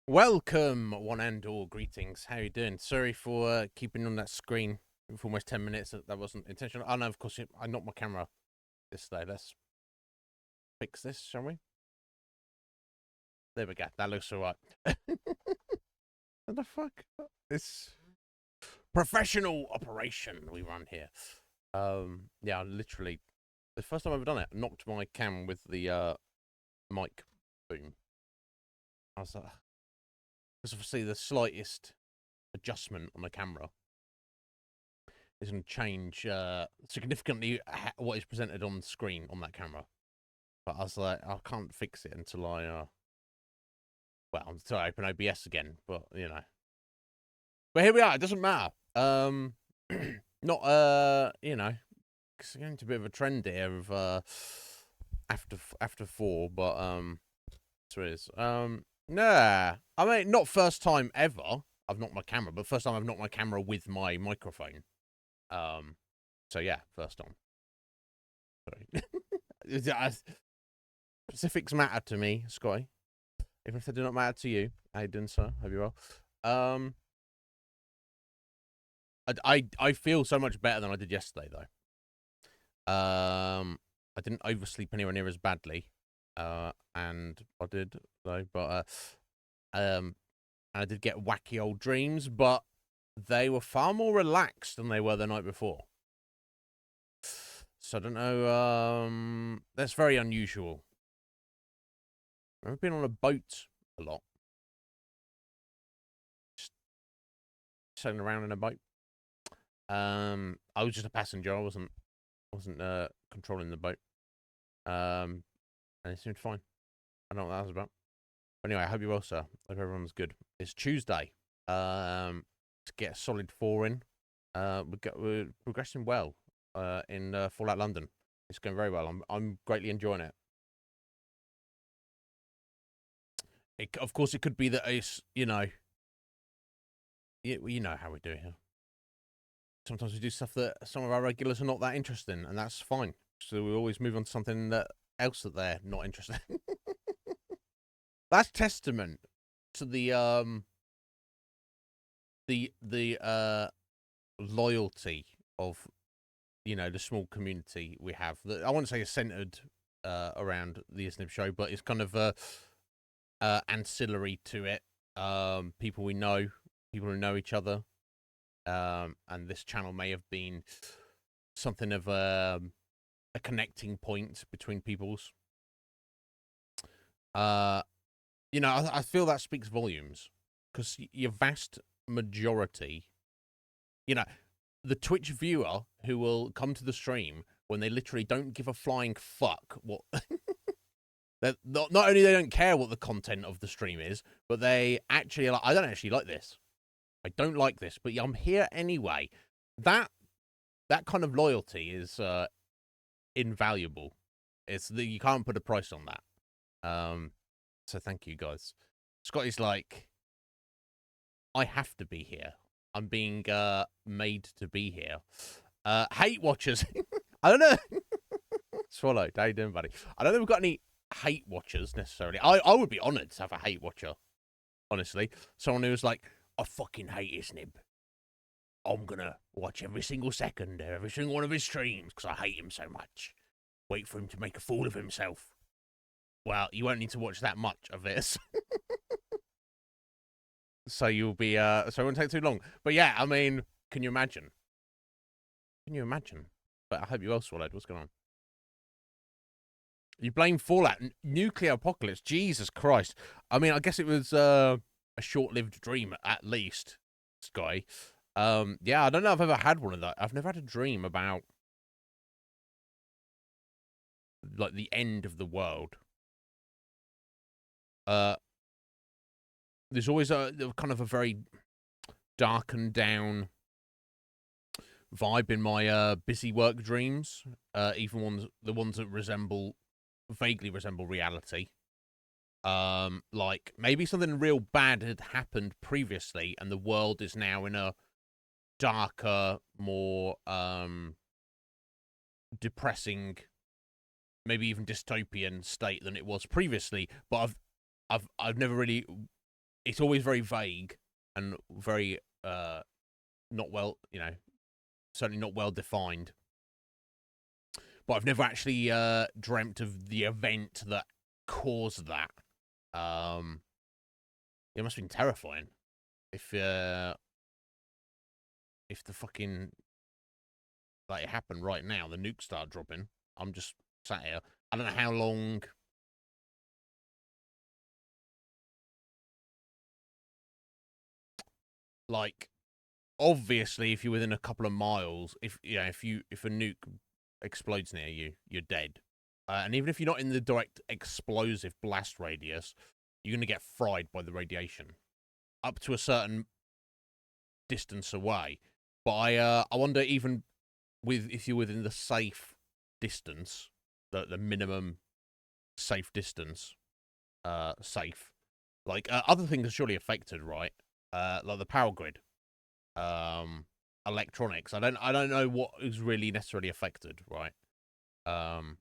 Welcome, one and all. Greetings. How you doing? Sorry for keeping on that screen for almost 10 minutes. That wasn't intentional. Oh, no, of course, I knocked my camera this day. Let's fix this, shall we? There we go. That looks all right. What the fuck? It's professional operation we run here. Yeah, literally, the first time I've ever done it, I knocked my cam with the mic boom. I was like, because obviously the slightest adjustment on the camera is going to change significantly what is presented on the screen on that camera. But I was like, I can't fix it until until I open OBS again. But but here we are. It doesn't matter. Not it's going to be a bit of a trend here of after four, but so it is. Nah, I mean, not first time ever. I've knocked my camera, but first time I've knocked my camera with my microphone. So yeah, first time. Sorry. Specifics matter to me, Scotty. Even if they do not matter to you. How you doing, sir? Hope you're well. I feel so much better than I did yesterday, though. I didn't oversleep anywhere near as badly, and I did though, but and I did get wacky old dreams, but they were far more relaxed than they were the night before. So I don't know. That's very unusual. I've been on a boat a lot, just sailing around in a boat. I was just a passenger. I wasn't controlling the boat. And it seemed fine. I don't know what that was about. But anyway, I hope you're well, sir. Hope everyone's good. It's Tuesday. To get a solid 4 in. We're progressing well. In Fallout London. It's going very well. I'm greatly enjoying it. Of course, it could be that it's you know how we do here. Sometimes we do stuff that some of our regulars are not that interested in, and that's fine. So we always move on to something else that they're not interested in. That's testament to the loyalty of the small community we have. That I wouldn't say is centered around the Iznib Show, but it's kind of ancillary to it. People we know, people who know each other, and this channel may have been something of a connecting point between peoples. I feel that speaks volumes because your vast majority, the Twitch viewer who will come to the stream when they literally don't give a flying fuck what. Not only they don't care what the content of the stream is, but they actually are like, I don't actually like this. I don't like this, but I'm here anyway. That kind of loyalty is invaluable. You can't put a price on that. So thank you guys. Scotty's like, I have to be here. I'm being made to be here. Hate watchers. I don't know. Swallow, how you doing, buddy? I don't think we've got any hate watchers necessarily. I would be honoured to have a hate watcher. Honestly, someone who's like, I fucking hate Iznib. I'm gonna watch every single second, every single one of his streams because I hate him so much. Wait for him to make a fool of himself. Well, you won't need to watch that much of this. So you'll be so it won't take too long. But yeah, I mean, can you imagine? Can you imagine? But I hope you all swallowed. What's going on? You blame Fallout, nuclear apocalypse. Jesus Christ! I mean, I guess it was a short-lived dream, at least, Sky. Yeah, I don't know if I've ever had one of that. I've never had a dream about like the end of the world. There's always a kind of a very dark and down vibe in my busy work dreams. Even the ones that vaguely resemble reality. Like maybe something real bad had happened previously, and the world is now in a darker, more depressing, maybe even dystopian state than it was previously. But I've never really it's always very vague and very not well, certainly not well defined. But I've never actually dreamt of the event that caused that. It must have been terrifying if the fucking, like, it happened right now, the nukes start dropping. I'm just sat here. I don't know how long. Like, obviously, if you're within a couple of miles, if a nuke explodes near you, you're dead. And even if you're not in the direct explosive blast radius, you're gonna get fried by the radiation up to a certain distance away. But I wonder, even if you're within the safe distance, the minimum safe distance, safe, like other things are surely affected, right? Like the power grid, electronics. I don't know what is really necessarily affected, right? But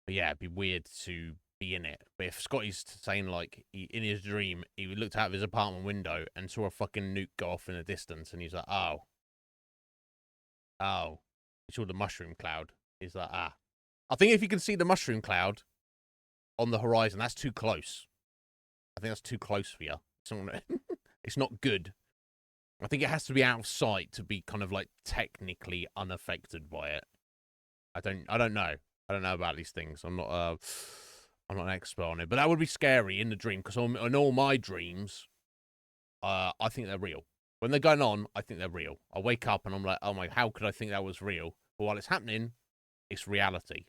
yeah, it'd be weird to be in it. But if Scotty's saying, like, in his dream, he looked out of his apartment window and saw a fucking nuke go off in the distance, and he's like, oh, he saw the mushroom cloud. He's like, ah. I think if you can see the mushroom cloud on the horizon, that's too close. I think that's too close for you. It's not good. I think it has to be out of sight to be kind of like technically unaffected by it. I don't know. I don't know about these things. I'm not an expert on it, but that would be scary in the dream, because in all my dreams, I think they're real. When they're going on, I think they're real. I wake up and I'm like, oh my, how could I think that was real? But while it's happening, it's reality.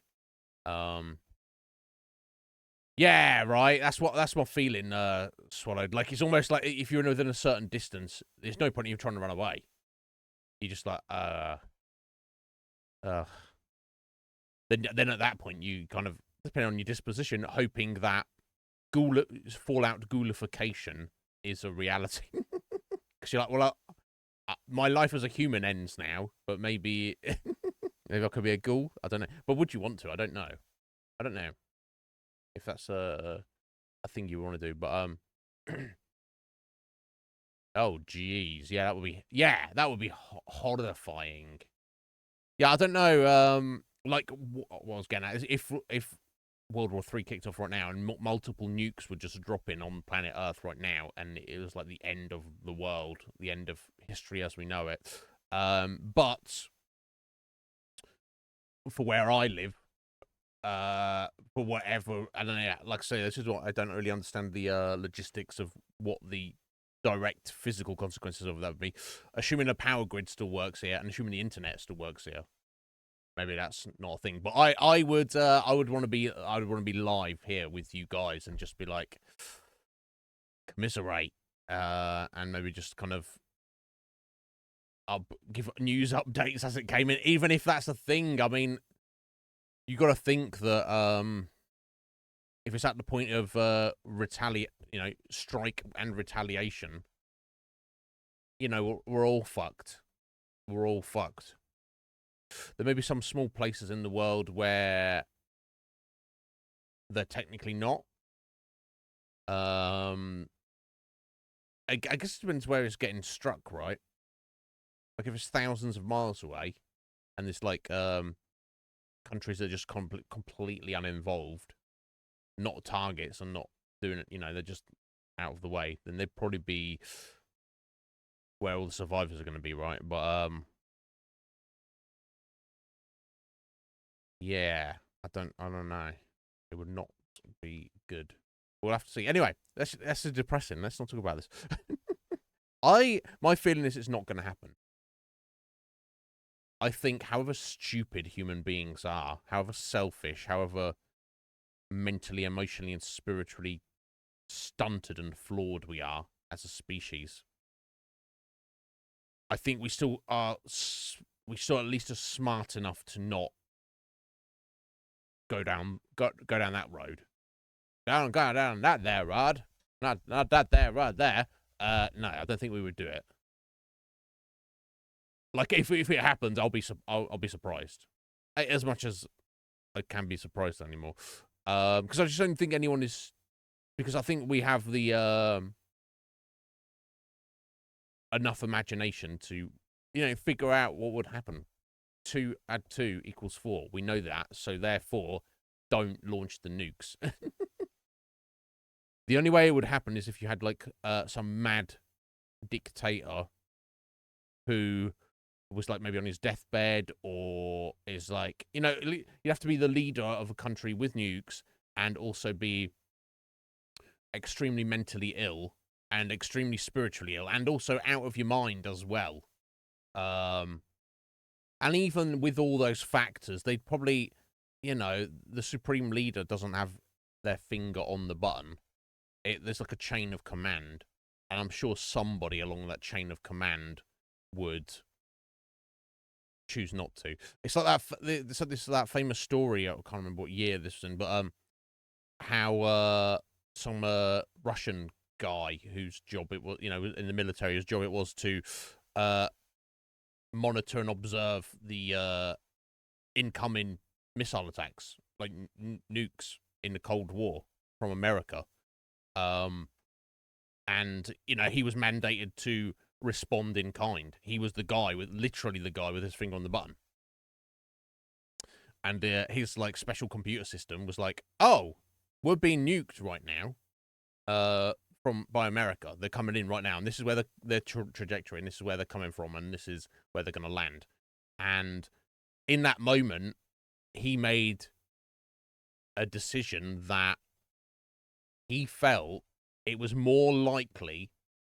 Yeah, right. That's my feeling, Swallowed. Like, it's almost like if you're within a certain distance, there's no point in you trying to run away. You just like, Then at that point, you kind of, depending on your disposition, hoping that Fallout ghoulification is a reality. Because you're like, well, my life as a human ends now, but maybe maybe I could be a ghoul. I don't know. But would you want to? I don't know. I don't know if that's a thing you want to do. But oh jeez, yeah, that would be horrifying. Yeah, I don't know. Like, what I was getting at is if World War III kicked off right now and multiple nukes were just dropping on planet Earth right now, and it was like the end of the world, the end of history as we know it. But for where I live, for whatever, I don't know, like I say, this is what I don't really understand the logistics of what the direct physical consequences of that would be. Assuming the power grid still works here, and assuming the internet still works here, maybe that's not a thing. But I would want to be live here with you guys and just be like, commiserate, and maybe just kind of I'll give news updates as it came in, even if that's a thing. I mean, you got to think that if it's at the point of strike and retaliation, we're all fucked. We're all fucked. There may be some small places in the world where they're technically not. I guess it depends where it's getting struck, right? Like, if it's thousands of miles away, and there's like countries that are just completely uninvolved, not targets, and not doing it, they're just out of the way, then they'd probably be where all the survivors are going to be, right? But yeah, I don't know. It would not be good. We'll have to see. Anyway, that's depressing. Let's not talk about this. My feeling is it's not going to happen. I think however stupid human beings are, however selfish, however mentally, emotionally, and spiritually stunted and flawed we are as a species, I think we still at least are smart enough to not go down that road. Go down that there, Rod. Not that there, right there. No, I don't think we would do it. Like, if it happens, I'll be surprised, as much as I can be surprised anymore. Because I just don't think anyone is because I think we have the enough imagination to, figure out what would happen. 2 add 2 equals 4. We know that, so therefore, don't launch the nukes. The only way it would happen is if you had like some mad dictator who was like maybe on his deathbed, or is like, you have to be the leader of a country with nukes and also be extremely mentally ill and extremely spiritually ill and also out of your mind as well. And even with all those factors, they'd probably, the supreme leader doesn't have their finger on the button. There's like a chain of command, and I'm sure somebody along that chain of command would choose not to. It's like that. This is that famous story. I can't remember what year this was in, but how some Russian guy whose job it was, in the military, his job it was to monitor and observe the incoming missile attacks, like nukes in the Cold War from America. And he was mandated to respond in kind. He was literally the guy with his finger on the button. And his like special computer system was like, oh, we're being nuked right now, by America. They're coming in right now, and this is where their trajectory, and this is where they're coming from, and this is where they're going to land. And in that moment, he made a decision that he felt it was more likely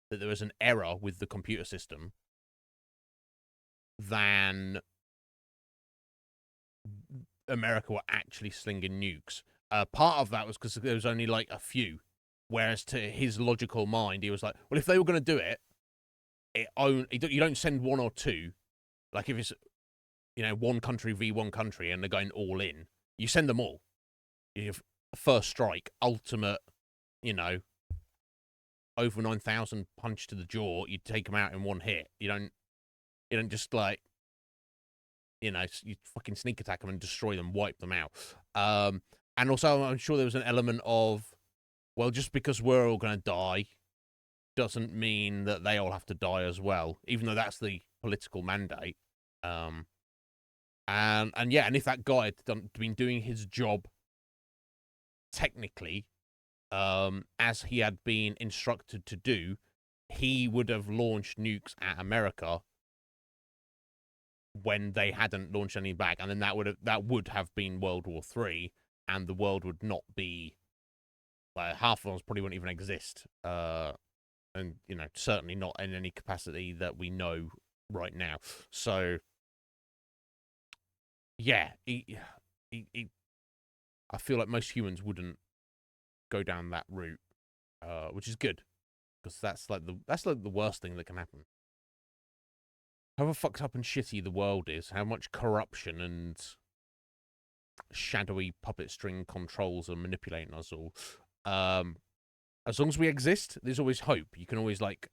that there was an error with the computer system than America were actually slinging nukes. Part of that was because there was only like a few, whereas to his logical mind, he was like, well, if they were going to do it, you don't send 1 or 2. Like if it's, one country v one country and they're going all in, you send them all. You have first strike, ultimate, over 9,000 punch to the jaw. You take them out in one hit. You don't just like, you fucking sneak attack them and destroy them, wipe them out. And also, I'm sure there was an element of, well, just because we're all going to die doesn't mean that they all have to die as well, even though that's the political mandate. And if that guy had been doing his job technically, as he had been instructed to do, he would have launched nukes at America when they hadn't launched any back, and then that would have been World War III, and the world would not be, like, half of us probably wouldn't even exist, and certainly not in any capacity that we know right now. So yeah, I feel like most humans wouldn't go down that route, which is good, because that's like the worst thing that can happen. However fucked up and shitty the world is, how much corruption and shadowy puppet string controls are manipulating us all. As long as we exist, there's always hope. You can always, like,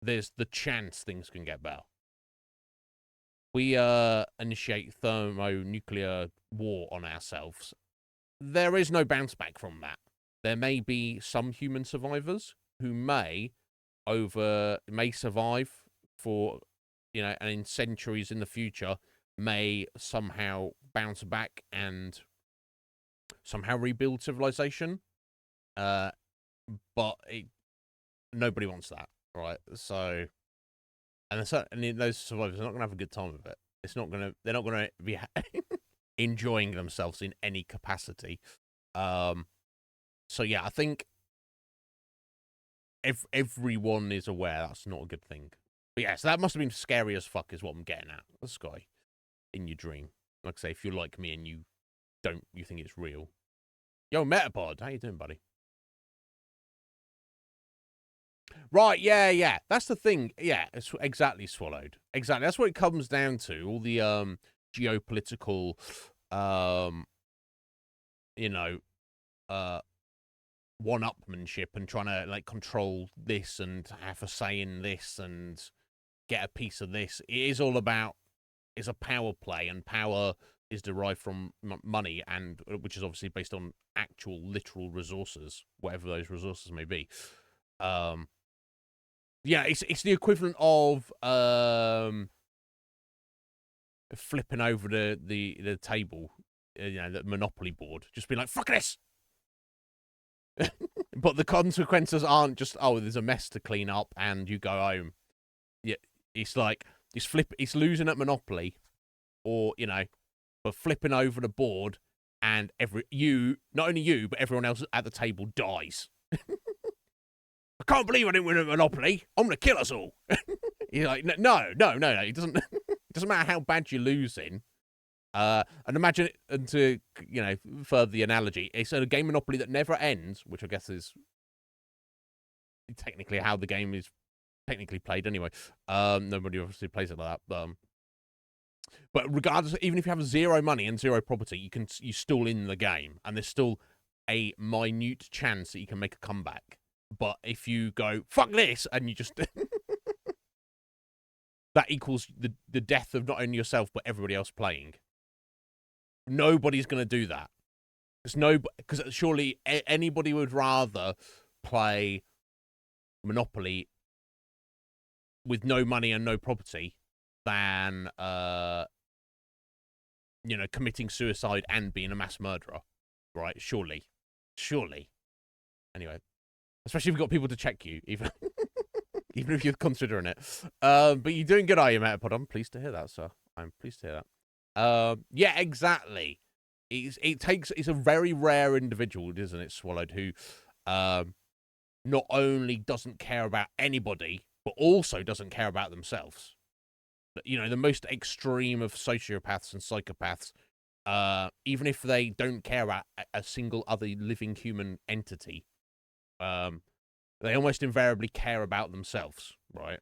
there's the chance things can get better. We initiate thermonuclear war on ourselves. There is no bounce back from that. There may be some human survivors who may survive for, and in centuries in the future may somehow bounce back and somehow rebuild civilization. But nobody wants that, right? So, and those survivors are not going to have a good time with it. They're not going to be enjoying themselves in any capacity. So yeah, I think if everyone is aware, that's not a good thing. But yeah, so that must have been scary as fuck, is what I'm getting at. The sky in your dream. Like I say, if you're like me and you think it's real. Yo, Metapod, how you doing, buddy? Right, yeah. That's the thing. Yeah, it's exactly, Swallowed. Exactly. That's what it comes down to. All the geopolitical one-upmanship and trying to, like, control this and have a say in this and get a piece of this. It is all about, it's a power play, and power is derived from money, and which is obviously based on actual literal resources, whatever those resources may be. Yeah, it's the equivalent of flipping over the table, the Monopoly board, just being like, "Fuck this." But the consequences aren't just, oh, there's a mess to clean up and you go home. Yeah, it's like it's losing at Monopoly, or but flipping over the board, and not only you, but everyone else at the table dies. I can't believe I didn't win a Monopoly. I'm gonna kill us all. You're like, no. It doesn't. It doesn't matter how bad you're losing. And imagine it, and to further the analogy, it's a game Monopoly that never ends, which I guess is technically how the game is technically played anyway. Nobody obviously plays it like that. But regardless, even if you have zero money and zero property, you're still in the game, and there's still a minute chance that you can make a comeback. But if you go, fuck this, and you just that equals the death of not only yourself but everybody else playing. Nobody's going to do that. Because surely anybody would rather play Monopoly with no money and no property than committing suicide and being a mass murderer, right? Surely. Anyway, especially if you've got people to check you, even even if you're considering it. But you're doing good, are you, Metapod? I'm pleased to hear that, sir. I'm pleased to hear that. Yeah, exactly. It's a very rare individual, isn't it, Swallowed, who not only doesn't care about anybody, but also doesn't care about themselves. The most extreme of sociopaths and psychopaths, even if they don't care about a single other living human entity, they almost invariably care about themselves, right?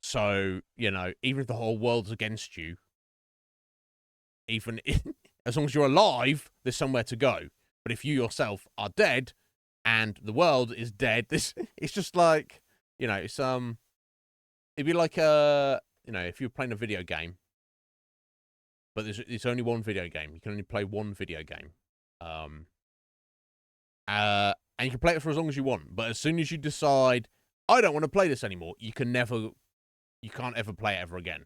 So, even if the whole world's against you, even as long as you're alive, there's somewhere to go. But if you yourself are dead and the world is dead, it's just like, it's it'd be like if you're playing a video game, but it's only one video game. You can only play one video game. And you can play it for as long as you want. But as soon as you decide, I don't want to play this anymore, you can't ever play it ever again.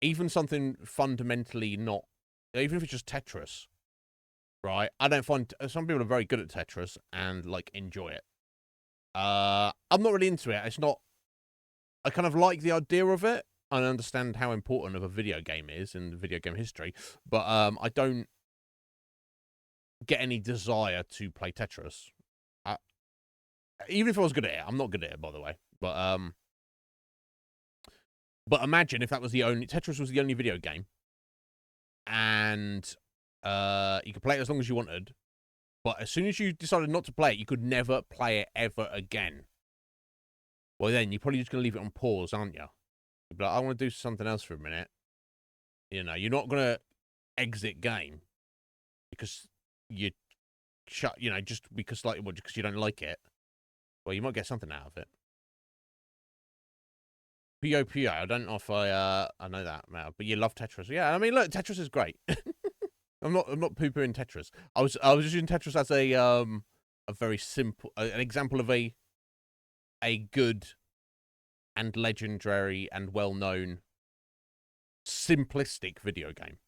Even something fundamentally not, even if it's just Tetris, right? I don't find, some people are very good at Tetris and enjoy it. I'm not really into it. It's not, I kind of like the idea of it. I understand how important of a video game is in video game history, but I don't get any desire to play Tetris. Even if I was good at it, I'm not good at it, by the way. But imagine if that was Tetris was the only video game, and you could play it as long as you wanted, but as soon as you decided not to play it, you could never play it ever again. Well, then you're probably just going to leave it on pause, aren't you? You'd be like, I want to do something else for a minute. You're not going to exit game because you just because because you don't like it. Well, you might get something out of it. P.O.P.O. I don't know if I know that, but you love Tetris. Yeah, I mean, look, Tetris is great. I'm not poo-pooing Tetris. I was just using Tetris as a very simple, an example of a good and legendary and well-known simplistic video game.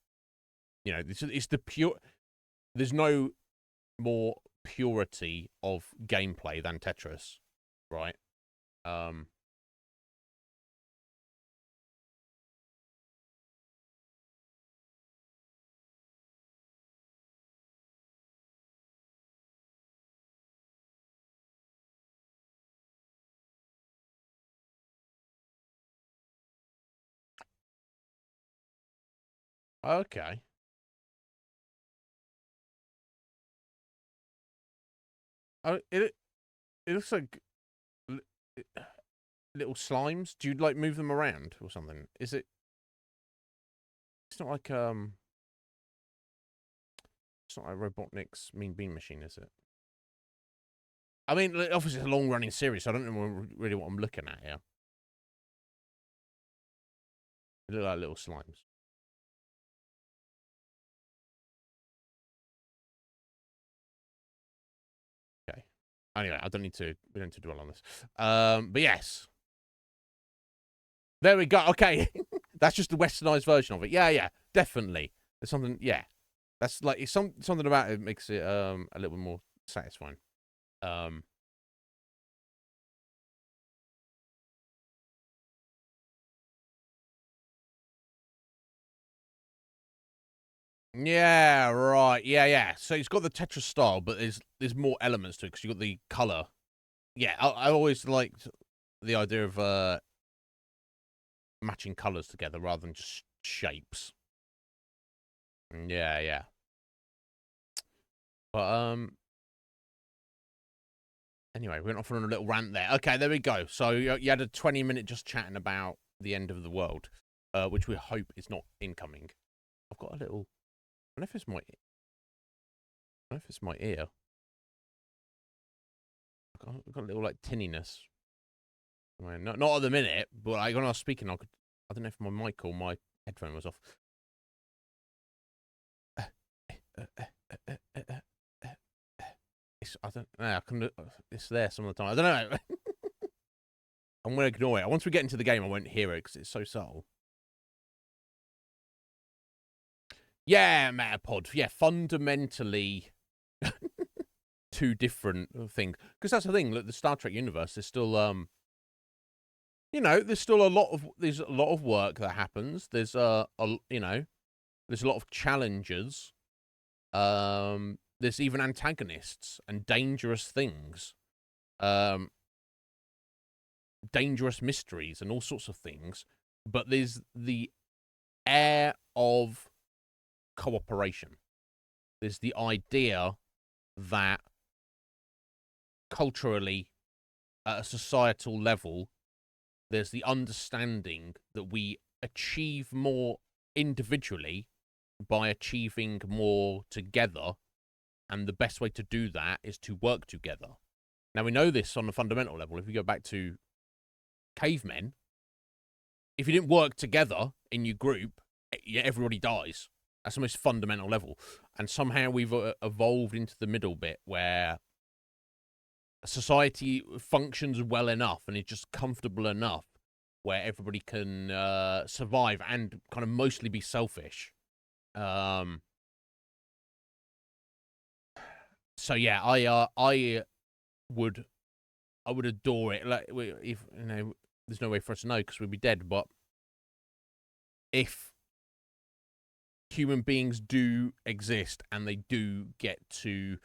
It's the pure. There's no more purity of gameplay than Tetris, right? Okay. Oh, it looks like little slimes. Do you move them around or something? Is it? It's not like It's not like Robotnik's Mean Bean Machine, is it? I mean, obviously it's a long-running series, so I don't know really what I'm looking at here. They look like little slimes. Okay. Anyway, we don't need to dwell on this. But yes. There we go. Okay. That's just the westernized version of it. Yeah, definitely. There's something, yeah. That's like, it's something about it makes it a little bit more satisfying. Yeah, right. Yeah. So it's got the Tetris style, but there's more elements to it because you've got the color. Yeah, I always liked the idea of matching colors together rather than just shapes. Yeah. But anyway, we went off on a little rant there. Okay, there we go. So you had a 20-minute just chatting about the end of the world, which we hope is not incoming. I've got a little. I don't know if it's my. I don't know if it's my ear. I've got a little like tinniness. I mean, not at the minute, but like when I was speaking, I don't know if my mic or my headphone was off. I don't know. I can. It's there some of the time. I don't know. I'm gonna ignore it. Once we get into the game, I won't hear it because it's so subtle. Yeah, Metapod. Yeah, fundamentally two different things. Because that's the thing. Look, the Star Trek universe is still there's still a lot of work that happens. There's there's a lot of challenges. There's even antagonists and dangerous things. Dangerous mysteries and all sorts of things. But there's the air of cooperation. There's the idea that culturally, at a societal level, there's the understanding that we achieve more individually by achieving more together, and the best way to do that is to work together. Now, we know this on a fundamental level. If you go back to cavemen, if you didn't work together in your group, everybody dies. That's the most fundamental level. And somehow we've evolved into the middle bit where society functions well enough and is just comfortable enough where everybody can survive and kind of mostly be selfish. So yeah, I would adore it. Like, if there's no way for us to know because we'd be dead. But if human beings do exist and they do get to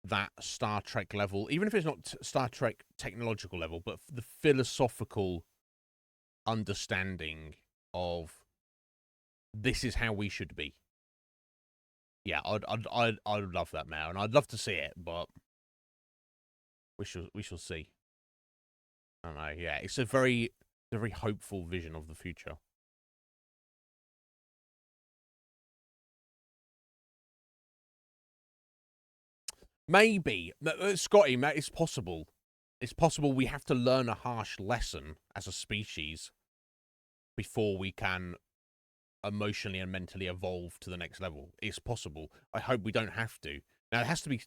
that Star Trek level, even if it's not Star Trek technological level, but the philosophical understanding of this is how we should be. Yeah, I'd love that now, and I'd love to see it, but we shall see. I don't know. Yeah, it's a very hopeful vision of the future. Maybe, Scotty, it's possible. It's possible we have to learn a harsh lesson as a species before we can emotionally and mentally evolve to the next level. It's possible. I hope we don't have to. Now, it has to be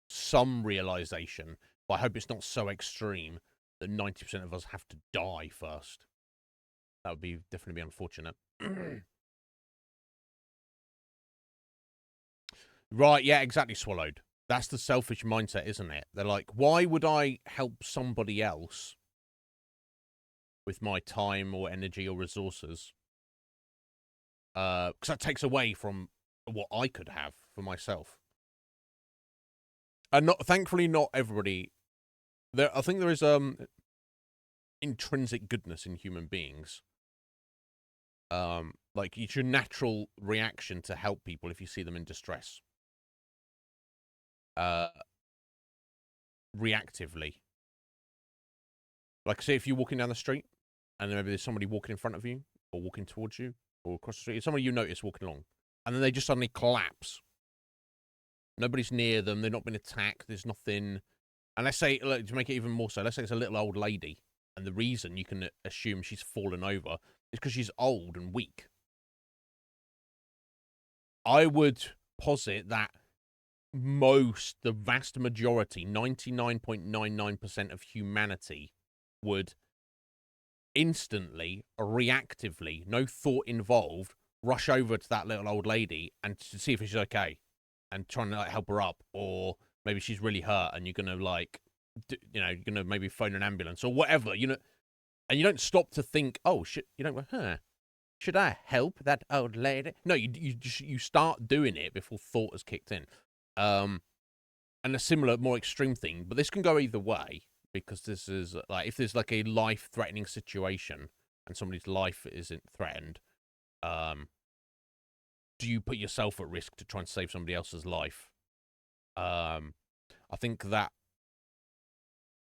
some realization, but I hope it's not so extreme that 90% of us have to die first. That would be definitely be unfortunate. Right, yeah, exactly, Swallowed. That's the selfish mindset, isn't it? They're like, why would I help somebody else with my time or energy or resources? Because that takes away from what I could have for myself. And thankfully, not everybody. I think there is intrinsic goodness in human beings. Like it's your natural reaction to help people if you see them in distress. Reactively. Like, say if you're walking down the street and maybe there's somebody walking in front of you or walking towards you or across the street, it's somebody you notice walking along, and then they just suddenly collapse. Nobody's near them. They've not been attacked. There's nothing. And let's say, to make it even more so, let's say it's a little old lady, and the reason you can assume she's fallen over It's because she's old and weak. I would posit that the vast majority, 99.99% of humanity would instantly, reactively, no thought involved, rush over to that little old lady and to see if she's okay and trying to like, help her up, or maybe she's really hurt and you're gonna like, you're gonna maybe phone an ambulance or whatever, and you don't stop to think, oh shit, you don't go, should I help that old lady? No, you start doing it before thought has kicked in. And a similar, more extreme thing, but this can go either way, because this is like, if there's like a life-threatening situation and somebody's life isn't threatened, do you put yourself at risk to try and save somebody else's life? I think that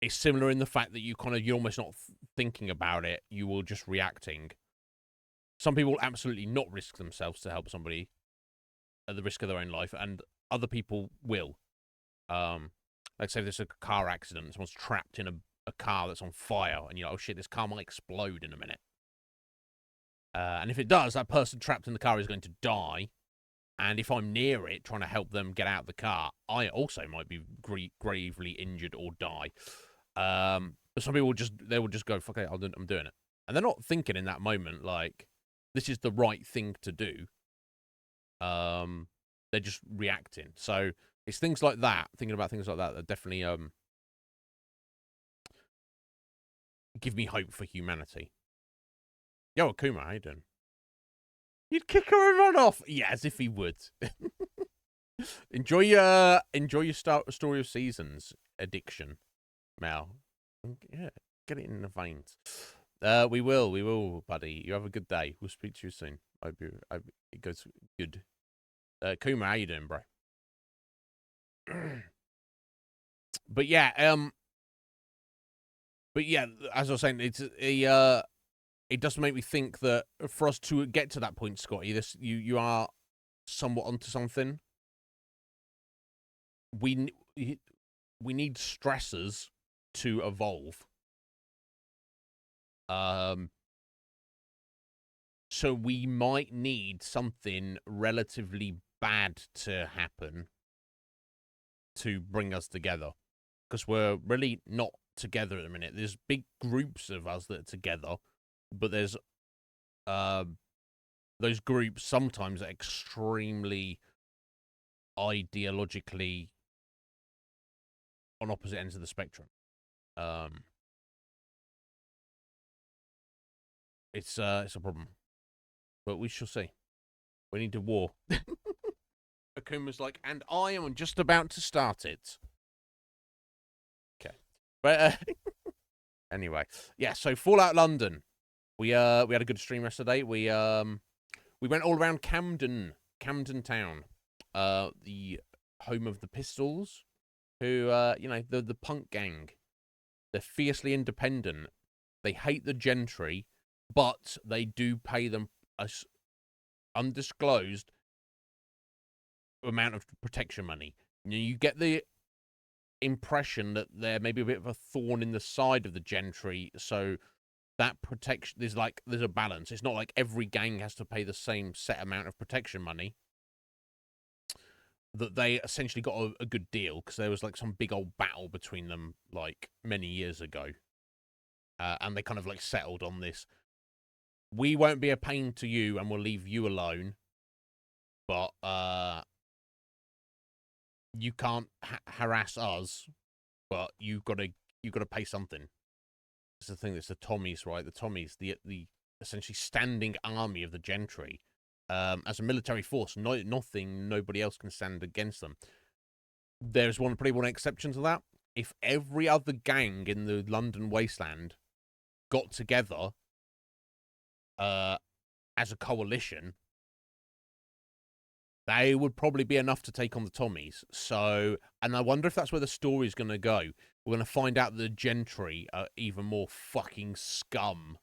it's similar in the fact that you're almost not thinking about it, you will just reacting. Some people will absolutely not risk themselves to help somebody at the risk of their own life, and other people will. Like say there's a car accident, someone's trapped in a car that's on fire, and you're like, oh shit, this car might explode in a minute. And if it does, that person trapped in the car is going to die. And if I'm near it, trying to help them get out of the car, I also might be gravely injured or die. But some people will just go, fuck it, I'm doing it. And they're not thinking in that moment, like, this is the right thing to do. They're just reacting. So it's things like that, thinking about things like that definitely give me hope for humanity. Yo, Akuma, how you doing? You'd kick her and run off. Yeah, as if he would. enjoy your Story of Seasons addiction, Mel. Yeah, get it in the veins. We will, buddy. You have a good day. We'll speak to you soon. I hope it goes good. Kuma, how you doing, bro? But yeah, as I was saying, it does make me think that for us to get to that point, Scotty, you are somewhat onto something. We need stressors to evolve. So we might need something relatively bad to happen to bring us together, because we're really not together at the minute. There's big groups of us that are together, but there's those groups sometimes are extremely ideologically on opposite ends of the spectrum. It's a problem, but we shall see. We need a war. Akuma's like, and I am just about to start it. Okay, but anyway, yeah. So Fallout London, we had a good stream yesterday. We went all around Camden Town, the home of the Pistols, who the punk gang. They're fiercely independent. They hate the gentry, but they do pay them a undisclosed amount of protection money. You get the impression that they're maybe a bit of a thorn in the side of the gentry, so that protection, there's a balance. It's not like every gang has to pay the same set amount of protection money. That they essentially got a good deal, because there was like some big old battle between them like many years ago, and they kind of like settled on this: we won't be a pain to you and we'll leave you alone, but you can't harass us, but you gotta pay something. It's the thing. That's the Tommies, right? The Tommies, the essentially standing army of the gentry, as a military force. Nobody else can stand against them. There's probably one exception to that. If every other gang in the London wasteland got together as a coalition, they would probably be enough to take on the Tommies. So, and I wonder if that's where the story's going to go. We're going to find out the gentry are even more fucking scum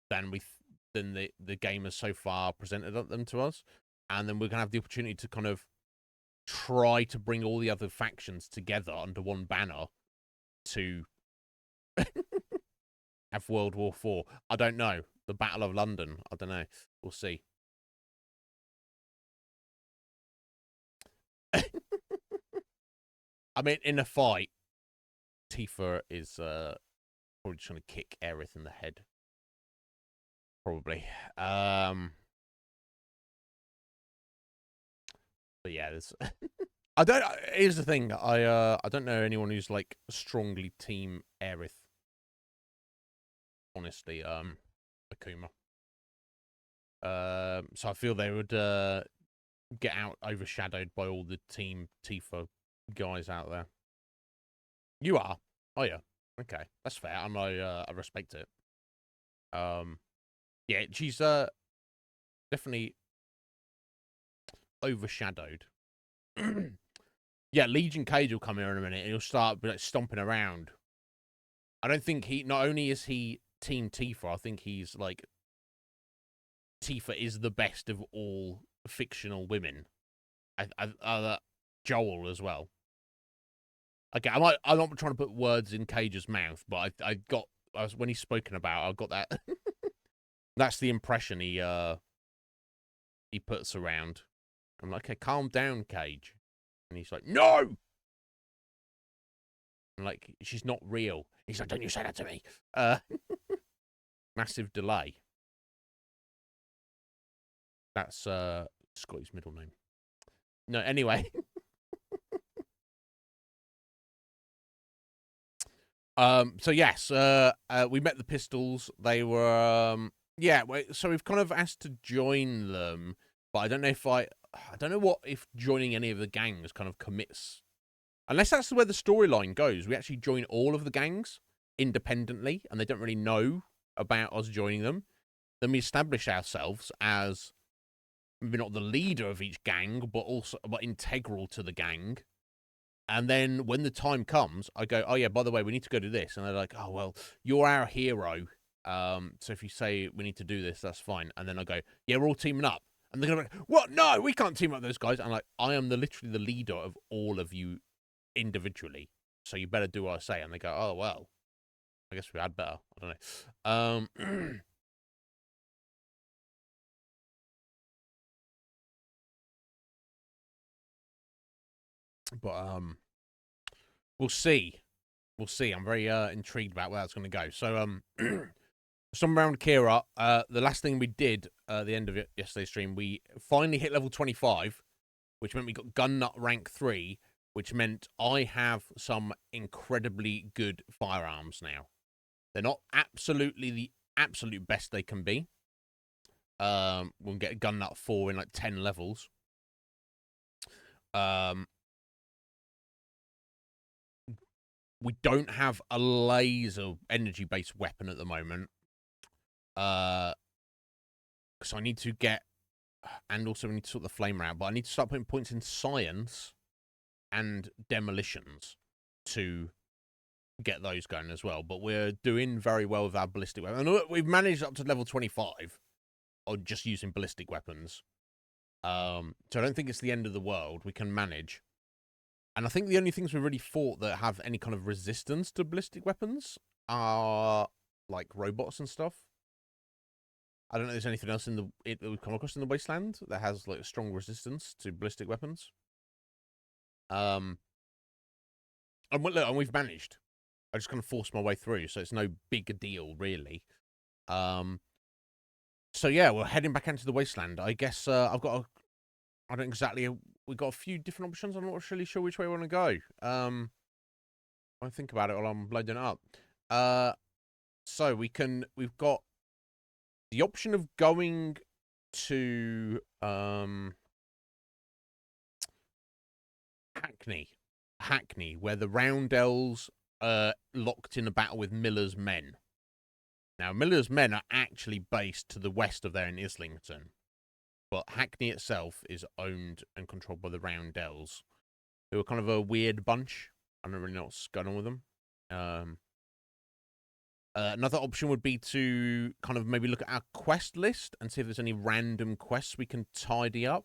than the game has so far presented them to us. And then we're going to have the opportunity to kind of try to bring all the other factions together under one banner to have World War IV. I don't know. the Battle of London. I don't know. We'll see. I mean, in a fight, Tifa is probably just going to kick Aerith in the head. Probably. But yeah, there's. I don't. Here's the thing. I don't know anyone who's like strongly team Aerith. Honestly, Akuma. So I feel they would get out overshadowed by all the team Tifa guys out there. You are. Oh yeah. Okay, that's fair. I respect it. Yeah, she's definitely overshadowed. Yeah, Legion Cage will come here in a minute and he'll start like stomping around. I don't think not only is he Team Tifa, I think he's like Tifa is the best of all fictional women. Joel as well. Okay, I'm not trying to put words in Cage's mouth, but when he's spoken about, I got that. That's the impression he puts around. I'm like, okay, calm down, Cage. And he's like, no! I'm like, she's not real. He's like, don't you say that to me. Massive delay. That's Scotty's middle name. No, anyway. So yes, we met the Pistols. They were, so we've kind of asked to join them, but I don't know if joining any of the gangs kind of commits. Unless that's where the storyline goes. We actually join all of the gangs independently, and they don't really know about us joining them. Then we establish ourselves as maybe not the leader of each gang, but integral to the gang. And then when the time comes, I go, oh yeah, by the way, we need to go do this. And they're like, oh, well, you're our hero. So if you say we need to do this, that's fine. And then I go, yeah, we're all teaming up. And they're going to be like, what? No, we can't team up with those guys. I'm like, I am literally the leader of all of you individually. So you better do what I say. And they go, oh, well, I guess we had better. I don't know. But we'll see. We'll see. I'm very intrigued about where that's going to go. So some around Kira. The last thing we did at the end of yesterday's stream, we finally hit level 25, which meant we got gun nut rank 3, which meant I have some incredibly good firearms now. They're not absolutely the absolute best they can be. We'll get gun nut 4 in like 10 levels. We don't have a laser energy-based weapon at the moment. So I need to get, and also we need to sort the flame around, but I need to start putting points in science and demolitions to get those going as well. But we're doing very well with our ballistic weapon. And we've managed up to level 25 on just using ballistic weapons. So I don't think it's the end of the world. We can manage. And I think the only things we really fought that have any kind of resistance to ballistic weapons are like robots and stuff. I don't know if there's anything else that we've come across in the Wasteland that has like a strong resistance to ballistic weapons. And we've managed. I just kind of forced my way through, so it's no big deal really. So yeah, we're heading back into the Wasteland. I guess I don't exactly. We've got a few different options. I'm not really sure which way we want to go. I think about it while I'm loading it up. So we've got the option of going to Hackney, where the Roundels locked in a battle with Miller's men. Now, Miller's men are actually based to the west of there in Islington, but Hackney itself is owned and controlled by the Roundels, who are kind of a weird bunch. I don't really know what's going on with them. Another option would be to kind of maybe look at our quest list and see if there's any random quests we can tidy up.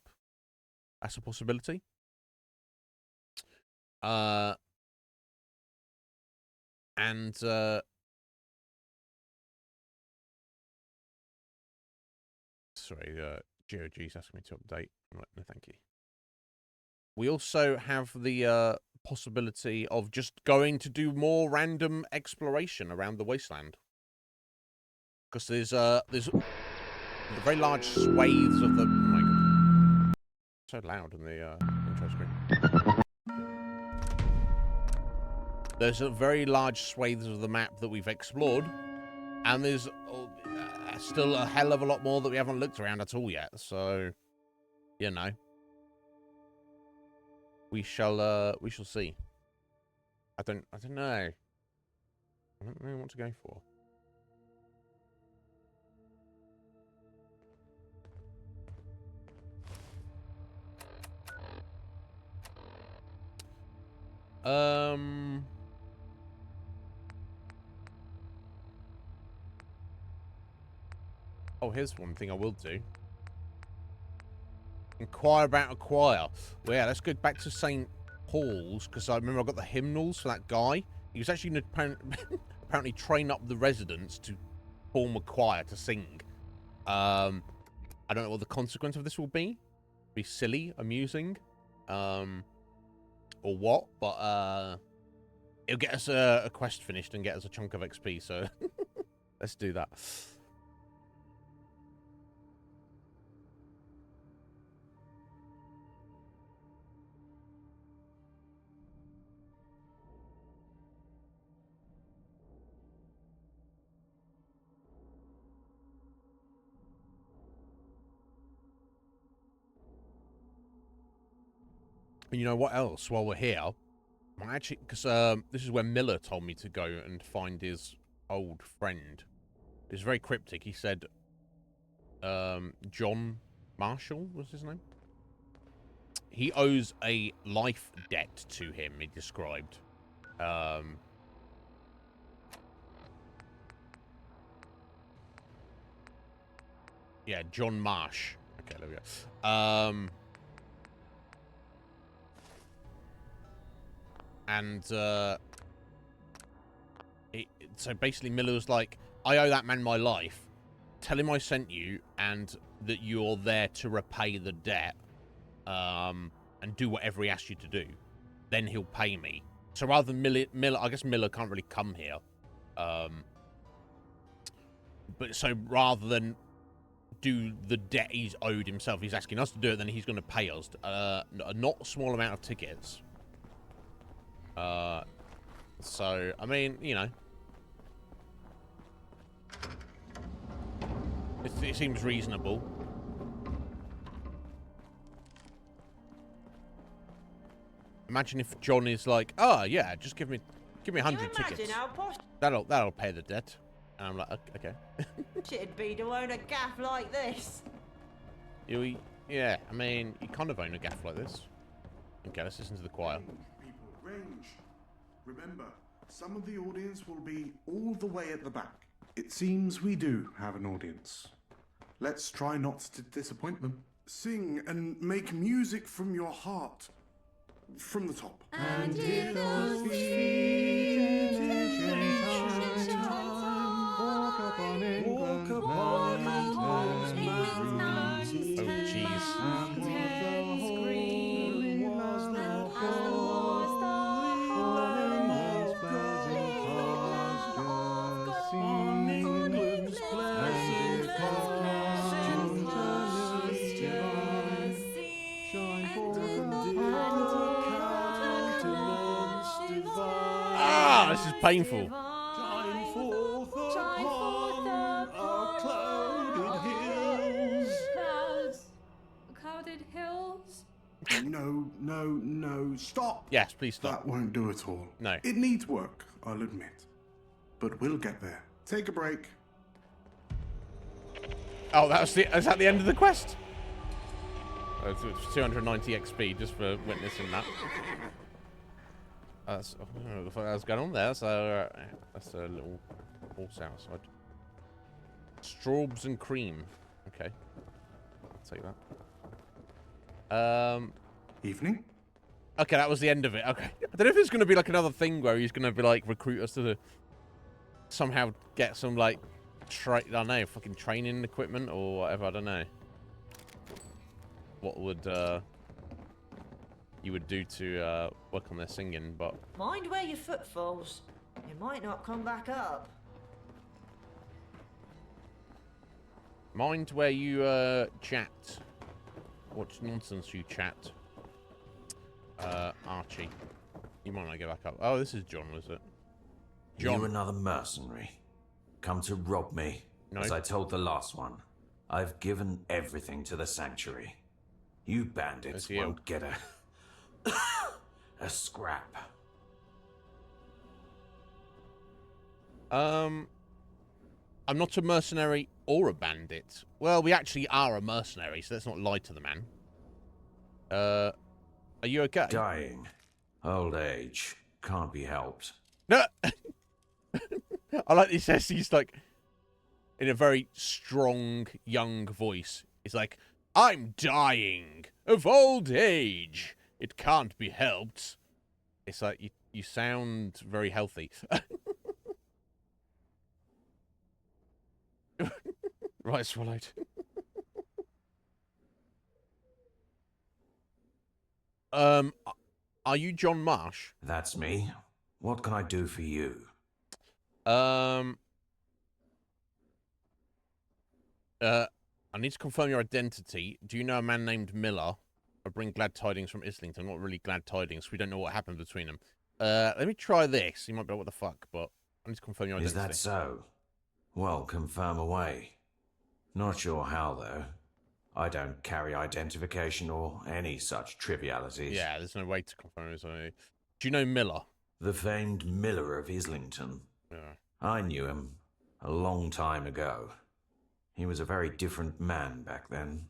That's a possibility. sorry, GOG's asking me to update. I'm like, no, thank you. We also have the possibility of just going to do more random exploration around the wasteland. Because there's very large swathes of the... Oh my god. So loud in the intro screen. There's a very large swathes of the map that we've explored. And there's still a hell of a lot more that we haven't looked around at all yet. So, you know. We shall see. I don't know. I don't know what to go for. Oh, here's one thing I will do. Inquire about a choir. Well, yeah, let's go back to St. Paul's, because I remember I got the hymnals for that guy. He was actually going to apparently train up the residents to form a choir to sing. I don't know what the consequence of this will be. Be silly, amusing, or what, but it'll get us a quest finished and get us a chunk of XP, so let's do that. And you know what else? While we're here, I actually, because this is where Miller told me to go and find his old friend. It's very cryptic. He said, John Marshall was his name. He owes a life debt to him. He described. Yeah, John Marsh. Okay, there we go. And so basically Miller was like, I owe that man my life. Tell him I sent you and that you're there to repay the debt, and do whatever he asks you to do. Then he'll pay me. So rather than Miller, I guess Miller can't really come here. But so rather than do the debt he's owed himself, he's asking us to do it, then he's going to pay us a not small amount of tickets. So, I mean, you know. It seems reasonable. Imagine if John is like, oh, yeah, just give me 100 tickets. That'll pay the debt. And I'm like, okay. It'd be to own a gaff like this. Yeah, I mean, you kind of own a gaff like this. Okay, let's listen to the choir. People, range. Remember, some of the audience will be all the way at the back. It seems we do have an audience. Let's try not to disappoint them. Sing and make music from your heart. From the top. And if those feet walk upon England's mountains, oh, jeez. This is painful. Shine forth upon our clouded hills. Clouded hills? No, stop. Yes, please stop. That won't do it all. No. It needs work, I'll admit. But we'll get there. Take a break. Oh, is that the end of the quest? Oh, it's 290 XP just for witnessing that. I don't know what was going on there, so that's a little horse outside. Straubs and cream. Okay. I'll take that. Evening? Okay, that was the end of it. Okay. I don't know if there's going to be like another thing where he's going to be like recruit us to somehow get some like, I don't know, fucking training equipment or whatever, I don't know. what would you would do to work on their singing, but Mind where your foot falls. You might not come back up. mind where you chat. What nonsense you chat. Archie. You might not get back up. Oh, this is John, was it? John. You another mercenary. Come to rob me. No. As I told the last one, I've given everything to the sanctuary. You bandits That's you. won't get a scrap. I'm not a mercenary or a bandit. Well, we actually are a mercenary, so let's not lie to the man. Are you okay? Dying. Old age. Can't be helped. No. I like this. He's like, in a very strong, young voice. He's like, I'm dying of old age. It can't be helped. It's like, you sound very healthy. Right, swallowed. Are you John Marsh? That's me. What can I do for you? I need to confirm your identity. Do you know a man named Miller? I bring glad tidings from Islington. Not really glad tidings. We don't know what happened between them. Let me try this. You might be like, what the fuck, but I need to confirm your identity. Is that so? Well, confirm away. Not sure how, though. I don't carry identification or any such trivialities. Yeah, there's no way to confirm his identity. Do you know Miller? The famed Miller of Islington. Yeah. I knew him a long time ago. He was a very different man back then.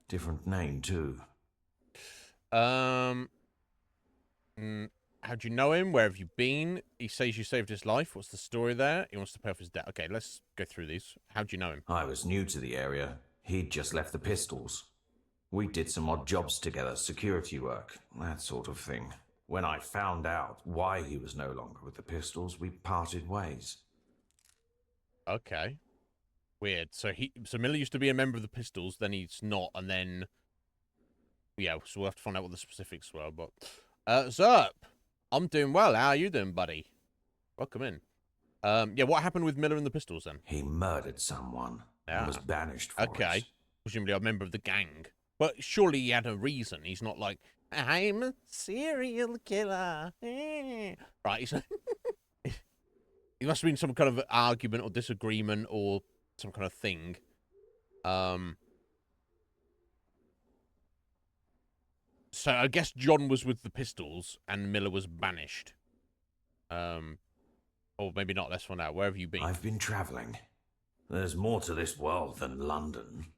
Different name, too. How'd you know him? Where have you been? He says you saved his life. What's the story there? He wants to pay off his debt. Okay, let's go through these. How'd you know him? I was new to the area. He'd just left the Pistols. We did some odd jobs together, security work, that sort of thing. When I found out why he was no longer with the Pistols, we parted ways. Okay. Weird. So Miller used to be a member of the Pistols, then he's not, and then... Yeah, so we'll have to find out what the specifics were, but... Zerp! I'm doing well. How are you doing, buddy? Welcome in. Yeah, what happened with Miller and the Pistols, then? He murdered someone and was banished for Okay. it. Presumably a member of the gang. But surely he had a reason. He's not like, I'm a serial killer. Right, he's... It must have been some kind of argument or disagreement or some kind of thing. So I guess John was with the Pistols and Miller was banished. Or maybe not. Let's find out. Where have you been? I've been traveling. There's more to this world than London.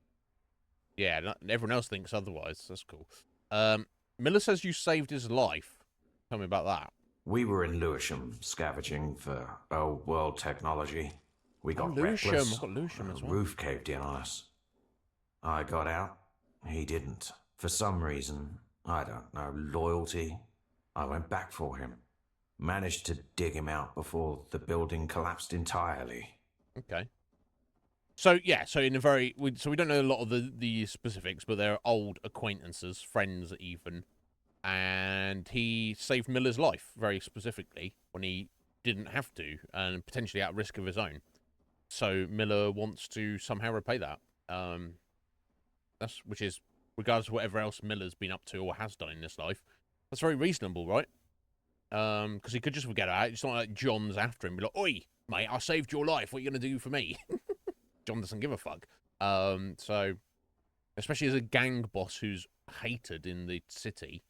Yeah, everyone else thinks otherwise. That's cool. Miller says you saved his life. Tell me about that. We were in Lewisham, scavenging for old world technology. We got Lewisham. reckless. I've got Lewisham as well. Roof caved in on us. I got out. He didn't. For some reason, I don't know, loyalty. I went back for him. Managed to dig him out before the building collapsed entirely. Okay. So yeah, so in a very we don't know a lot of the specifics, but they're old acquaintances, friends even, and he saved Miller's life very specifically when he didn't have to, and potentially at risk of his own. So Miller wants to somehow repay that. Which is regardless of whatever else Miller's been up to or has done in this life. That's very reasonable, right? Because he could just forget about it. It's not like John's after him, be like, "Oi, mate, I saved your life. What are you gonna do for me?" John doesn't give a fuck. So, especially as a gang boss who's hated in the city,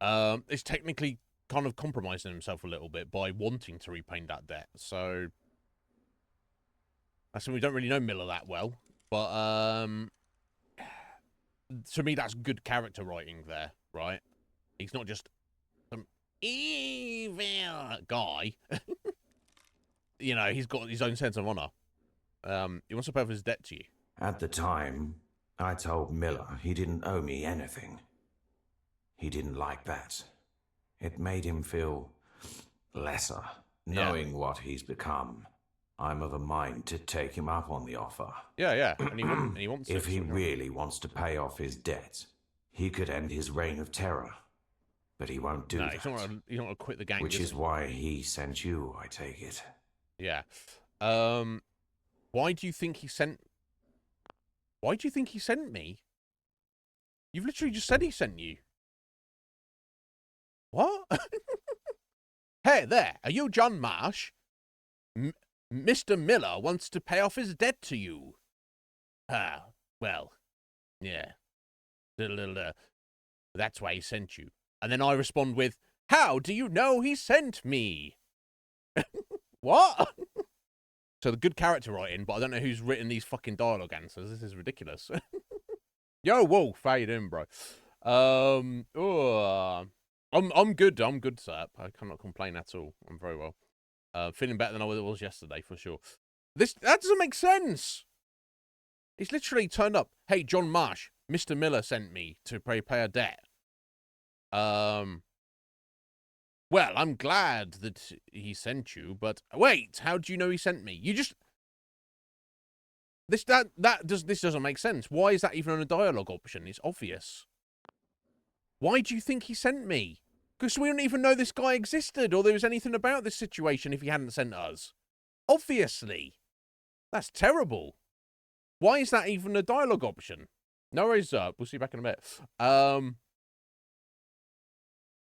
is technically kind of compromising himself a little bit by wanting to repay that debt. So, I mean, we don't really know Miller that well, but to me, that's good character writing there, right? He's not just some evil guy. You know, he's got his own sense of honor. He wants to pay off his debt to you. At the time, I told Miller he didn't owe me anything. He didn't like that. It made him feel lesser, knowing what he's become. I'm of a mind to take him up on the offer. Yeah. And he wants If it, he so- really wants to pay off his debt, he could end his reign of terror. But he won't do no, that. he's not going to quit the gang. Which is is he? why he sent you, I take it. Yeah. Why do you think he sent? Why do you think he sent me? You've literally just said he sent you. What? Hey there, are you John Marsh? Mr. Miller wants to pay off his debt to you. Ah, well, yeah. That's why he sent you. And then I respond with, how do you know he sent me? What? So the good character writing, but I don't know who's written these fucking dialogue answers. This is ridiculous. Yo, Wolf, how you doing, bro? I'm good. I'm good, sir. I cannot complain at all. I'm very well. Feeling better than I was yesterday, for sure. That doesn't make sense. He's literally turned up. Hey, John Marsh, Mr. Miller sent me to pay a debt. Well, I'm glad that he sent you, but wait, how do you know he sent me? You just this doesn't make sense. Why is that even on a dialogue option? It's obvious. Why do you think he sent me? Because we don't even know this guy existed or there was anything about this situation if he hadn't sent us. Obviously. That's terrible. Why is that even a dialogue option? No worries, we'll see you back in a bit.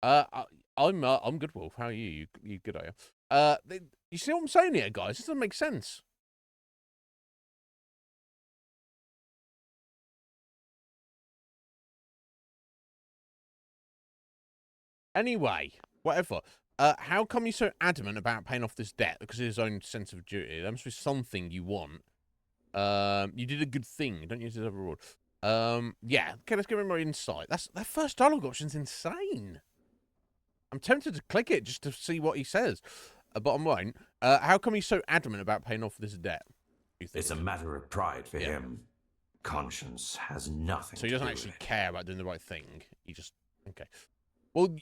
I'm good, Wolf. How are you? You good, are you? You see what I'm saying here, guys? This doesn't make sense. Anyway, whatever. How come you're so adamant about paying off this debt? Because of his own sense of duty. There must be something you want. You did a good thing. Don't you deserve a reward? Yeah. Okay, let's give him more insight. That first dialogue option's insane. I'm tempted to click it just to see what he says, but I won't. How come he's so adamant about paying off this debt? You think? It's a matter of pride for him. Conscience has nothing So he to doesn't do actually with it. care about doing the right thing. He just okay. Well,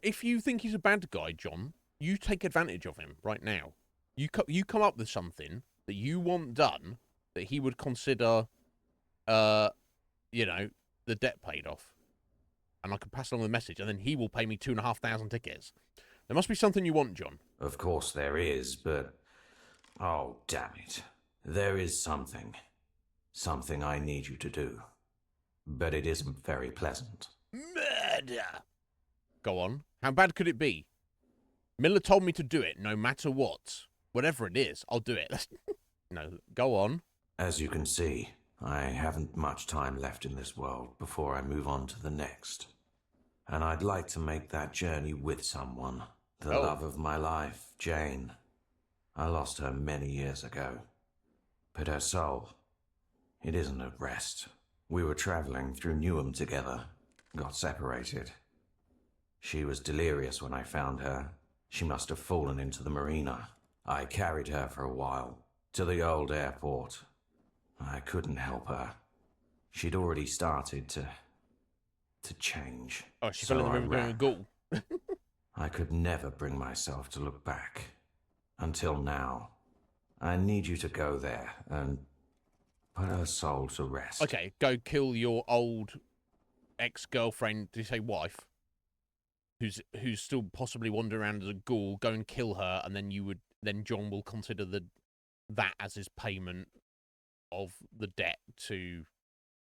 if you think he's a bad guy, John, you take advantage of him right now. You come up with something that you want done that he would consider, the debt paid off, and I can pass along the message, and then he will pay me 2,500 tickets. There must be something you want, John. Of course there is, but... Oh, damn it. There is something. Something I need you to do. But it isn't very pleasant. Murder! Go on. How bad could it be? Miller told me to do it, no matter what. Whatever it is, I'll do it. No, go on. As you can see, I haven't much time left in this world before I move on to the next. And I'd like to make that journey with someone. The love of my life, Jane. I lost her many years ago. But her soul, it isn't at rest. We were traveling through Newham together, got separated. She was delirious when I found her. She must have fallen into the marina. I carried her for a while, to the old airport. I couldn't help her. She'd already started to change. Oh, she fell in the river doing a ghoul. I could never bring myself to look back. Until now. I need you to go there and put her soul to rest. Okay, go kill your old ex-girlfriend, did you say wife? Who's still possibly wandering around as a ghoul, go and kill her, and then John will consider that as his payment of the debt to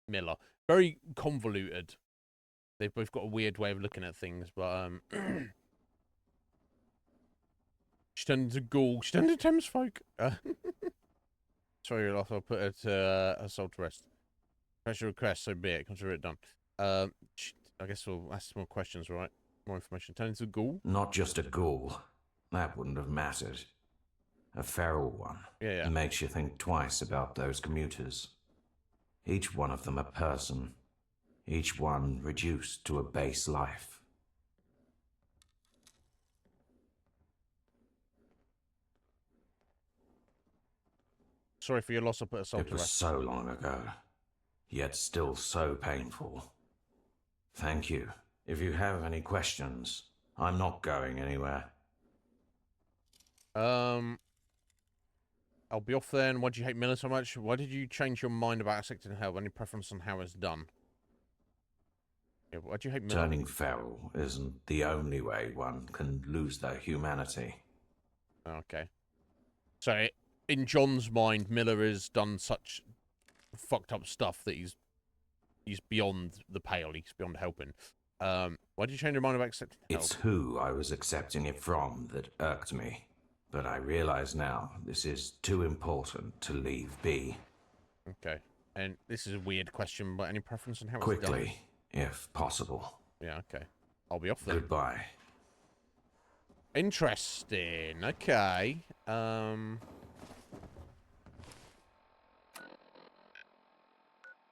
Miller. Very convoluted. They've both got a weird way of looking at things, but she turned into ghoul. She turned into Thames folk. Sorry, I'll put her to her soul to rest. Special request, so be it. Consider it done. I guess we'll ask some more questions, right? More information. Turn into a ghoul? Not just a ghoul. That wouldn't have mattered. A feral one. Yeah. It makes you think twice about those commuters. Each one of them a person. Each one reduced to a base life. Sorry for your loss. I'll put a soul It to was rest. so long ago, yet still so painful. Thank you. If you have any questions, I'm not going anywhere. I'll be off then. Why do you hate Miller so much? Why did you change your mind about accepting help? Any preference on how it's done? Yeah, why do you hate Miller? Turning feral isn't the only way one can lose their humanity. Okay. So, in John's mind, Miller has done such fucked up stuff that he's beyond the pale. He's beyond helping. Why did you change your mind about accepting help? It's who I was accepting it from that irked me. But I realize now this is too important to leave be. Okay. And this is a weird question, but any preference on how it's Quickly, if possible. done? Yeah, okay. I'll be off then. Goodbye. Interesting. Okay. Okay,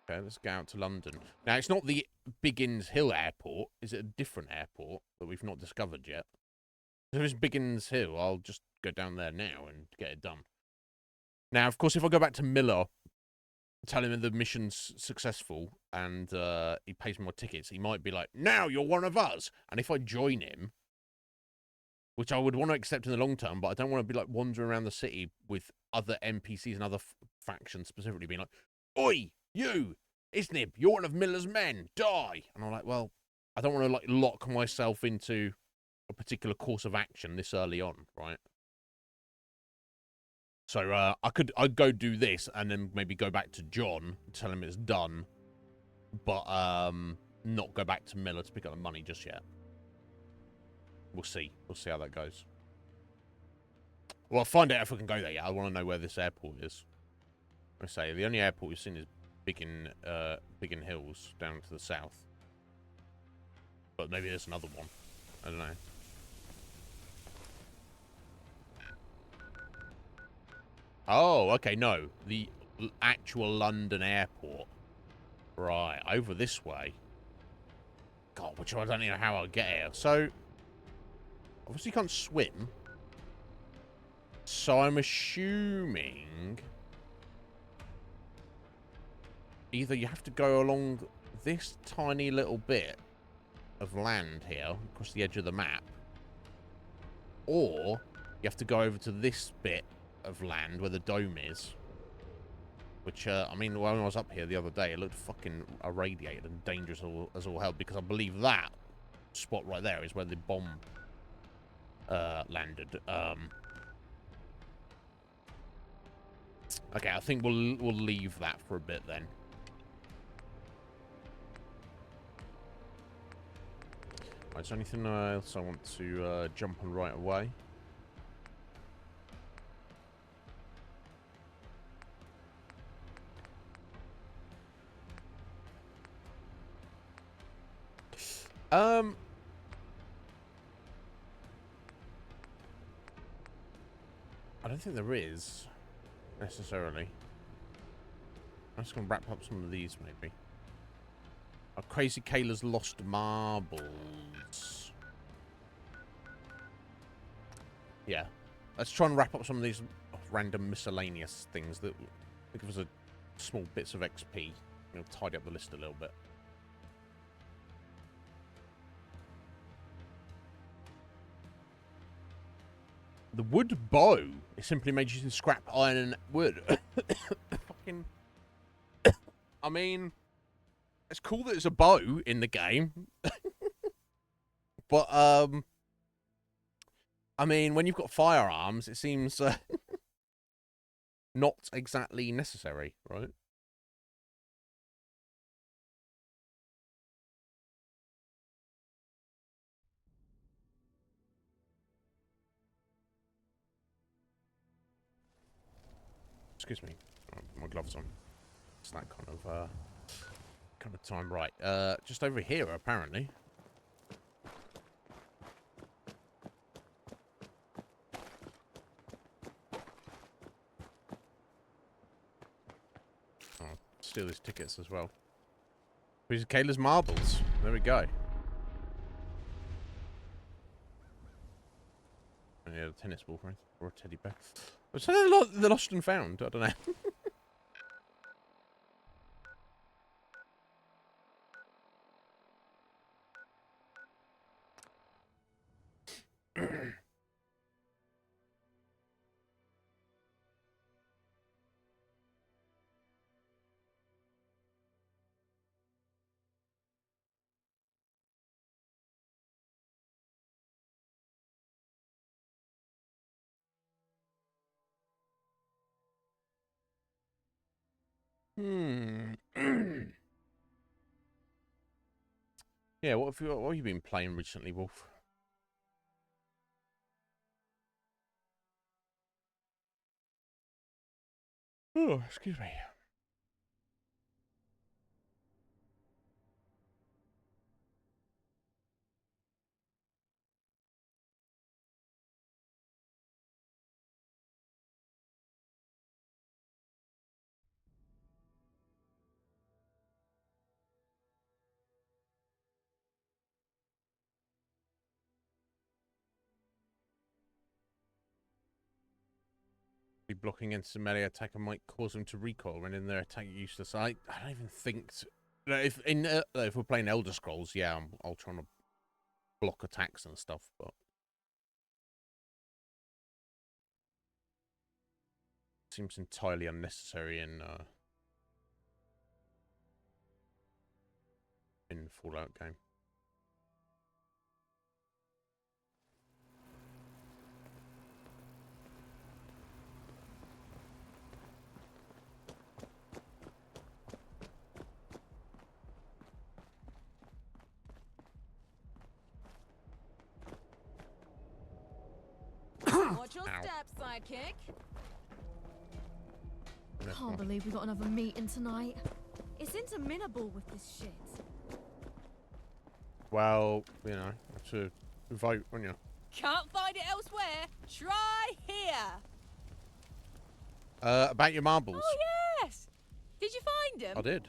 let's go out to London. Now, it's not the Biggins Hill Airport. Is it a different airport that we've not discovered yet? If it's Biggins Hill, I'll just go down there now and get it done. Now, of course, if I go back to Miller, tell him that the mission's successful, and he pays me more tickets, he might be like, now you're one of us. And if I join him, which I would want to accept in the long term, but I don't want to be like wandering around the city with other NPCs and other factions specifically being like, oi, you, Iznib, you're one of Miller's men, die. And I'm like, well, I don't want to like lock myself into a particular course of action this early on, right? So I'd go do this and then maybe go back to John, tell him it's done, but not go back to Miller to pick up the money just yet. We'll see. We'll see how that goes. Well, I'll find out if we can go there. Yeah, I want to know where this airport is. I say the only airport we've seen is Biggin Hills down to the south, but maybe there's another one. I don't know. Oh, okay, no. The actual London airport. Right, over this way. God, which I don't know how I'll get here. So, obviously you can't swim. So I'm assuming either you have to go along this tiny little bit of land here, across the edge of the map, or you have to go over to this bit of land where the dome is, which I mean, when I was up here the other day, it looked fucking irradiated and dangerous as all hell, because I believe that spot right there is where the bomb landed. Okay, I think we'll leave that for a bit then. Right, is there anything else I want to jump on right away? I don't think there is, necessarily. I'm just going to wrap up some of these, maybe. Crazy Kayla's lost marbles. Yeah. Let's try and wrap up some of these random miscellaneous things that give us a small bits of XP. You know, tidy up the list a little bit. The wood bow is simply made using scrap iron and wood. Fucking. I mean, it's cool that it's a bow in the game, but I mean, when you've got firearms, it seems not exactly necessary, right? Excuse me. Oh, my gloves on. It's that kind of time, right? Just over here, apparently. Oh, steal his tickets as well. These are Kayla's marbles. There we go. Yeah, a tennis ball, right? Or a teddy bear. Was that the lost and found? I don't know. Hmm. Yeah, what have you been playing recently, Wolf? Oh, excuse me. Be blocking against a melee attacker might cause them to recoil when in their attack useless. I don't even think. If we're playing Elder Scrolls, yeah, I'll try to block attacks and stuff, but seems entirely unnecessary in Fallout game. Watch your Ow. steps, sidekick. Can't believe we got another meeting tonight. It's interminable with this shit. Well, you know, to vote, wouldn't you? Can't find it elsewhere. Try here. About your marbles. Oh, yes. Did you find them? I did.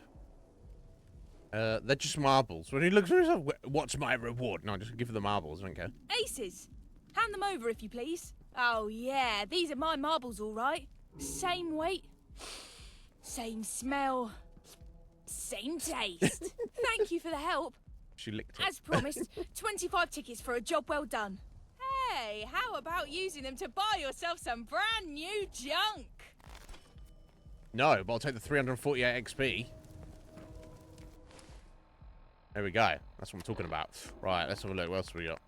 They're just marbles. When he looks at himself, what's my reward? No, just give the marbles, I don't care. Aces. Hand them over if you please. Oh, yeah. These are my marbles, all right. Same weight. Same smell. Same taste. Thank you for the help. She licked it. As promised, 25 tickets for a job well done. Hey, how about using them to buy yourself some brand new junk? No, but I'll take the 348 XP. There we go. That's what I'm talking about. Right, let's have a look. What else we got?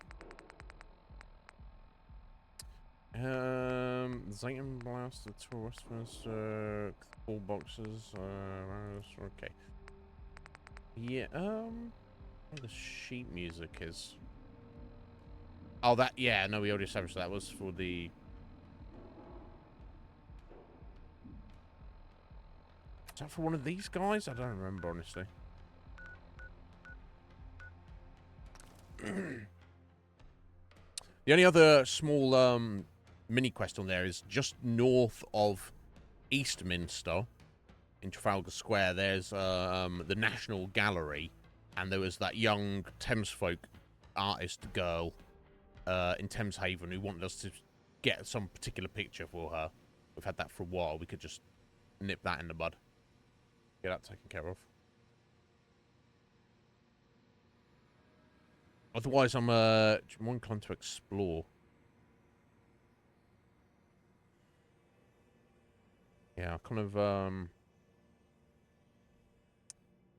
Zayton Blast, the Tour Westminster, 4 boxes, okay. Yeah, where the sheet music is. Oh, that, yeah, no, we already established that was for the... Is that for one of these guys? I don't remember, honestly. The only other small mini quest on there is just north of Eastminster in Trafalgar Square. There's the National Gallery, and there was that young Thamesfolk artist girl in Thames Haven who wanted us to get some particular picture for her. We've had that for a while. We could just nip that in the bud. Get that taken care of. Otherwise, I'm more inclined to explore. Yeah, I kind of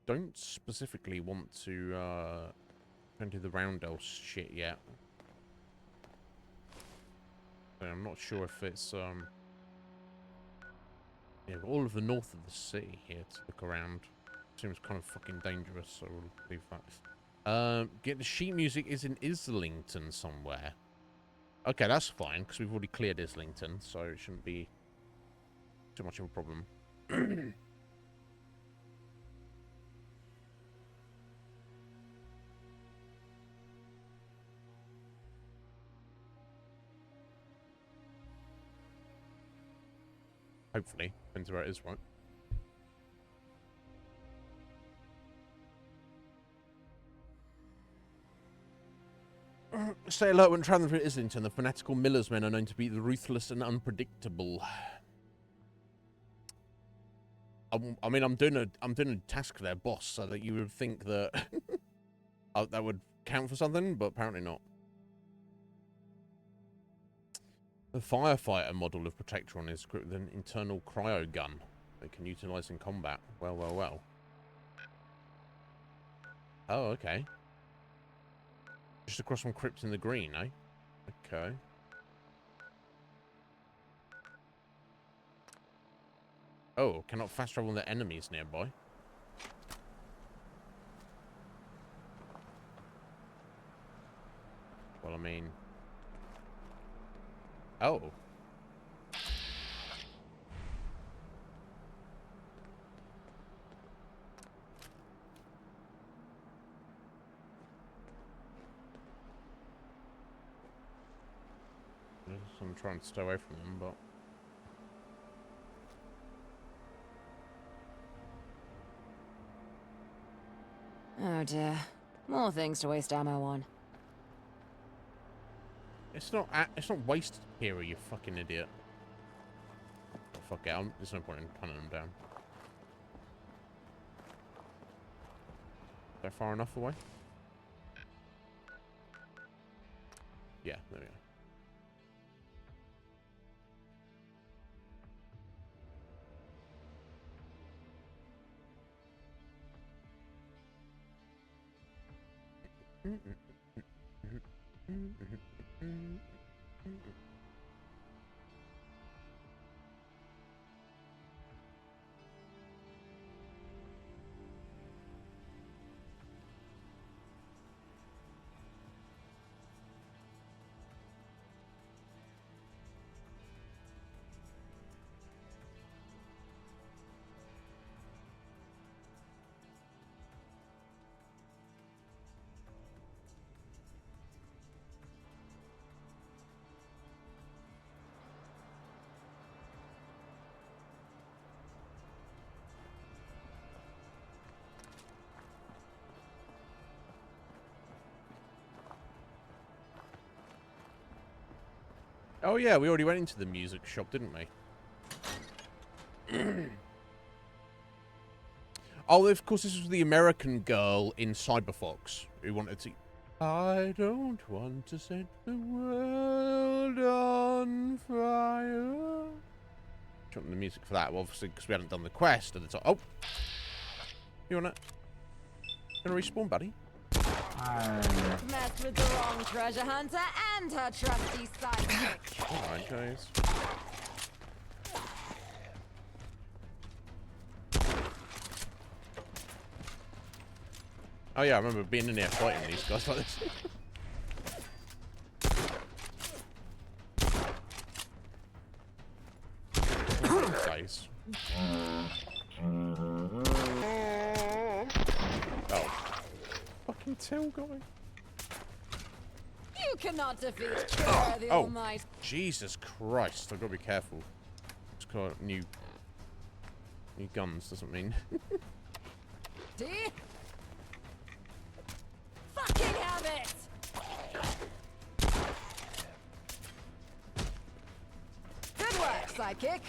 don't specifically want to go into the Roundel shit yet. So I'm not sure if it's yeah, all of the north of the city here to look around. Seems kind of fucking dangerous, so we'll leave that. Get the sheet music is in Islington somewhere. Okay, that's fine, because we've already cleared Islington, so it shouldn't be too much of a problem. Hopefully. Depends where it is, right? Stay alert when traveling through Islington. The fanatical Miller's men are known to be the ruthless and unpredictable. I mean, I'm doing a task there, boss, so that you would think that that would count for something, but apparently not. The firefighter model of Protectron is equipped with an internal cryo gun that can utilize in combat. Well, well, well. Oh, okay. Just across from Crypt in the Green, eh? Okay. Oh, cannot fast travel the enemies nearby. Well, I mean... Oh. I'm trying to stay away from them, but... Oh dear. More things to waste ammo on. It's not waste here, you fucking idiot. Oh, fuck it, there's no point in hunting them down. They're far enough away? Yeah, there we go. Oh yeah, we already went into the music shop, didn't we? Oh, of course, this was the American girl in Cyberfox who wanted to... I don't want to set the world on fire. Jumping the music for that, well, obviously, because we hadn't done the quest at the time. Oh! You wanna respawn, buddy? Messed with the wrong treasure hunter and her trusty sidekick. Alright, guys. Oh yeah, I remember being in there fighting these guys like this. Face. Oh. Fucking tail guy. You cannot defeat Kira the Almighty. Jesus Christ, I've got to be careful. Just got new guns, doesn't mean. See? Fucking have it! Good work, sidekick.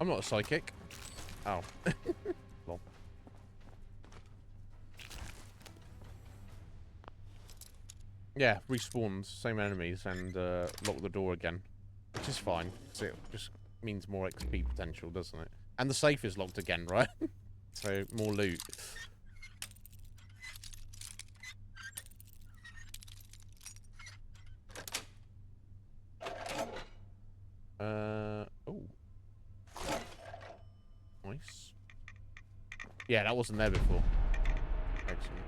I'm not a psychic. Oh. Lol. Yeah, respawns, same enemies, and lock the door again. Which is fine. So it just means more XP potential, doesn't it? And the safe is locked again, right? So, more loot. Oh. Nice. Yeah, that wasn't there before. Excellent.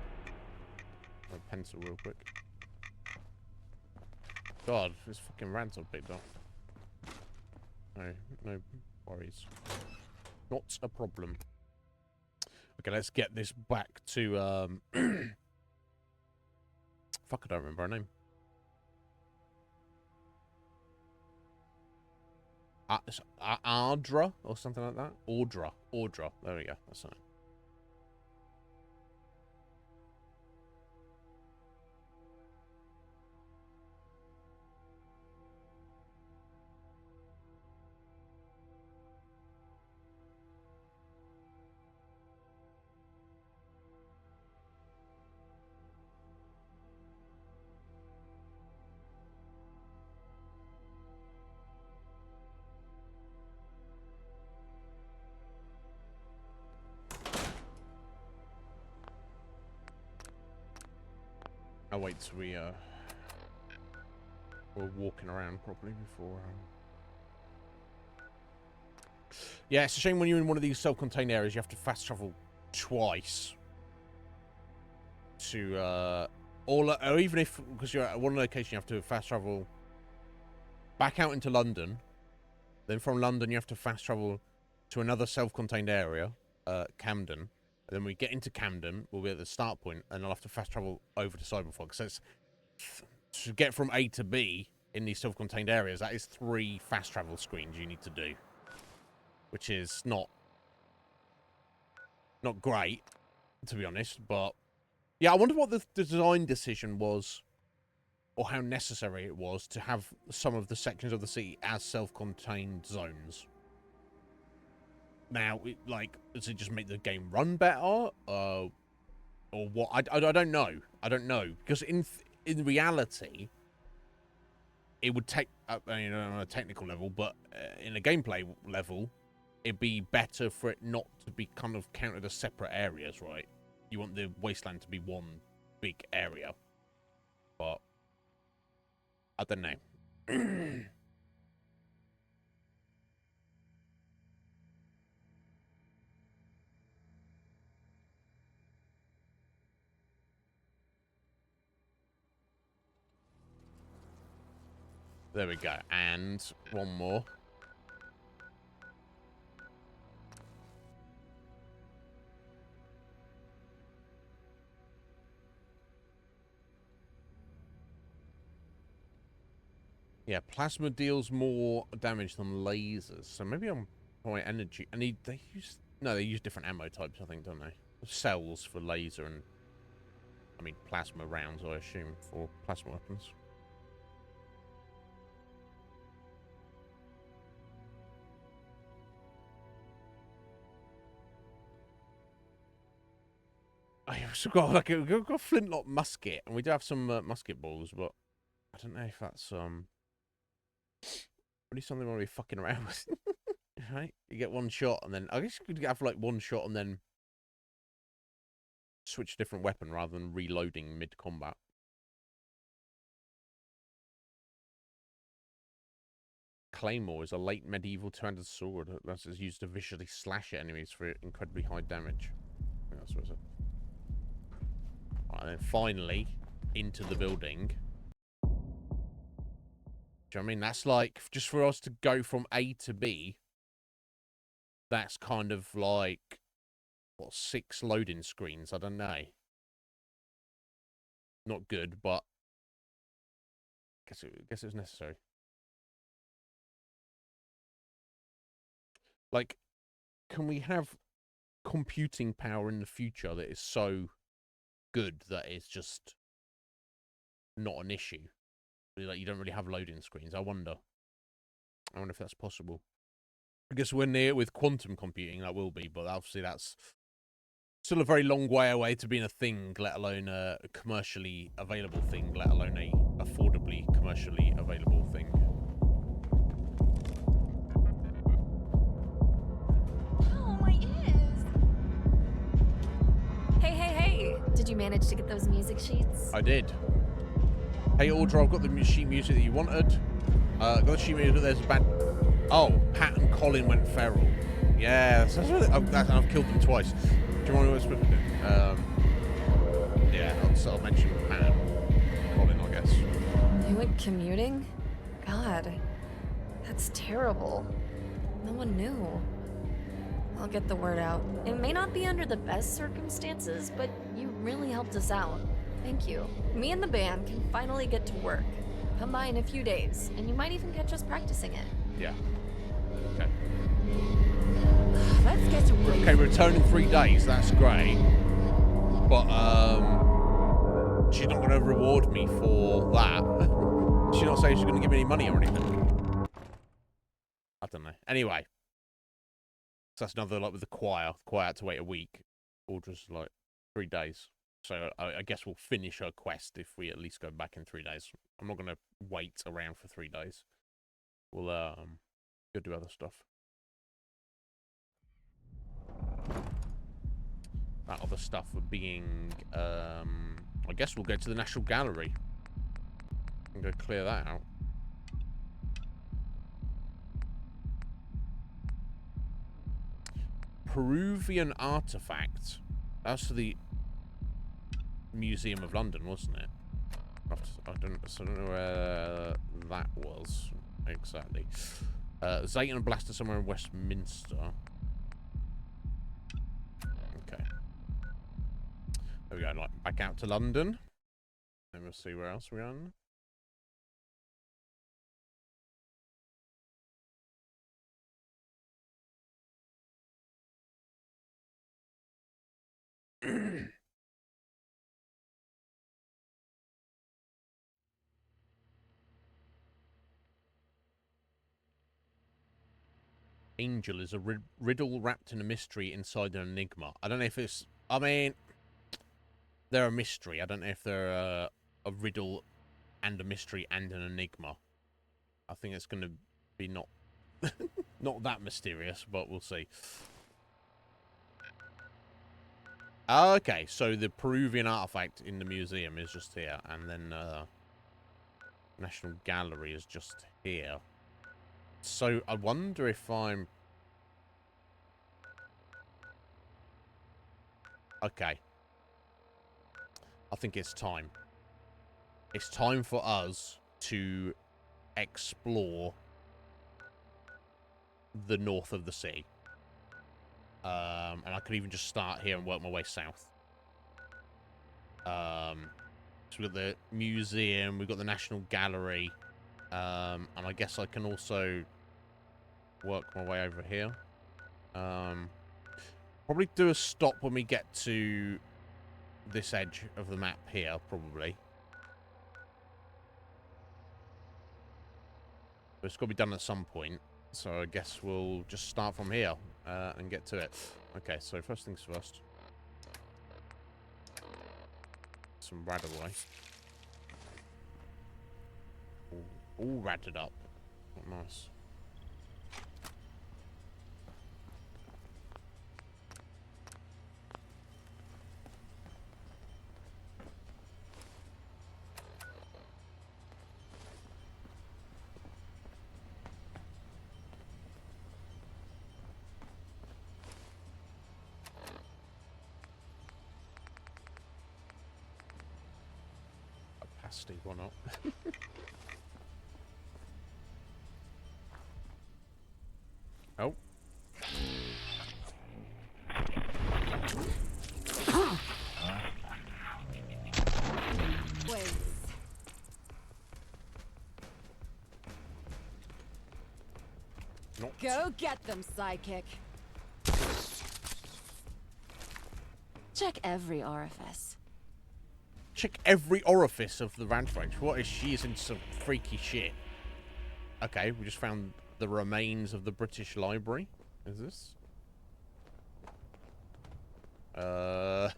A pencil real quick. God, this fucking rant I've picked up. No worries. Not a problem. Okay, let's get this back to, fuck, I don't remember her name. Ardra or something like that? Audra. There we go. That's it. I'll wait till we're walking around properly before Yeah, it's a shame when you're in one of these self-contained areas, you have to fast travel twice to, or even if, because you're at one location, you have to fast travel back out into London. Then from London, you have to fast travel to another self-contained area, Camden. And then we get into Camden, we'll be at the start point, and I'll have to fast travel over to Cyberfog. So it's, to get from A to B in these self-contained areas, that is 3 fast travel screens you need to do. Which is not great, to be honest. But, yeah, I wonder what the design decision was, or how necessary it was to have some of the sections of the city as self-contained zones. Now, does it just make the game run better? Or what? I don't know. I don't know. Because in reality, it would take, on a technical level, but in a gameplay level, it'd be better for it not to be kind of counted as separate areas, right? You want the wasteland to be one big area. But I don't know. There we go. And one more. Yeah, plasma deals more damage than lasers, so maybe I'm high energy. And they use different ammo types, I think, don't they? Cells for laser and, I mean, plasma rounds, I assume, for plasma weapons. I've also got we've got a flintlock musket, and we do have some musket balls, but I don't know if that's really something I want to be fucking around with. Right? You get one shot, and then I guess you could have like one shot and then switch a different weapon rather than reloading mid-combat. Claymore is a late medieval two-handed sword that is used to viciously slash at enemies for incredibly high damage. I think that's what it said. Right, and then finally, into the building. Do you know what I mean? That's like, just for us to go from A to B, that's kind of like, what, 6 loading screens? I don't know. Not good, but guess it was necessary. Like, can we have computing power in the future that is so good that it's just not an issue? Like, you don't really have loading screens. I wonder if that's possible. I guess we're near with quantum computing, that will be, but obviously that's still a very long way away to being a thing, let alone a commercially available thing, let alone a affordably commercially available thing. Oh, my ears! Hey! Did you manage to get those music sheets? I did. Hey, Audra, I've got the sheet music that you wanted. Got the sheet music, there's a bad... Oh, Pat and Colin went feral. Yeah, I've killed them twice. Do you want to supposed to do? Yeah, I'll mention Pat and Colin, I guess. They went commuting? God, that's terrible. No one knew. I'll get the word out. It may not be under the best circumstances, but you really helped us out. Thank you. Me and the band can finally get to work. Come by in a few days, and you might even catch us practicing it. Yeah. Okay. Let's get to work. Okay, return in 3 days. That's great. But, she's not going to reward me for that. She's not saying she's going to give me any money or anything. I don't know. Anyway. So that's another, like, with the choir. The choir had to wait a week. Or just, like, 3 days. So I guess we'll finish her quest if we at least go back in 3 days. I'm not going to wait around for 3 days. We'll, go do other stuff. That other stuff being, I guess we'll go to the National Gallery and go clear that out. Peruvian artifact. That's the Museum of London, wasn't it? I don't know where that was exactly. Zayton and Blaster somewhere in Westminster. Okay. There we go, like back out to London. Then we'll see where else we're on. Angel is a riddle wrapped in a mystery inside an enigma. I don't know if it's... I mean, they're a mystery. I don't know if they're a riddle and a mystery and an enigma. I think it's going to be not not that mysterious, but we'll see. Okay, so the Peruvian artifact in the museum is just here, and then National Gallery is just here. So I wonder if I'm... Okay. I think it's time. It's time for us to explore the north of the city. And I could even just start here and work my way south. So we've got the museum, we've got the National Gallery, and I guess I can also work my way over here. Probably do a stop when we get to this edge of the map here, probably. But it's got to be done at some point, so I guess we'll just start from here and get to it. Okay, so first things first. Some rad away. All ratted up. Not nice. Pasty one up. Oh. Wait. Not. Go get them, sidekick. Check every orifice. Check every orifice of the Ranfranch. What is she? Is in some freaky shit. Okay, we just found the remains of the British Library. Is this? There's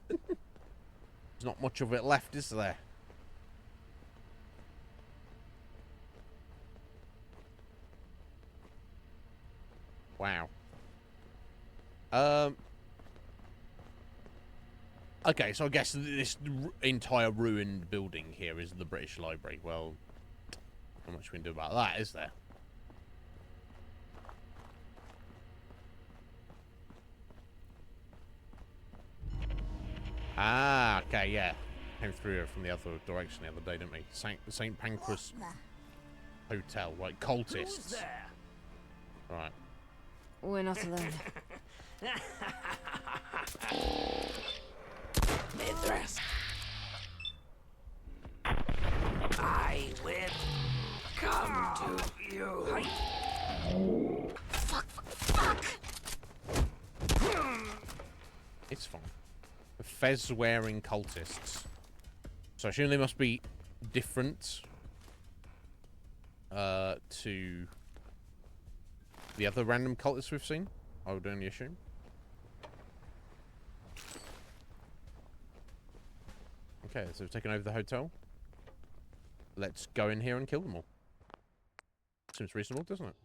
not much of it left, is there? Wow. Okay, so I guess this entire ruined building here is the British Library. Well, not much we can do about that, is there? Ah, okay, yeah. Came through here from the other direction the other day, didn't we? St. Pancras Hotel, right? Cultists. Right. We're not alone. Midrest. I will come to you. Fuck. It's fine. The fez-wearing cultists. So I assume they must be different to the other random cultists we've seen. I would only assume. Okay, so we've taken over the hotel. Let's go in here and kill them all. Seems reasonable, doesn't it?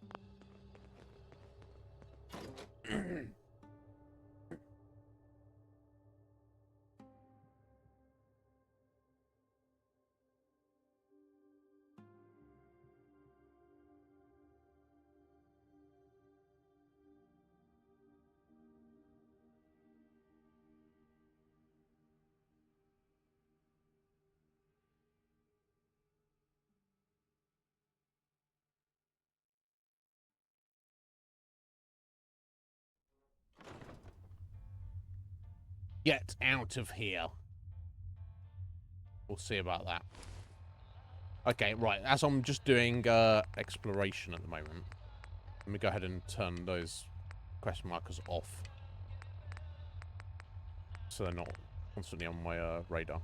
Get out of here. We'll see about that. Okay, right. As I'm just doing exploration at the moment, let me go ahead and turn those quest markers off, so they're not constantly on my radar.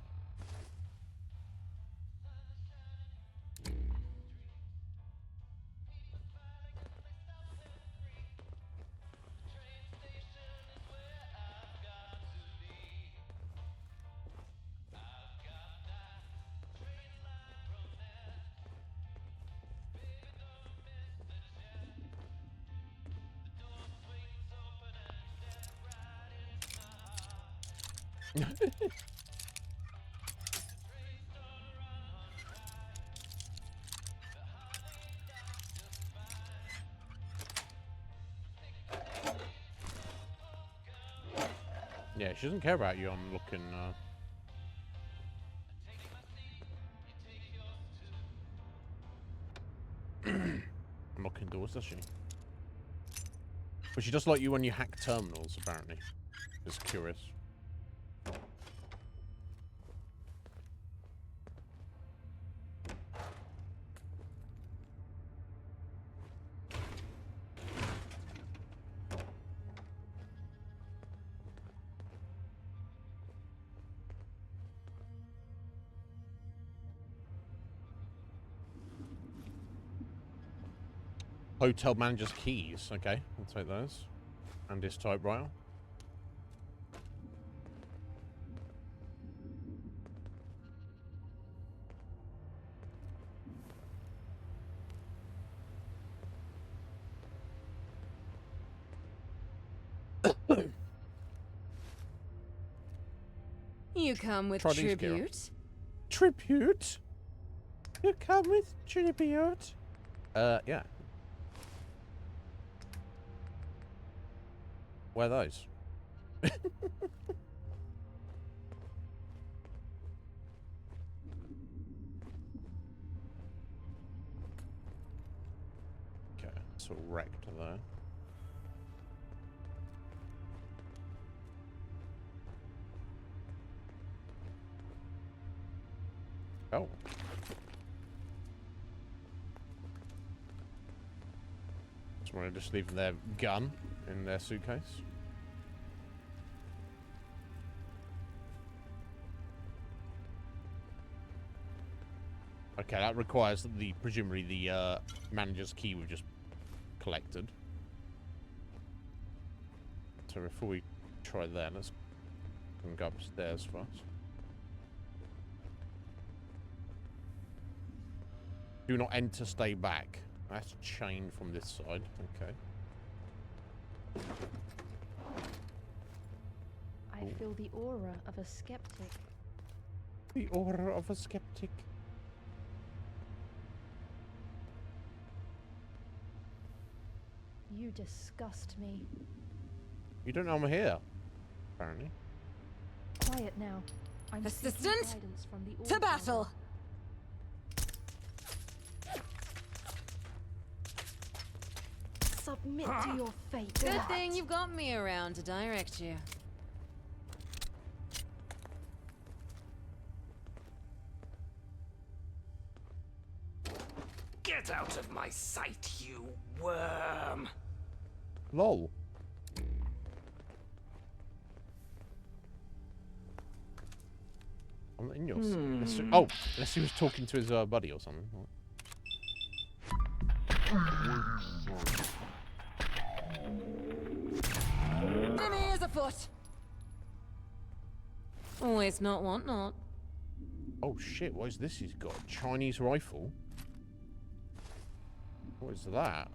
Yeah, she doesn't care about you. I'm looking. I'm looking doors, does she? But she does like you when you hack terminals, apparently. Just curious. Hotel manager's keys. Okay, I'll take those. And his typewriter. You come with Try these, Kira. tribute? Tribute? You come with tribute? Yeah. Where are those? Okay, it's all wrecked there. Oh. Someone just leaving their gun in their suitcase. Okay, that requires presumably the manager's key we've just collected. So before we try that, let's go upstairs first. Do not enter, stay back. That's chained from this side. Okay. I feel the aura of a skeptic. The aura of a skeptic. You disgust me. You don't know I'm here, apparently. Quiet now. I'm seeking Assistant, guidance from the to Order. battle! Submit to your fate. Good thing you've got me around to direct you. Get out of my sight, you worm! LOL. I'm not in yours. Oh, unless he was talking to his buddy or something. Enemies afoot! Always not want not. Oh shit, what is this he's got? A Chinese rifle? What is that?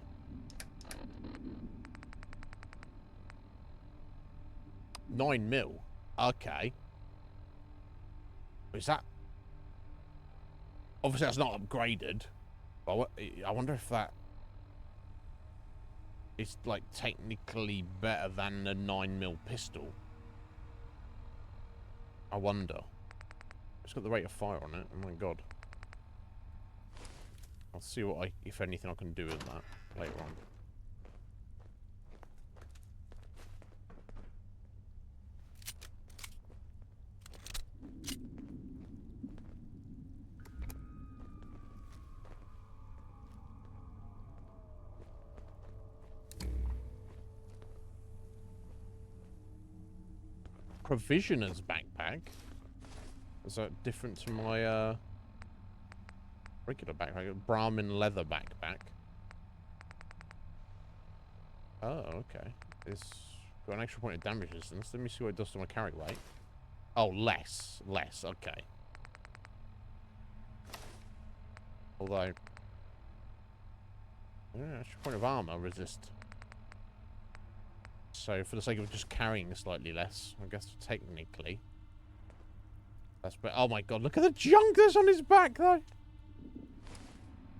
$9 mil. Okay. Is that... Obviously that's not upgraded. But I wonder if that... is like technically better than the 9 mil pistol. I wonder. It's got the rate of fire on it. Oh my god. I'll see what if anything I can do with that later on. provisioner's backpack. Is that different to my regular backpack? Brahmin leather backpack. Oh, okay. It's got an extra point of damage resistance. Let me see what it does to my carry weight. Oh, less. Less, okay. Although... yeah, extra point of armor resist. So, for the sake of just carrying slightly less, I guess technically... that's better. Oh my god, look at the junk that's on his back, though!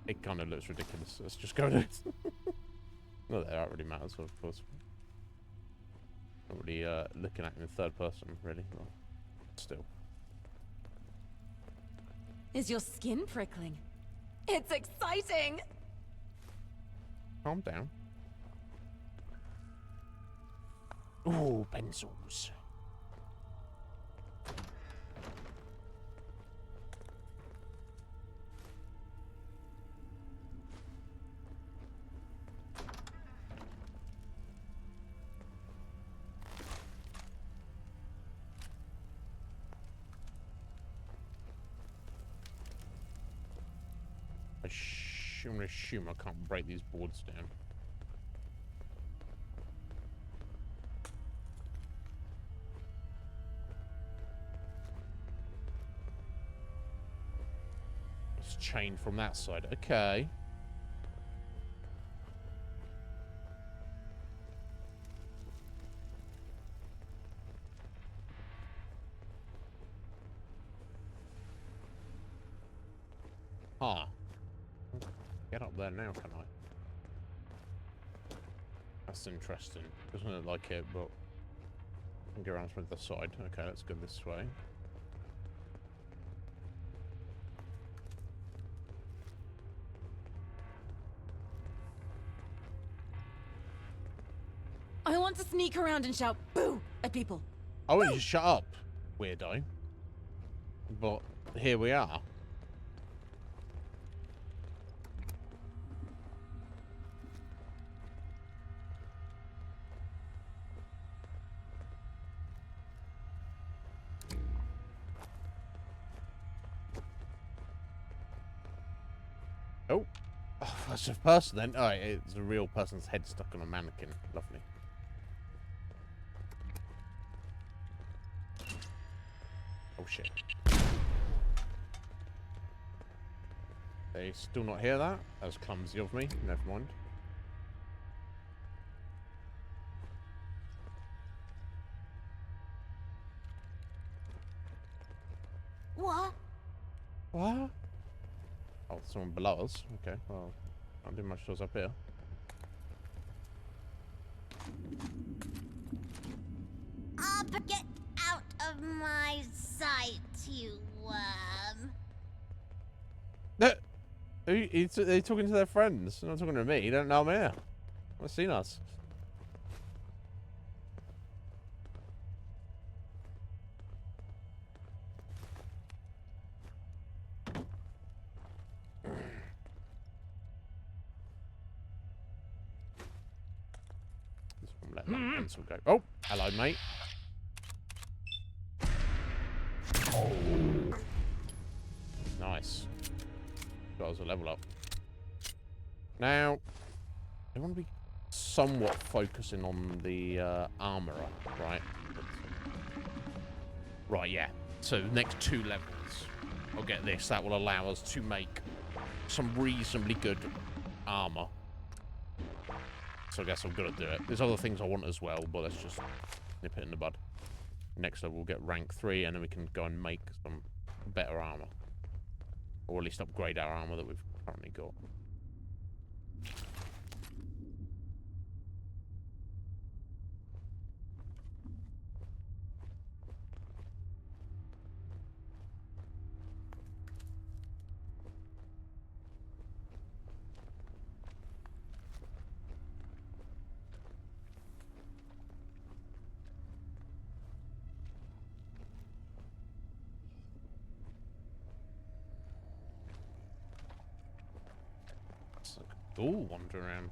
It kind of looks ridiculous. Let's just go to it. Not that it really matters, of course. Not really looking at him in third person, really. Well, still. Is your skin prickling? It's exciting! Calm down. Ooh, pencils. I'm gonna assume I can't break these boards down. It's chained from that side. Okay. Huh. Get up there now, can I? That's interesting. Doesn't look like it, but I can go around from the side. Okay, let's go this way. I want to sneak around and shout boo at people. I want you to shut up, weirdo. But here we are. Oh, that's a person then. Oh, it's a real person's head stuck on a mannequin. Lovely. Oh shit. They still not hear that? That was clumsy of me. Never mind. What? What? Oh, someone below us. Okay, well, can't do much to us up here. Up, get out of my sight, you worm. No, they're talking to their friends. They're not talking to me. They don't know I'm here. They've seen us. Let that pencil go. Oh, hello, mate. Nice. Got us a level up. Now, I want to be somewhat focusing on the armorer, right? Right, yeah. So, next 2 levels, I'll get this. That will allow us to make some reasonably good armor. So I guess I'm gonna do it. There's other things I want as well, but let's just nip it in the bud. Next level we'll get rank 3, and then we can go and make some better armor. Or at least upgrade our armor that we've currently got. Ooh, wander around.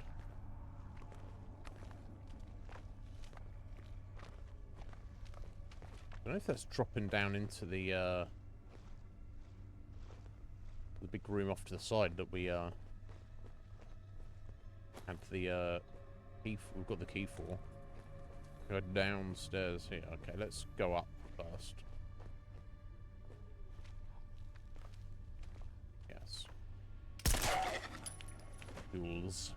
don't know if that's dropping down into the big room off to the side that we had the key. We've got the key for. Go downstairs here. Okay, let's go up first. Yes. Ghouls.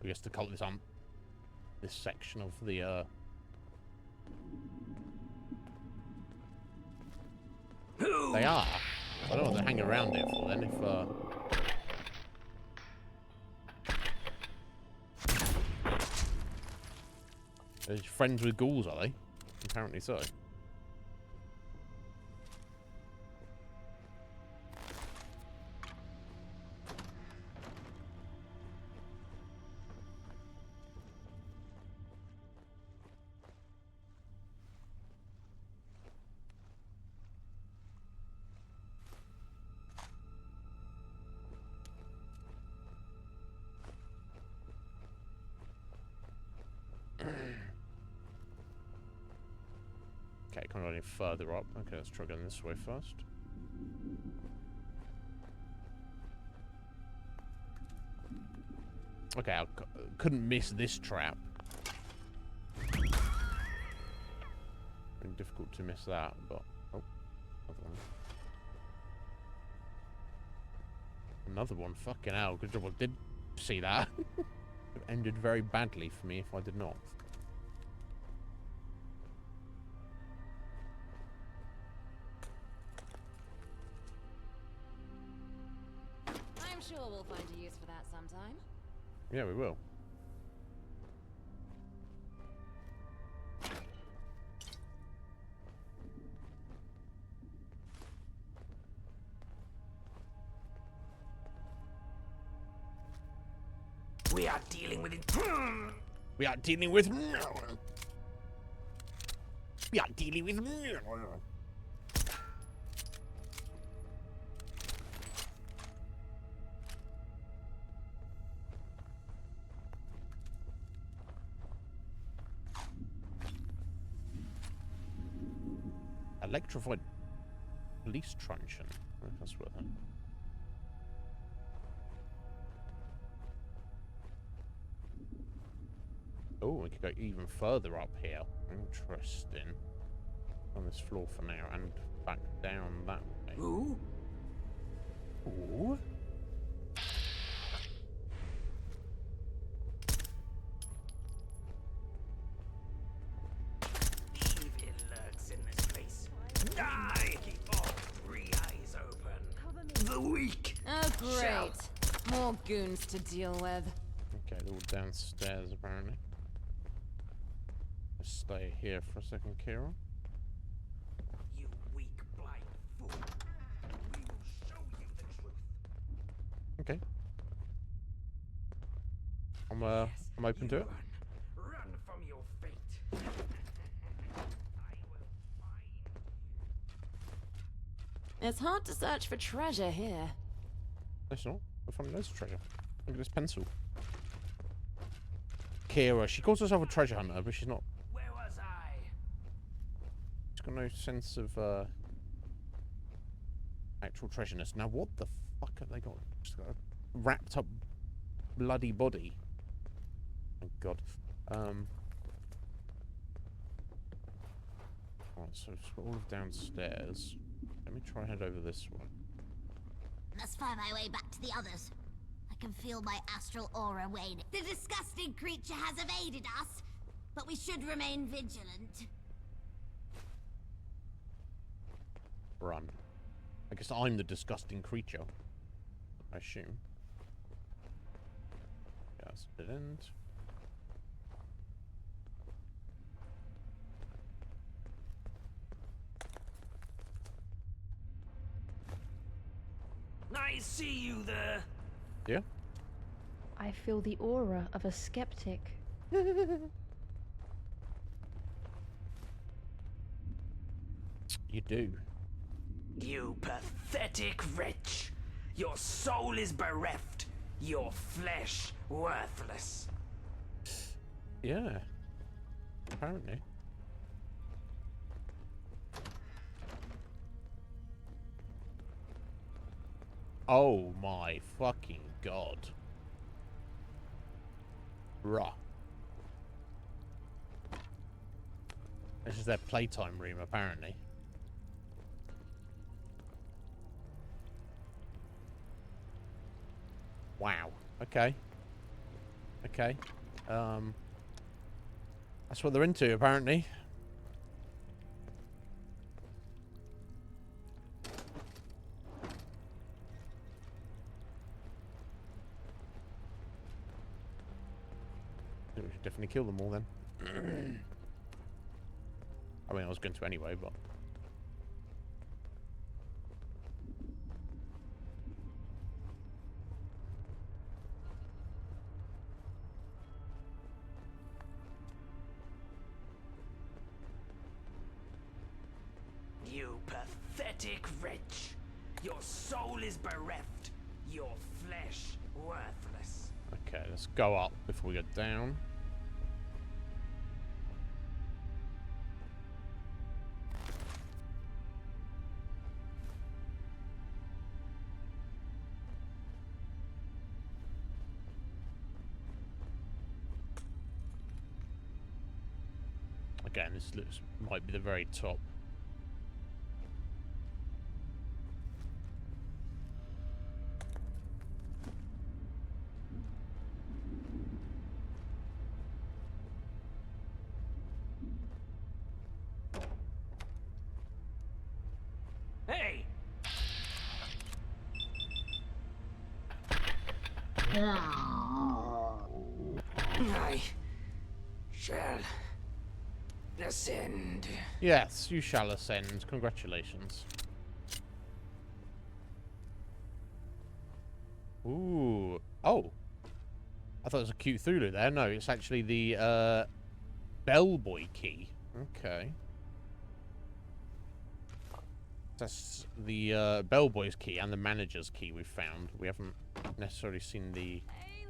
I guess to call this this section of the They are. I don't know what they're hanging around here for then. They're friends with ghouls, are they? Apparently so. Okay, can't go any further up. Okay, let's try going this way first. Okay, I couldn't miss this trap. Been difficult to miss that, but oh, another one. Another one. Fucking hell! Good job I did see that. It ended very badly for me if I did not. I'm sure we'll find a use for that sometime. Yeah, we will. We are dealing with it. We are dealing with. We are dealing with. Electrified police truncheon. Oh, that's worth it. Oh, we could go even further up here. Interesting. On this floor for now, and back down that way. Ooh. Ooh. Evil lurks in this place. Die! Keep all 3 eyes open. The weak. Oh, great. Shall- More goons to deal with. Okay, they're all downstairs apparently. Let's stay here for a second, Kira. You weak, blind fool. We will show you the truth. Okay. I'm open to it. Run from your fate. I will find you. It's hard to search for treasure here. It's not. We're finding loads of treasure. Look at this pencil. Kira, she calls herself a treasure hunter, but she's not. Where was I? She's got no sense of actual treasureness. Now, what the fuck have they got? Just got a wrapped up bloody body. Oh god. Right, so it's got all of downstairs. Let me try and head over this way. Must find my way back to the others. I can feel my astral aura waning. The disgusting creature has evaded us, but we should remain vigilant. Run. I guess I'm the disgusting creature. I assume. Yes, it end. I see you there. Yeah? I feel the aura of a skeptic. You do. You pathetic wretch. Your soul is bereft. Your flesh worthless. Yeah. Apparently. Oh my fucking god. Rah. This is their playtime room, apparently. Wow. Okay. Okay. That's what they're into, apparently. We should definitely kill them all then. I mean, I was going to anyway, but... You pathetic wretch! Your soul is bereft, your flesh worthless. Okay, let's go up before we go down. Again, this looks might be the very top. Hey! I shall ascend. Yes, you shall ascend. Congratulations. Ooh. Oh. I thought it was a cute Thulu there. No, it's actually the bellboy key. Okay. That's the bellboy's key and the manager's key we've found. We haven't necessarily seen the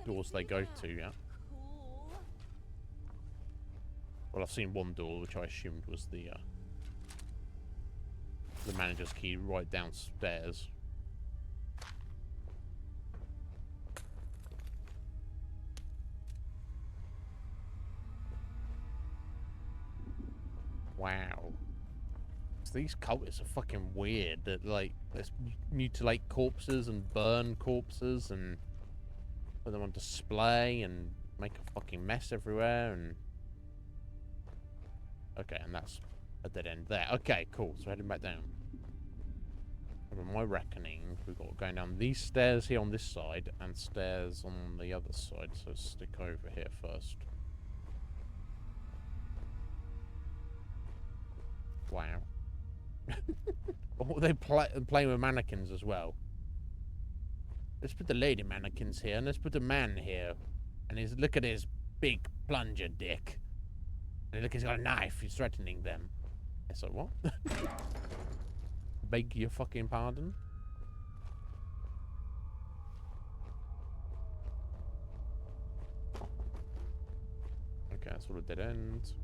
doors they go to yet. Well, I've seen one door, which I assumed was the manager's key right downstairs. Wow. So these cultists are fucking weird. That like, let's mutilate corpses and burn corpses and put them on display and make a fucking mess everywhere and... Okay, and that's a dead end there. Okay, cool. So heading back down. From my reckoning, we've got going down these stairs here on this side and stairs on the other side. So stick over here first. Wow. Oh, they playing with mannequins as well. Let's put the lady mannequins here and let's put the man here. And look at his big plunger dick. And look, he's got a knife. He's threatening them. So what? Beg your fucking pardon? Okay, that's all a dead end.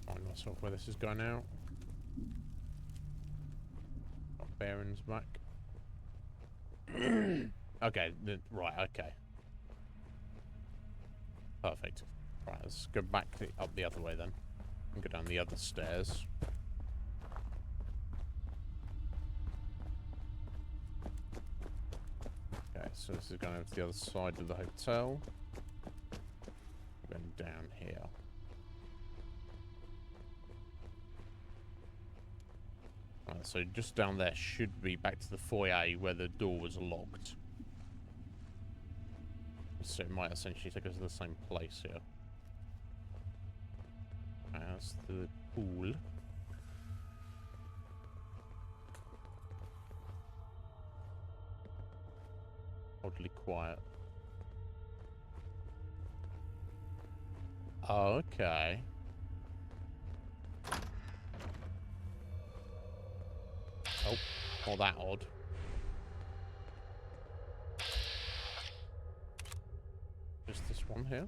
Find myself where this is going out. Bearings back. Okay, right, okay. Perfect. Right, let's go back up the other way then. And go down the other stairs. Okay, so this is going over to the other side of the hotel. Going down here. So just down there should be back to the foyer where the door was locked. So it might essentially take us to the same place here. As the pool. Oddly quiet. Okay. Oh, not that odd. Just this one here.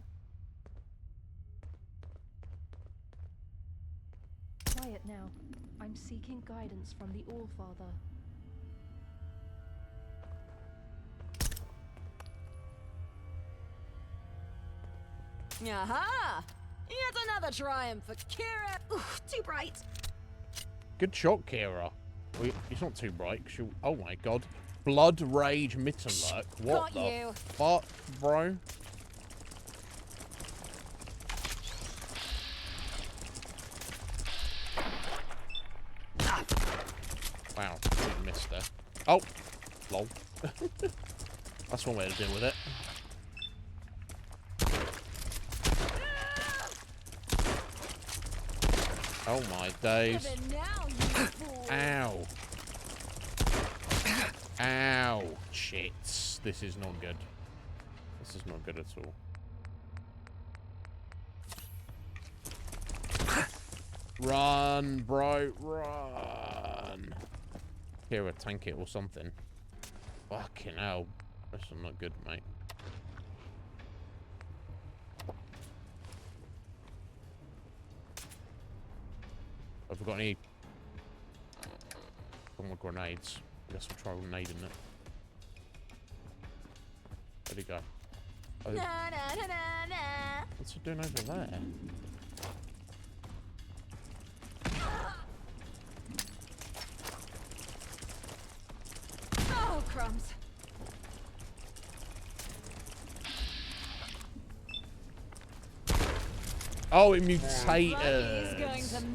now. I'm seeking guidance from the Allfather. Aha! Yet another triumph for Kira. Oof, too bright. Good shot, Kira. Well, it's not too bright. Oh my god. Blood Rage Mittenlurk. What Got the you. fuck, bro? Wow, we missed her. Oh, lol. That's one way to deal with it. Oh my days. Ow. Ow. Shit. This is not good. This is not good at all. Run, bro. Run. Here, a tank it or something. Fucking hell. That's not good, mate. Have we got any more grenades? I guess we'll try grenading it. Where'd he go? Oh, what's he doing over there? Oh, crumbs. Oh, it mutated.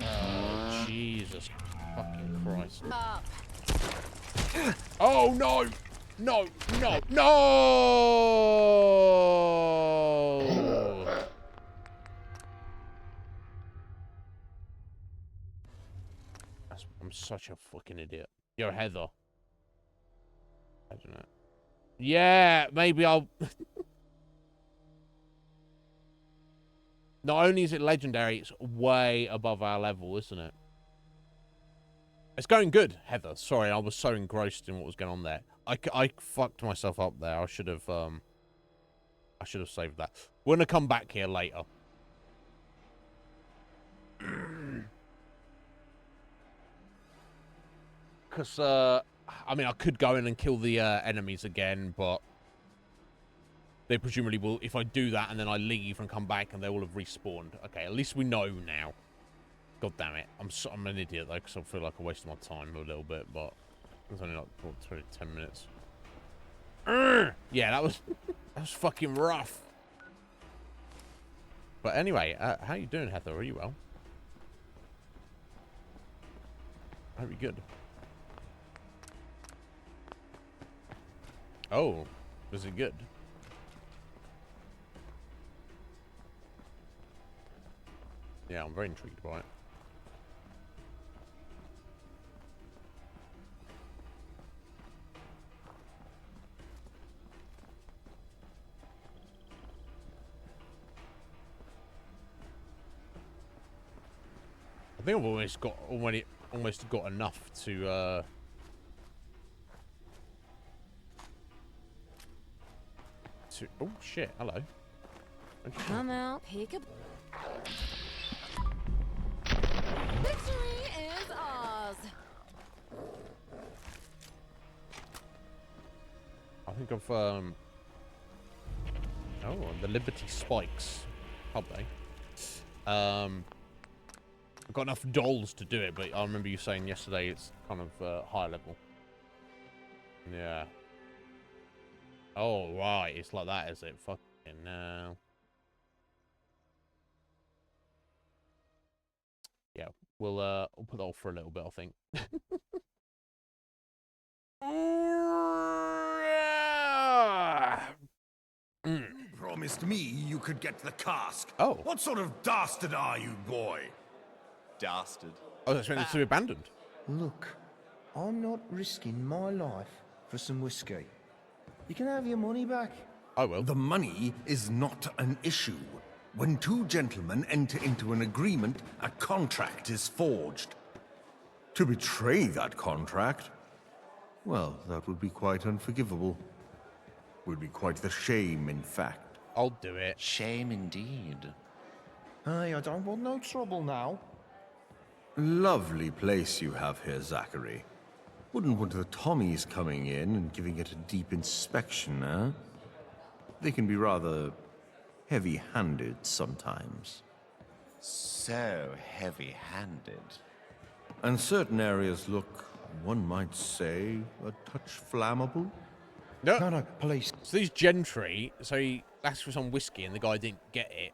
Oh, Jesus fucking Christ. Up. Oh, no. No, no, no! I'm such a fucking idiot. Yo, Heather. I don't know. Yeah, maybe I'll... Not only is it legendary, it's way above our level, isn't it? It's going good, Heather. Sorry, I was so engrossed in what was going on there. I fucked myself up there. I should have saved that. We're gonna come back here later. Because, I mean, I could go in and kill the enemies again, but they presumably will, if I do that and then I leave and come back and they will have respawned. Okay, at least we know now. God damn it. I'm an idiot, though, because I feel like I wasted my time a little bit, but it's only like, what, 10 minutes. Yeah, that was fucking rough. But anyway, how you doing, Heather? Are you well? I hope you're good. Oh, was it good? Yeah, I'm very intrigued by it. I think I've almost got enough to oh shit, hello. Come out, pick up. Victory is ours. I think I've oh, the Liberty Spikes. Have they? I've got enough dolls to do it, but I remember you saying yesterday it's kind of higher level. Yeah. Oh, right. It's like that, is it? Fucking no. Yeah. We'll put that off for a little bit, I think. You promised me you could get the cask. Oh. What sort of dastard are you, boy? Dastard. Oh, that's meant to be abandoned. Look, I'm not risking my life for some whiskey. You can have your money back. I will. The money is not an issue. When two gentlemen enter into an agreement, a contract is forged. To betray that contract, well, that would be quite unforgivable. Would be quite the shame, in fact. I'll do it. Shame indeed. Hey, I don't want no trouble now. Lovely place you have here, Zachary. Wouldn't want the Tommies coming in and giving it a deep inspection, eh? They can be rather heavy-handed sometimes. So heavy-handed. And certain areas look, one might say, a touch flammable. No, police. So these gentry, so he asked for some whiskey and the guy didn't get it.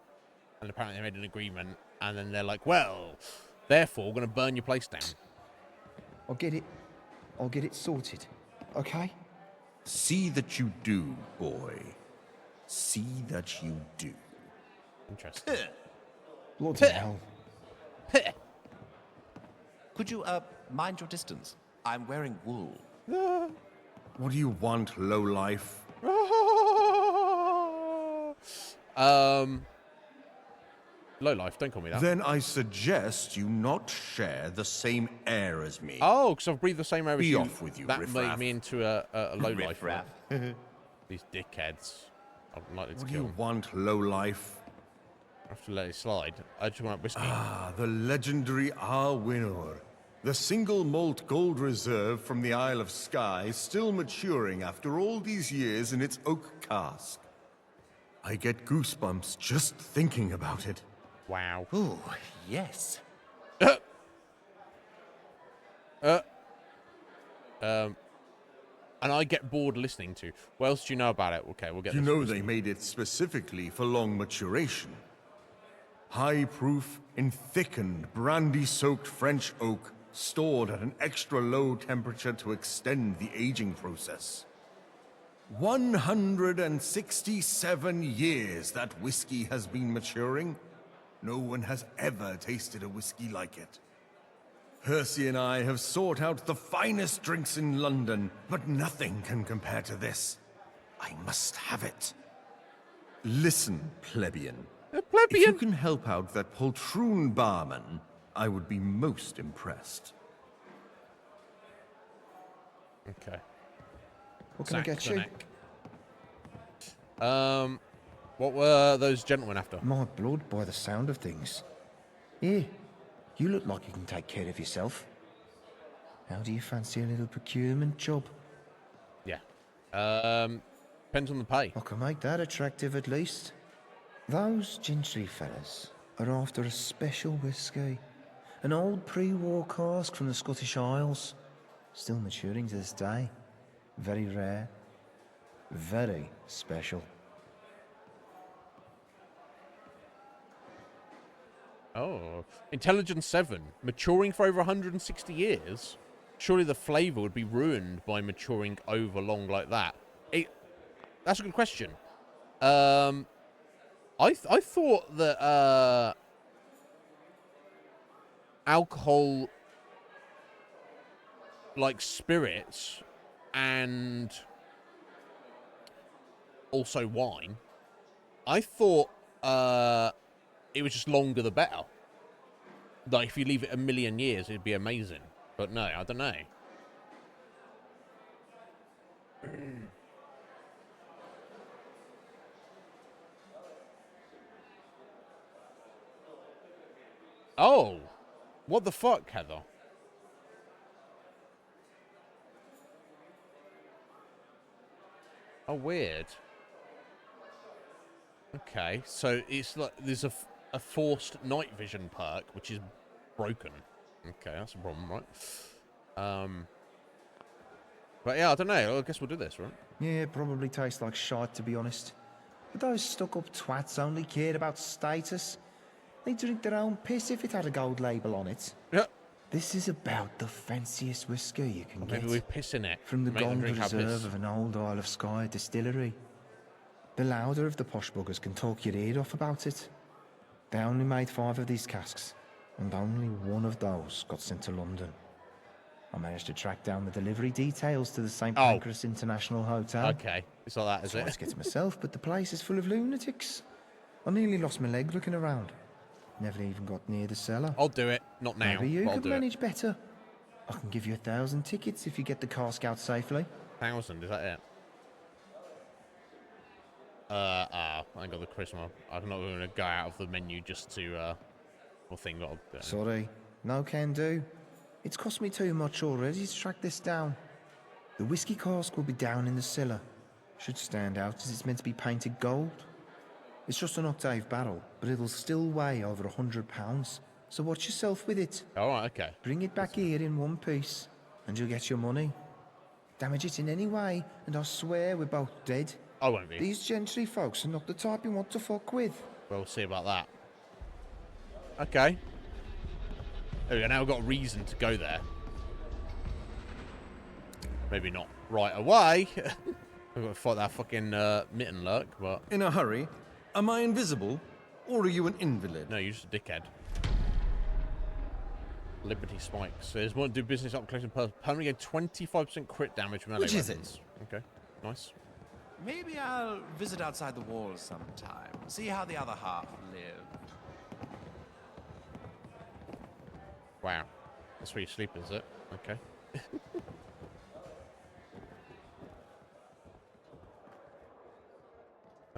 And apparently they made an agreement. And then they're like, well, therefore, we're going to burn your place down. I'll get it sorted. Okay? See that you do, boy. See that you do. Interesting. Bloody hell. Could you, mind your distance? I'm wearing wool. What do you want, lowlife? Lowlife, don't call me that. Then I suggest you not share the same air as me. Oh, because I've breathed the same air as you. Be off with you, that riffraff. made me into a lowlife. Riffraff. These dickheads. I'm likely to What do kill you them. want, lowlife? I have to let it slide. I just want whiskey. Ah, the legendary Winner. The single malt gold reserve from the Isle of Skye, still maturing after all these years in its oak cask. I get goosebumps just thinking about it. Wow. Ooh, yes. And I get bored listening to. What else do you know about it? Okay, we'll get You this. know they made it specifically for long maturation. High proof and thickened brandy-soaked French oak stored at an extra low temperature to extend the aging process. 167 years that whiskey has been maturing. No one has ever tasted a whiskey like it. Percy and I have sought out the finest drinks in London, but nothing can compare to this. I must have it. Listen, plebeian. If you can help out that poltroon barman, I would be most impressed. Okay. What can I get you? What were those gentlemen after? My blood, by the sound of things. Here, you look like you can take care of yourself. How do you fancy a little procurement job? Yeah. Depends on the pay. I can make that attractive at least. Those gentry fellas are after a special whiskey. An old pre-war cask from the Scottish Isles. Still maturing to this day. Very rare. Very special. Oh, Intelligence 7. Maturing for over 160 years? Surely the flavour would be ruined by maturing over long like that. That's a good question. I thought that alcohol, like spirits, and also wine, I thought it was just longer the better. Like, if you leave it a million years, it'd be amazing. But no, I don't know. Oh! What the fuck, Heather? Oh, weird. Okay, so it's like there's a forced night vision perk, which is broken. Okay, that's a problem, right? But yeah, I don't know. I guess we'll do this, right? Yeah, it probably tastes like shite, to be honest. But those stuck-up twats only cared about status. They'd drink their own piss if it had a gold label on it. Yeah. This is about the fanciest whiskey you can get. Maybe we piss in it. From the Make them gold drink our reserve piss. of an old Isle of Skye distillery. The louder of the posh buggers can talk your ear off about it. They only made 5 of these casks, and only one of those got sent to London. I managed to track down the delivery details to the St. Pancras International Hotel. Okay, it's like that, is Tried it? to get to myself, but the place is full of lunatics. I nearly lost my leg looking around. Never even got near the cellar. I'll do it. Not now. Maybe you but I'll could do manage better. I can give you 1,000 tickets if you get the cask out safely. 1,000, is that it? I ain't got the charisma. I'm not going to go out of the menu just to, thing. But I'll do it. Sorry, No can do. It's cost me too much already to track this down. The whiskey cask will be down in the cellar. Should stand out as it's meant to be painted gold. It's just an octave barrel, but it'll still weigh over 100 pounds. So watch yourself with it. All right, okay. Bring it back here in one piece, and you'll get your money. Damage it in any way, and I swear we're both dead. I won't be. These gentry folks are not the type you want to fuck with. We'll see about that. Okay. There we go. Now we've got a reason to go there. Maybe not right away. We've got to fight that fucking mitten lurk, but... In a hurry? Am I invisible? Or are you an invalid? No, you're just a dickhead. Liberty spikes. There's one do business up close and personal. Permanently get 25% crit damage from melee Which is weapons. Okay, nice. Maybe I'll visit outside the walls sometime. See how the other half lived. Wow. That's where you sleep, is it? Okay.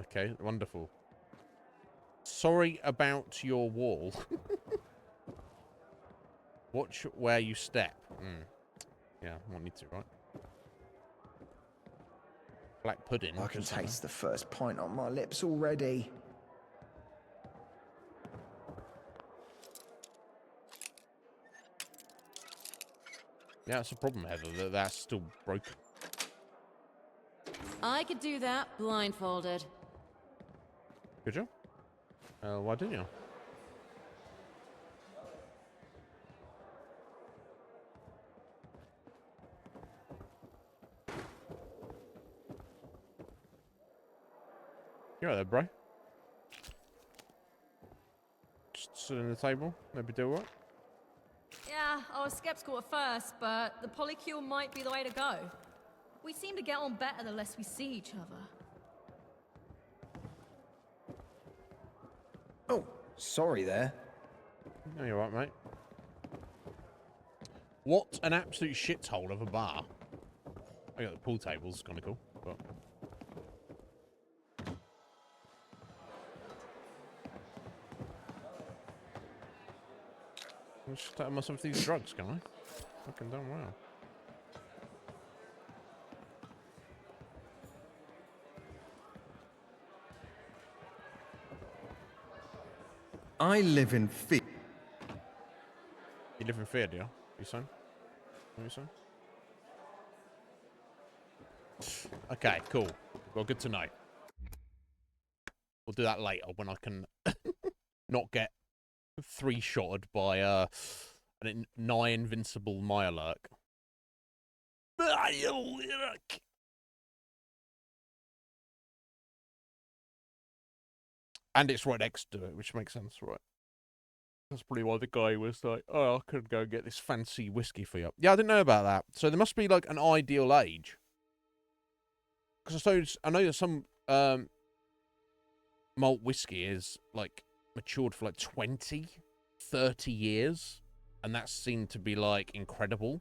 Okay, wonderful. Sorry about your wall. Watch where you step. Yeah, I won't need to, right? Black pudding. I can taste the first pint on my lips already. Yeah, that's a problem, Heather. That's still broken. I could do that blindfolded. Could you? Why didn't you? You're right there, bro. Just sit on the table. Maybe do what? Yeah, I was skeptical at first, but the polycule might be the way to go. We seem to get on better the less we see each other. Oh, sorry there. No, you're right, mate. What an absolute shithole of a bar. I got the pool tables, kind of cool, but... I'll just take myself these drugs, can I? Fucking done well. I live in fear. You live in fear, do you? You son? You son? Okay, cool. Well, good to know. We'll do that later when I can not get three-shotted by a nigh invincible Mirelurk. And it's right next to it, which makes sense, right? That's probably why the guy was like, oh, I could go get this fancy whiskey for you. Yeah, I didn't know about that. So there must be, like, an ideal age. Because I know that some malt whiskey is, like, matured for, like, 20, 30 years. And that seemed to be, like, incredible.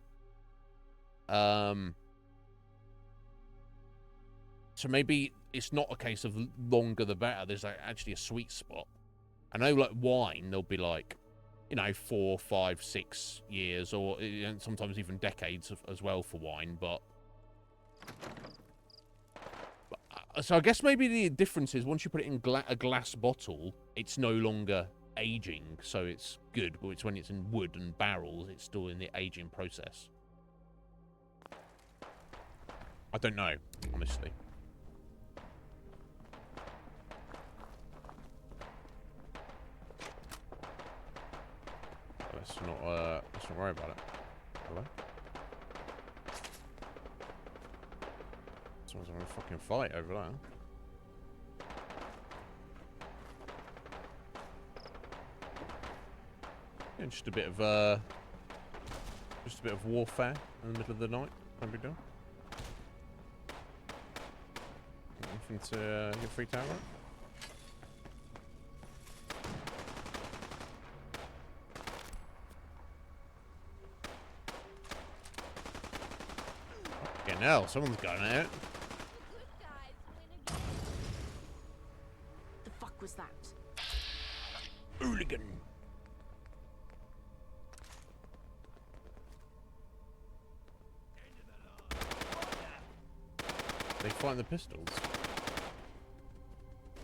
So maybe it's not a case of longer the better. There's like, actually a sweet spot. I know, like, wine, there'll be, like, you know, 4, 5, 6 years, or sometimes even decades as well for wine, but... So I guess maybe the difference is once you put it in a glass bottle, it's no longer aging, so it's good, but it's when it's in wood and barrels, it's still in the aging process. I don't know, honestly. Let's not worry about it. Hello? Someone's having a fucking fight over there. Yeah, just a bit of warfare in the middle of the night. No big deal. Anything to get freaked out about? Fucking hell, someone's going at it. The fuck was that? Hooligan. They fighting the pistols.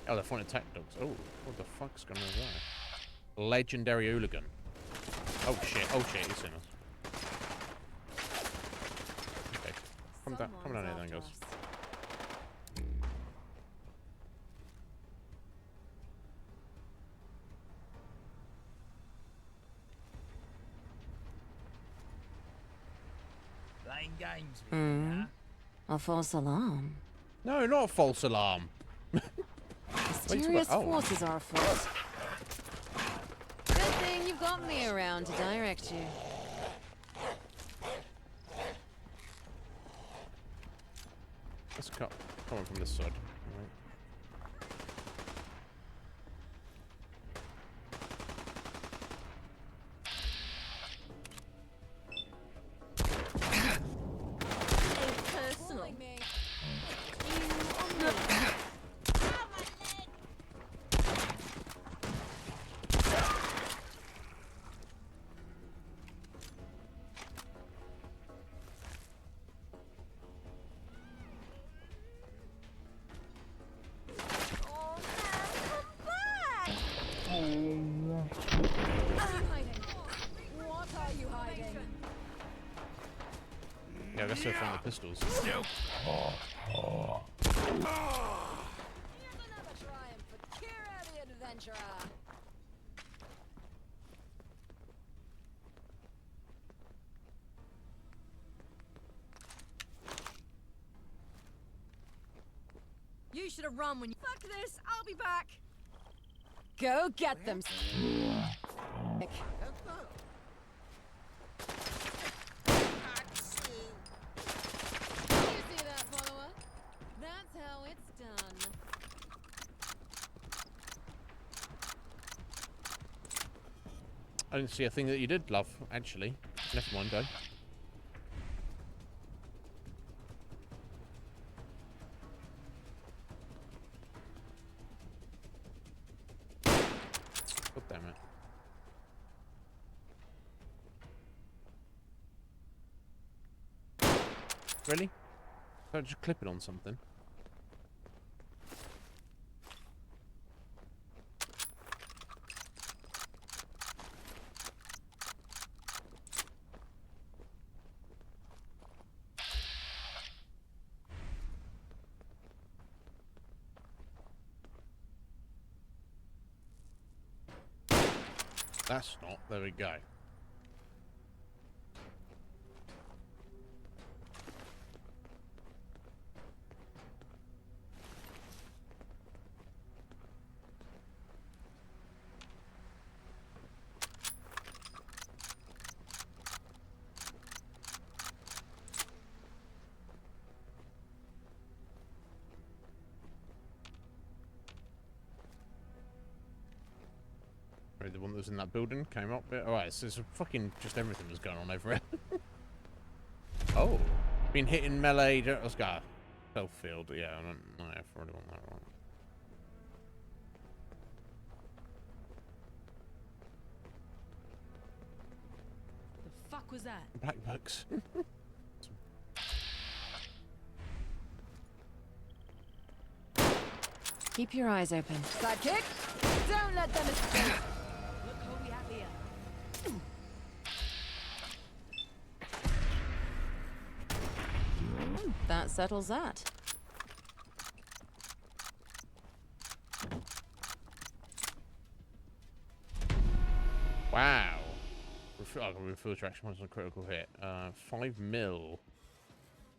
Oh, they're fighting attack dogs. Oh, what the fuck's going on there? Legendary hooligan. Oh shit, he's seen us. Okay. Come down here then, guys. Playing games with me, huh? A false alarm. No, not a false alarm. Mysterious forces are afoot. Good thing you've got me around to direct you. Let's come on from this side. Yeah, I guess they're from the pistols. You should have run when you. Fuck this! I'll be back. Go get them. That's how it's done. I didn't see a thing that you did, love, actually. Never mind, though. God damn it. Really? Don't just clip it on something. That's not. There we go. The one that was in that building came up. Alright, so it's fucking just everything was going on over it. Oh, been hitting melee. Let's go. Self-field. Yeah, I don't know if I really want that one. The fuck was that? Black books. Keep your eyes open. Sidekick! Don't let them escape! Look who we have here. That settles that. Wow. Refilter action was a critical hit. 5 mil.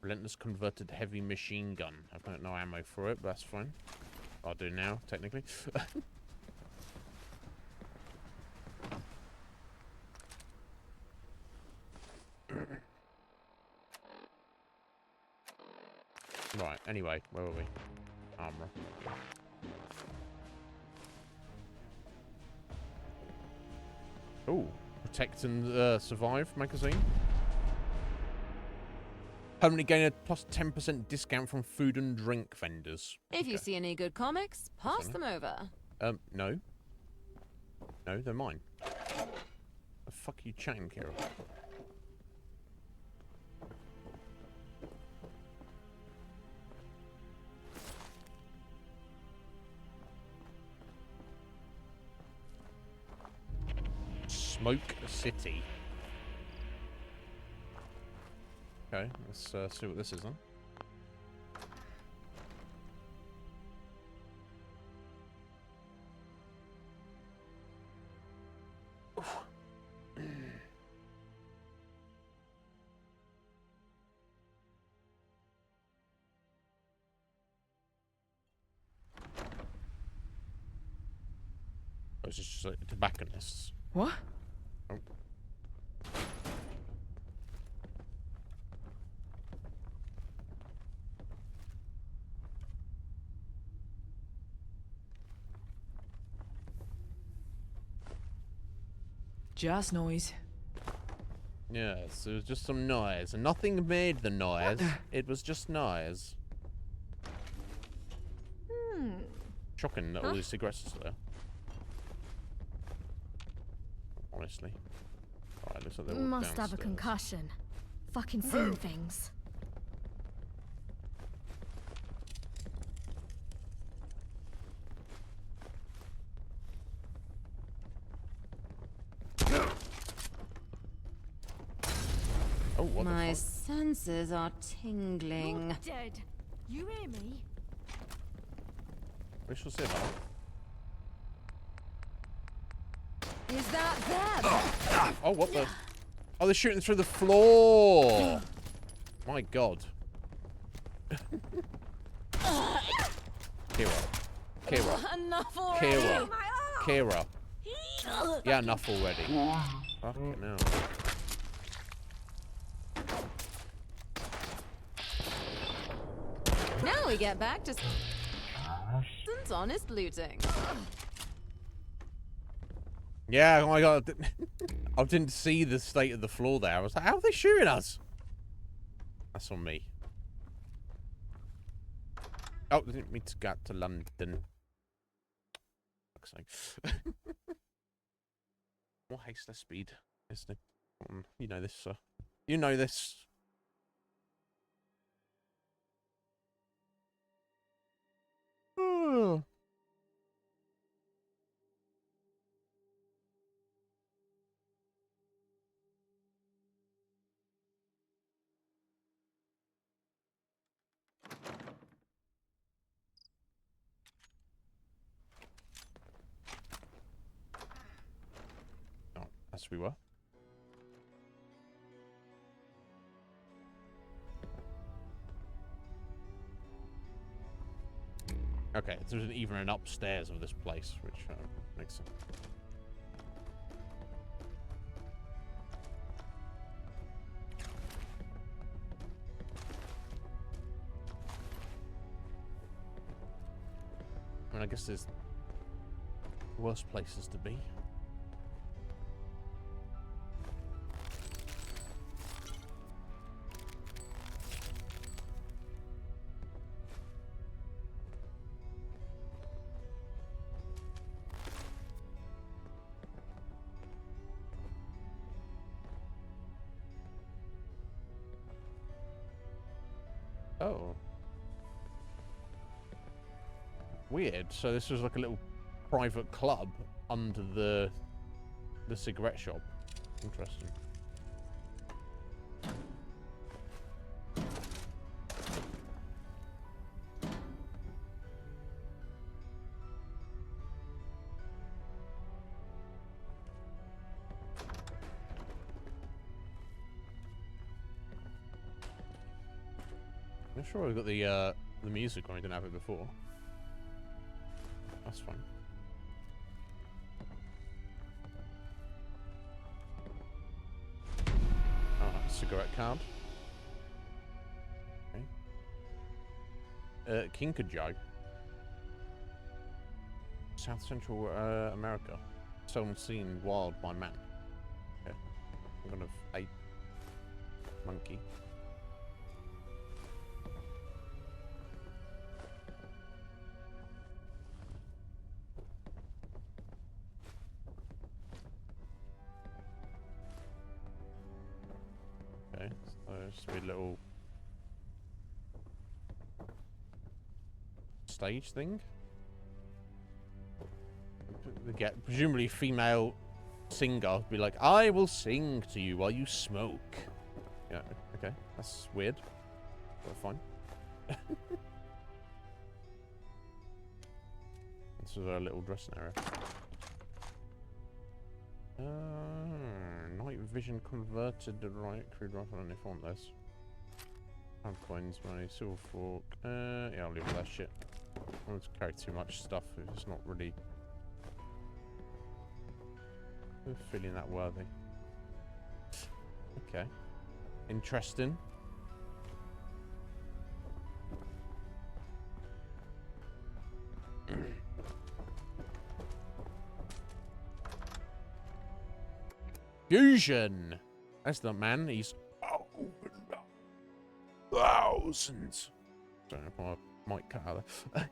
Relentless converted heavy machine gun. I've got no ammo for it, but that's fine. I'll do now, technically. Right, anyway, where were we? Armor. Ooh, protect and survive magazine. Permanently gain a plus 10% discount from food and drink vendors. If you see any good comics, pass them over. No. No, they're mine. The fuck are you chatting, Kira? Smoke City. Okay, let's see what this is then. Oh, it's just like tobacconists. What? Oh. Just noise. Yes, it was just some noise. And nothing made the noise. It was just noise. Shocking that all these cigarettes are there. Honestly. Alright, looks like they're all Must have a downstairs. concussion. Fucking seeing things. Oh, what My the fuck? senses are tingling. You're dead. You hear me? We shall see about it. Is that them? Oh, what the? Oh, they're shooting through the floor. My God. Kira. Kira. Enough already. Kira. Kira. Yeah, enough already. Fucking hell. Now we get back to honest looting. Yeah, oh my God. I didn't see the state of the floor there. I was like, how are they shooting us? That's on me. Oh, they didn't mean to get to London. Fuck's sake. More haste, less speed. Isn't it? You know this, sir. You know this. Oh. Oh, as we were. Okay, there's even an upstairs of this place, which makes sense. I mean, I guess there's worse places to be. Oh. Weird. So this was like a little private club under the cigarette shop. Interesting. I'm sure we got the music when we didn't have it before. That's fine. Oh, cigarette card. Okay. Kinkajo. South Central America. Seldom seen wild by man. Okay. I'm gonna ape. Monkey. Okay, so just a little stage thing. We get presumably female singer be like, I will sing to you while you smoke. Yeah, okay. That's weird. But fine. This is our little dressing area. Night vision converted the right crude rifle on if I want this. Hand coins, money, silver fork. Yeah, I'll leave all that shit. I don't want to carry too much stuff if it's not really feeling that worthy. Okay. Interesting. Fusion! That's the man. He's thousands. Don't know if I might cut out there.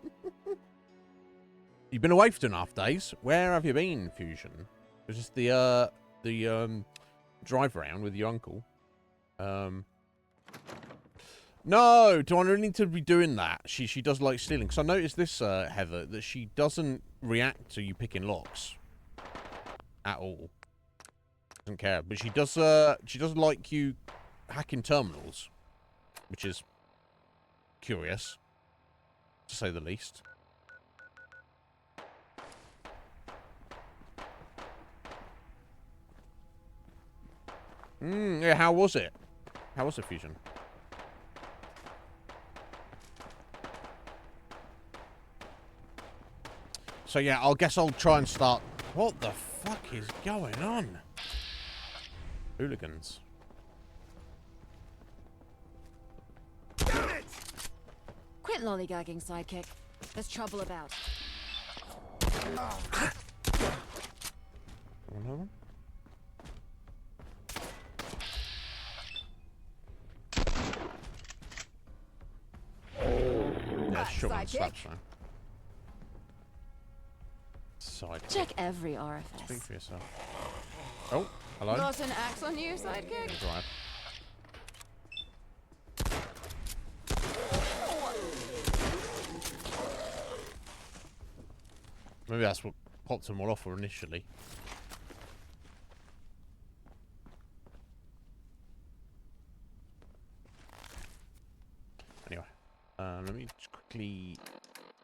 You've been away for 2.5 days. Where have you been, Fusion? It was just the drive around with your uncle. No, do I really need to be doing that? She does like stealing. Because I noticed this, Heather, that she doesn't react to you picking locks at all. Doesn't care, but she does like you hacking terminals, which is curious, to say the least. Yeah, how was it? How was it, Fusion? So yeah, I guess I'll try and start. What the fuck is going on? Hooligans. Quit lollygagging, sidekick. There's trouble about. Another one? Yeah, sure. Sidekick. Sidekick. Check every orifice. Speak for yourself. Oh, hello. Got an axe on you, sidekick? Right. Maybe that's what popped them all off initially. Anyway, let me just quickly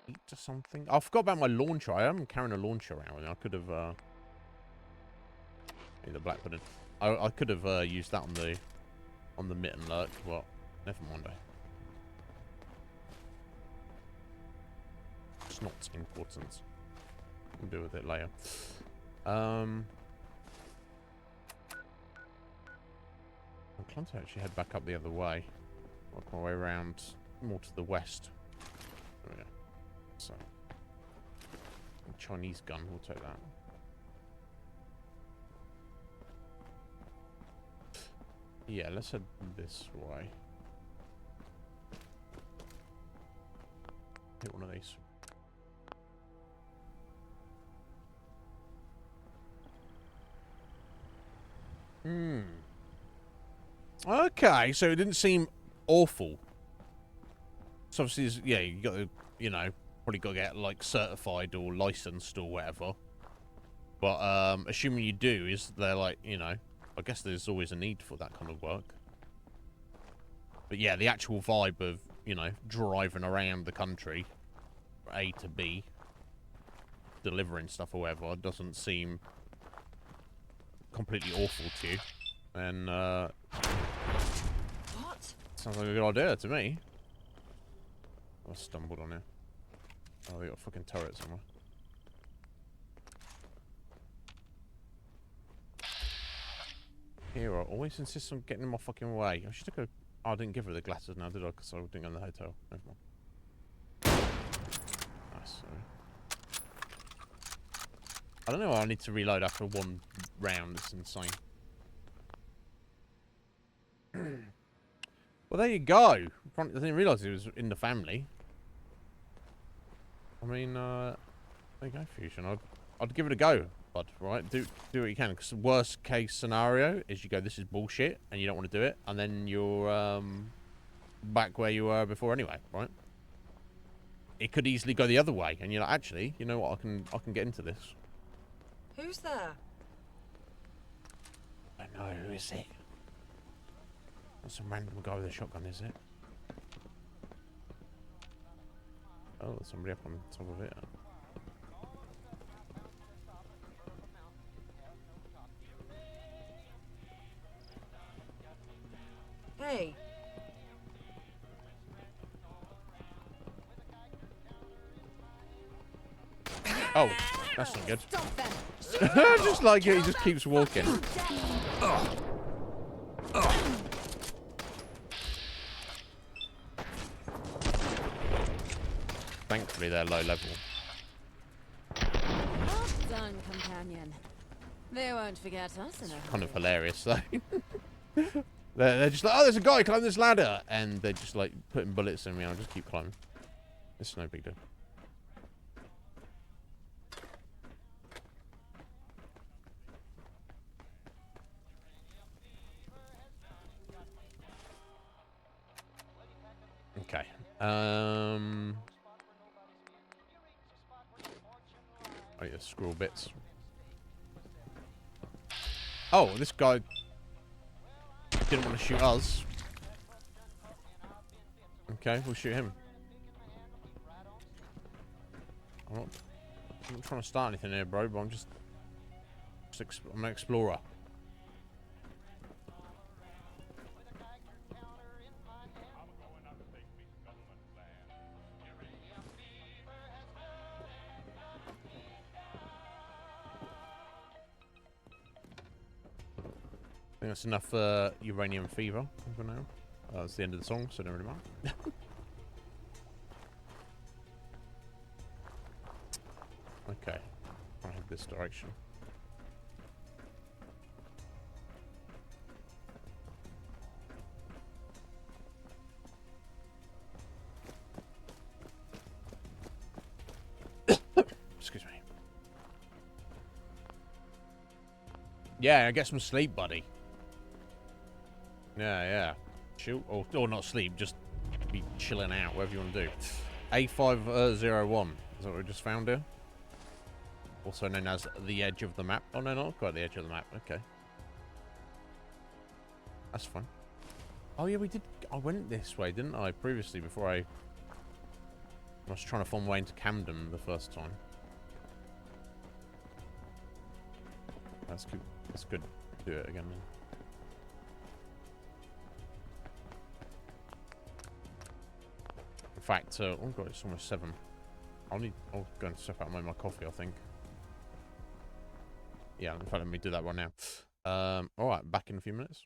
eat something. I forgot about my launcher. I am carrying a launcher around. I could have the black pudding. I could have used that on the mitten lurk, but never mind. It's not important. We'll deal with it later. I'm trying to actually head back up the other way. Work my way around more to the west. There we go. So, Chinese gun, we'll take that. Yeah, let's head this way. Hit one of these. Okay, so it didn't seem awful. So obviously, yeah, you got to, you know, probably got to get like certified or licensed or whatever. But assuming you do, is there like, you know, I guess there's always a need for that kind of work. But yeah, the actual vibe of, you know, driving around the country, A to B, delivering stuff or whatever, doesn't seem completely awful to you. And what? Sounds like a good idea to me. I stumbled on it. Oh, we got a fucking turret somewhere. Hero always insists on getting in my fucking way. I should have go. Oh, I didn't give her the glasses now, did I? Because I didn't go in the hotel. Never mind. Nice, sorry. I don't know why I need to reload after one round. It's insane. Well, there you go. I didn't realise it was in the family. I mean, there you go, Fusion. I'd give it a go, bud. Right, do what you can. Because the worst case scenario is you go, this is bullshit, and you don't want to do it, and then you're back where you were before anyway, right? It could easily go the other way, and you're like, actually, you know what? I can get into this. Who's there? Oh, who is it? Not some random guy with a shotgun, is it? Oh, there's somebody up on top of it. Hey. Oh, that's not good. Just like it, he just keeps walking. Thankfully, they're low level. Well done, companion. They won't forget us in a Kind of hilarious, though. They're just like, oh, there's a guy climbing this ladder, and they're just like putting bullets in me. I'll just keep climbing. It's no big deal. Okay. Oh yeah, scroll bits. Oh, this guy didn't want to shoot us. Okay, we'll shoot him. I'm not trying to start anything here, bro, but I'm I'm an explorer. I think that's enough uranium fever for now. That's the end of the song, so don't really mind. Okay, I have this direction. Excuse me. Yeah, get some sleep, buddy. Yeah. Chill, or not sleep, just be chilling out, whatever you want to do. A501, is that what we just found here? Also known as the edge of the map. Oh, no, not quite the edge of the map. Okay. That's fine. Oh, yeah, we did. I went this way, didn't I, previously, before I was trying to find my way into Camden the first time. That's good. That's good. Do it again, then. In fact, oh god, it's almost 7. I'll go and step out and make my coffee, I think. Yeah, in fact, let me do that right now. Alright, back in a few minutes.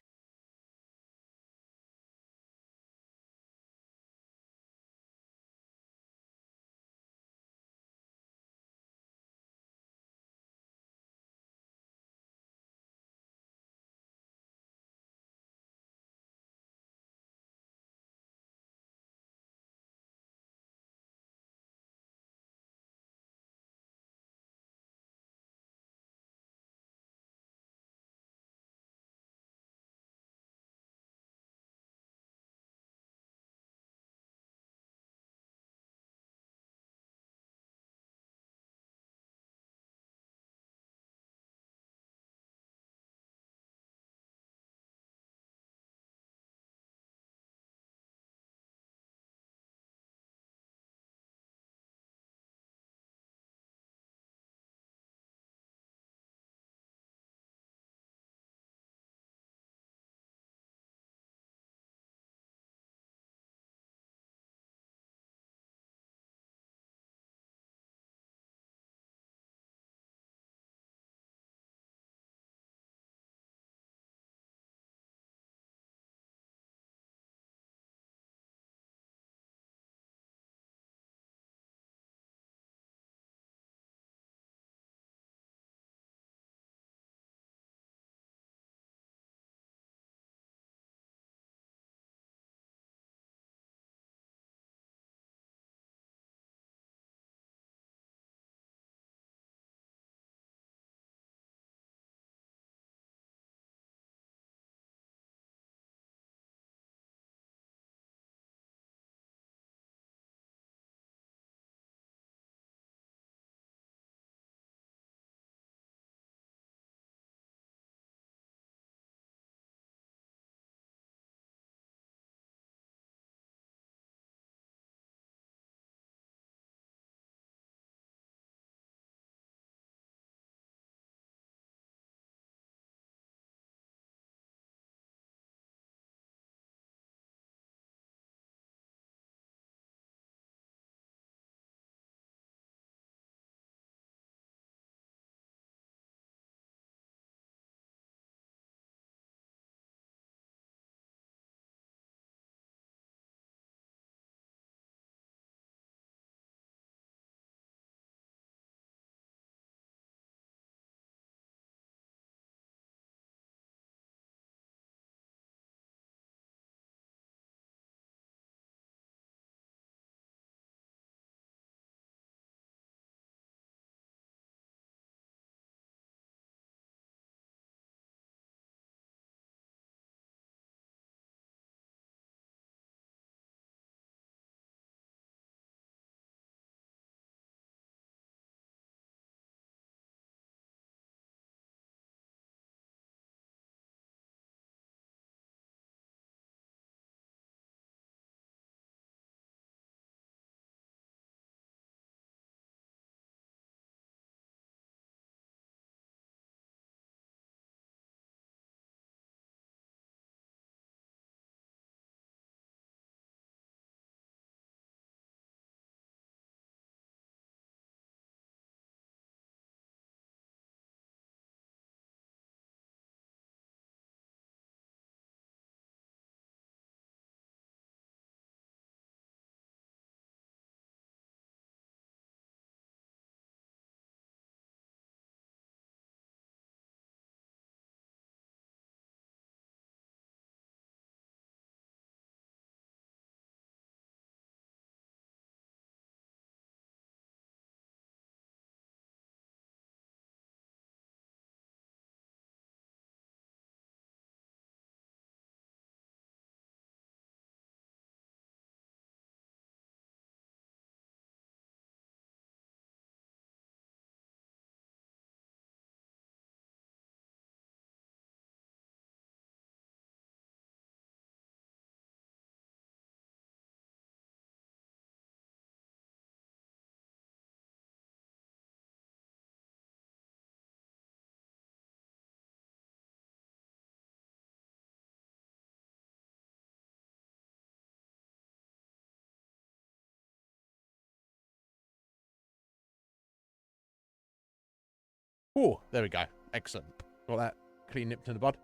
Oh, there we go. Excellent. Got that clean nipped in the bud.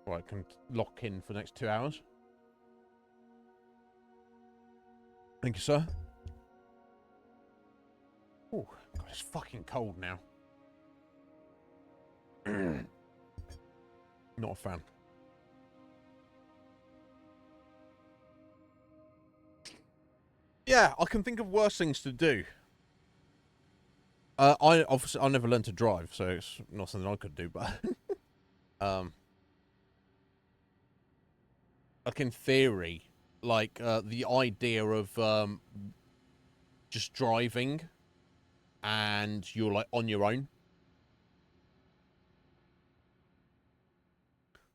Right, I can lock in for the next 2 hours. Thank you, sir. Oh, God, it's fucking cold now. Not a fan. Yeah, I can think of worse things to do. I never learned to drive, so it's not something I could do. But like in theory, like the idea of just driving, and you're like on your own.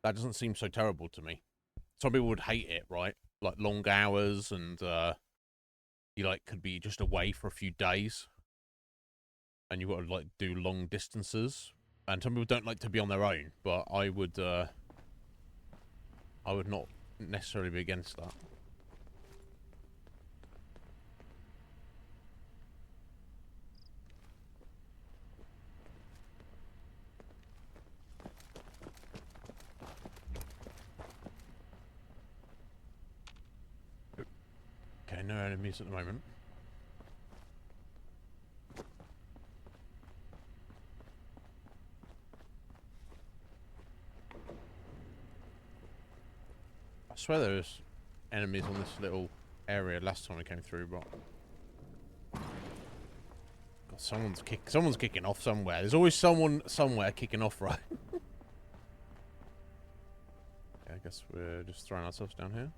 That doesn't seem so terrible to me. Some people would hate it, right? Like long hours, and you like could be just away for a few days, and you got to like do long distances. And some people don't like to be on their own, but I would not necessarily be against that. Okay, no enemies at the moment. I swear there was enemies on this little area last time I came through, but God, someone's kicking off somewhere. There's always someone somewhere kicking off, right? Yeah, I guess we're just throwing ourselves down here.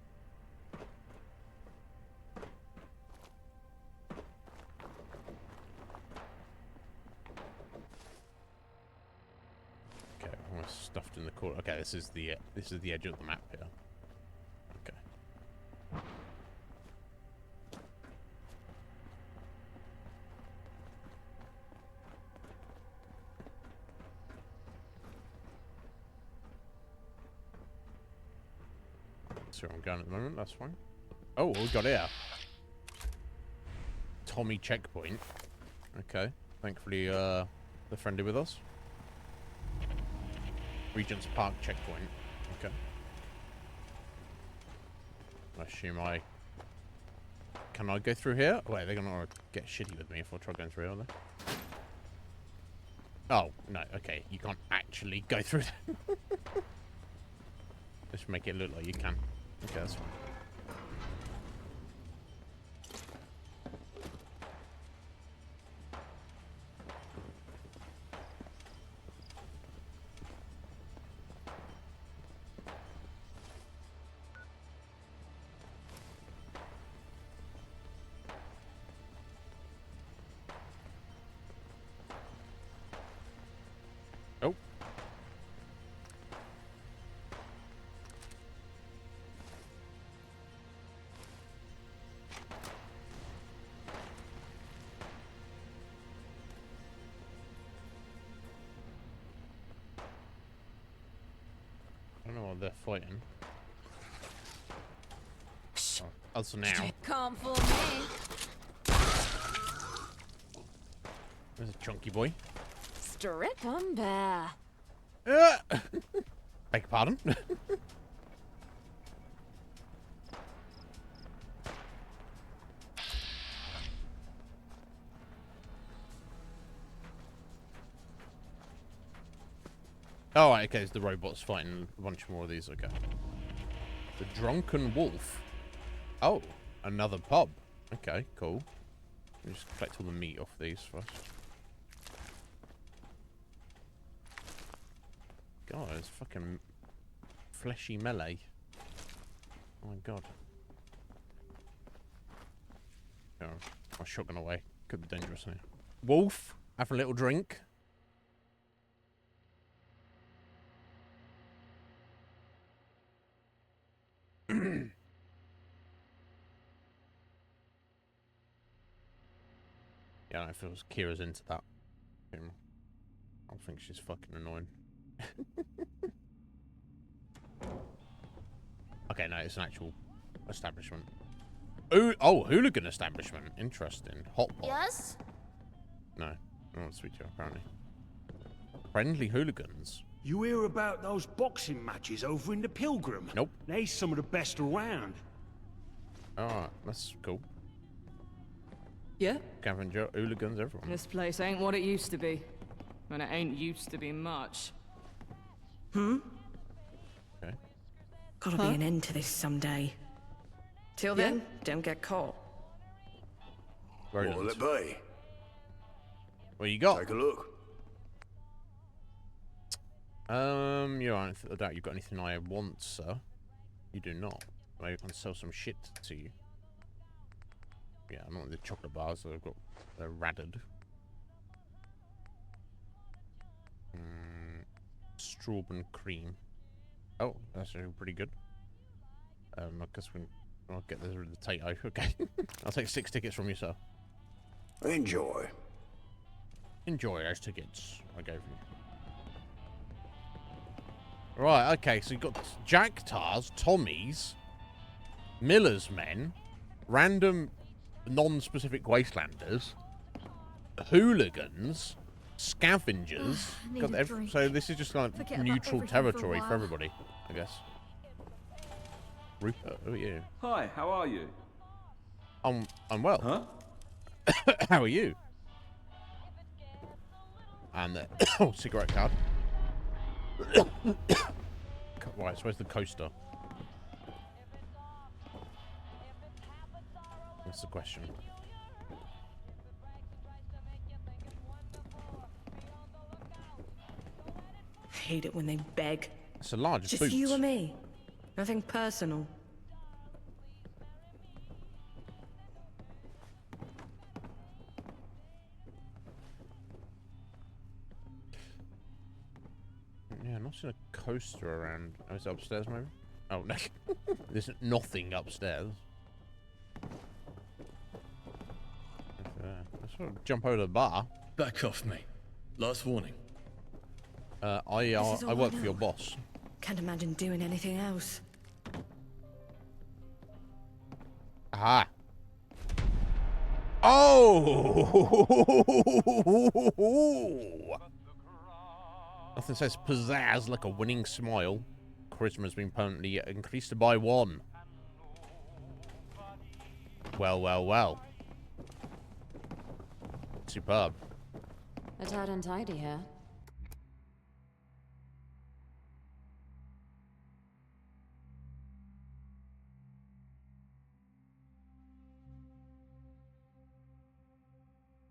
Okay, I'm almost stuffed in the corner. Okay, this is the edge of the map here. Okay. That's where I'm going at the moment. That's fine. Oh, we got here. Tommy checkpoint. Okay. Thankfully, they're friendly with us. Regent's Park checkpoint. Okay. I assume I... Can I go through here? Wait, they're gonna get shitty with me if I try going through, are they? Oh, no, okay. You can't actually go through there. Just make it look like you can. Okay, that's fine. Oh. I don't know what they're fighting. Oh, also now. Come for me. There's a chunky boy. Strip 'em bare. Beg your pardon? Oh, right, okay, it's the robots fighting a bunch more of these, okay. The Drunken Wolf. Oh, another pub. Okay, cool. Let me just collect all the meat off these first. God, it's fucking fleshy melee. Oh my god. Oh, my shotgun away. Could be dangerous here. Wolf, have a little drink. Yeah, I feel Kira's into that. I think she's fucking annoying. Okay, no, it's an actual establishment. Oh, hooligan establishment. Interesting. Hot pot. Yes? No, I don't want to speak to you, apparently. Friendly hooligans? You hear about those boxing matches over in the Pilgrim? Nope. They're some of the best around. Alright, that's cool. Yeah? Scavenger, hooligans, everyone. This place ain't what it used to be. And it ain't used to be much. Okay. Gotta be an end to this someday. Till then, don't get caught. Very What'll nice. it be? What you got? Take a look. You know, I doubt you've got anything I want, sir. You do not. Maybe I can sell some shit to you. Yeah, I'm not the chocolate bars that I've got. They're radded. Strawberry cream. Oh, that's actually pretty good. I guess I'll get this with the potato. Okay. I'll take 6 tickets from you, sir. Enjoy. Enjoy those tickets I gave you. Right, okay, so you've got Jack Tars, Tommies, Miller's Men, random non-specific wastelanders, hooligans, scavengers. Need a drink. So this is just kind of Forget about neutral everything for a territory for while. everybody, I guess. Rupert, oh yeah. Hi, how are you? I'm well. Huh? How are you? And oh, cigarette card. Right, so where's the coaster? That's the question. Hate it when they beg. It's a large Just boot. you and me. Nothing personal. Yeah, I'm not seeing a coaster around. Oh, is it upstairs maybe? Oh, no. There's nothing upstairs. Let's sort of jump over to the bar. Back off me. Last warning. I This is all work I for your know. boss. Can't imagine doing anything else. Aha. Oh! Nothing says pizzazz like a winning smile. Charisma has been permanently increased by 1. Well, well, well. Superb. A tad untidy here.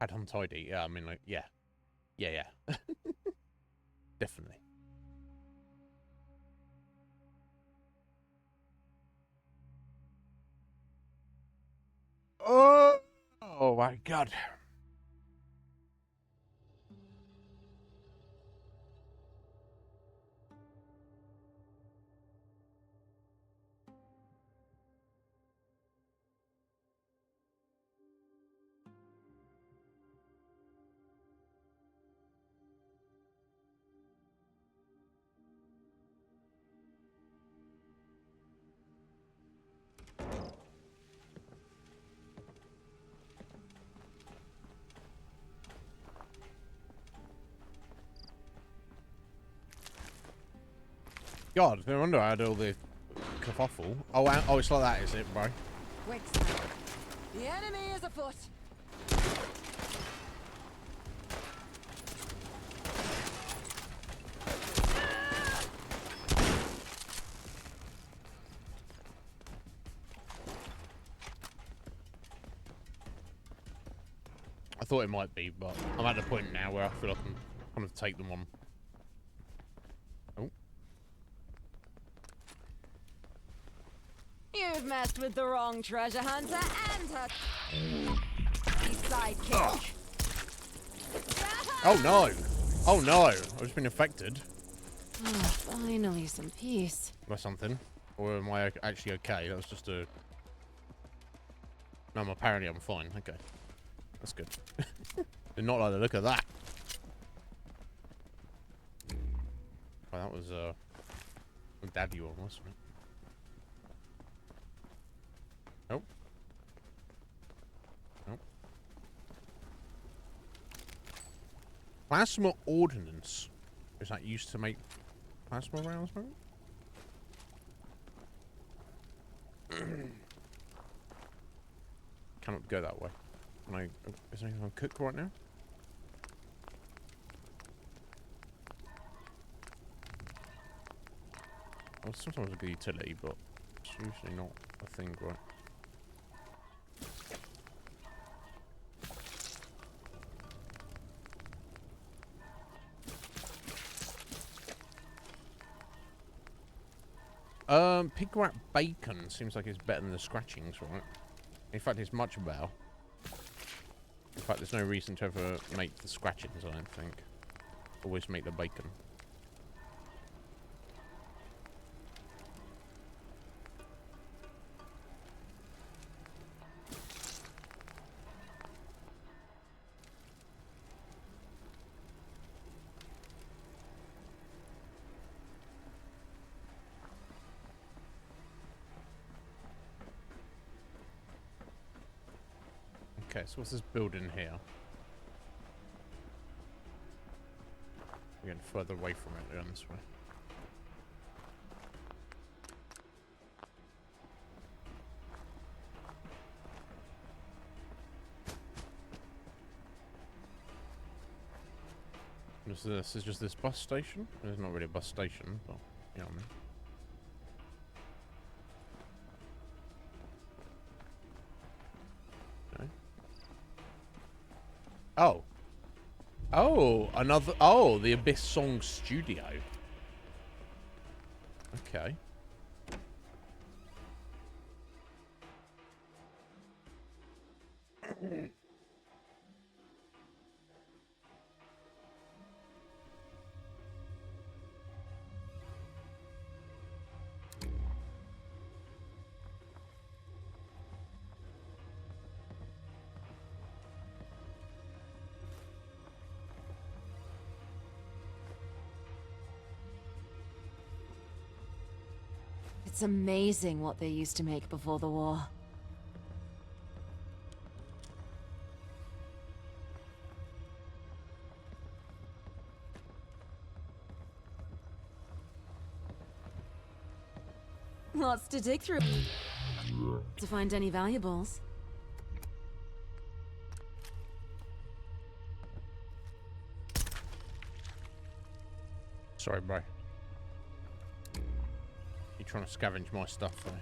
Ad untidy. Yeah, I mean, like, yeah. Yeah. Definitely. Oh my god. God, no wonder I had all the kerfuffle. Oh, it's like that, is it, bro? Quick, Simon. The enemy is afoot. I thought it might be, but I'm at the point now where I feel I can kind of take them on. Oh. You've messed with the wrong treasure hunter and her sidekick. Oh no! Oh no! I've just been infected Oh, finally some peace. by something. Or am I actually okay? That was just a... No, apparently I'm fine. Okay. That's good. Did not like the look of that. Well, that was a daddy one, wasn't it? Nope. Nope. Plasma ordnance. Is that used to make plasma rounds, maybe? Cannot go that way. Can I? Is anything on cook right now? Well, sometimes a good utility, but it's usually not a thing, right? Pig rat bacon seems like it's better than the scratchings, right? In fact, it's much better. In fact, there's no reason to ever make the scratchings, I don't think. Always make the bacon. Okay, so what's this building here? We're getting further away from it going this way. This is just this bus station? It's not really a bus station, but you know what I mean. Oh. Oh, another... Oh, the Abyss Song Studio. Okay. It's amazing what they used to make before the war. Lots to dig through to find any valuables. Sorry, bro. You're trying to scavenge my stuff there.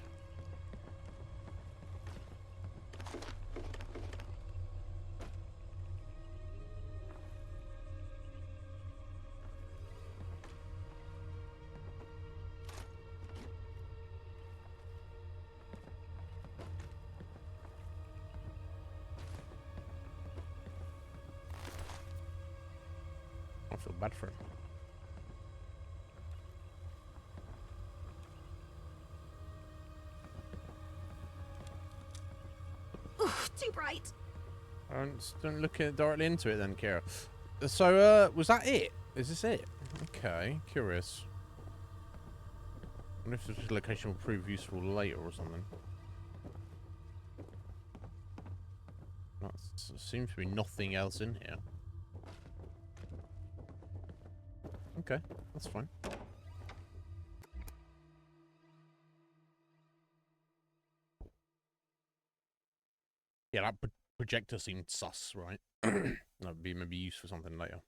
I feel bad for him. Too bright. Don't look directly into it then, Kira. So, was that it? Is this it? Okay, curious. I wonder if this location will prove useful later or something. There seems to be nothing else in here. Okay, that's fine. Yeah, that projector seemed sus, right? That'd be maybe used for something later.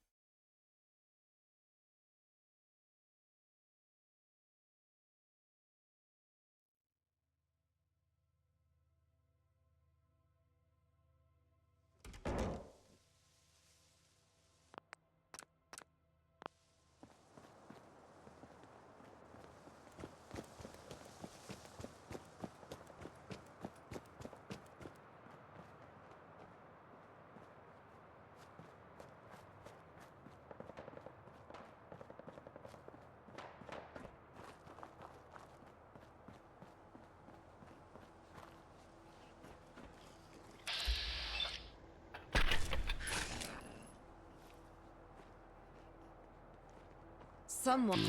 Someone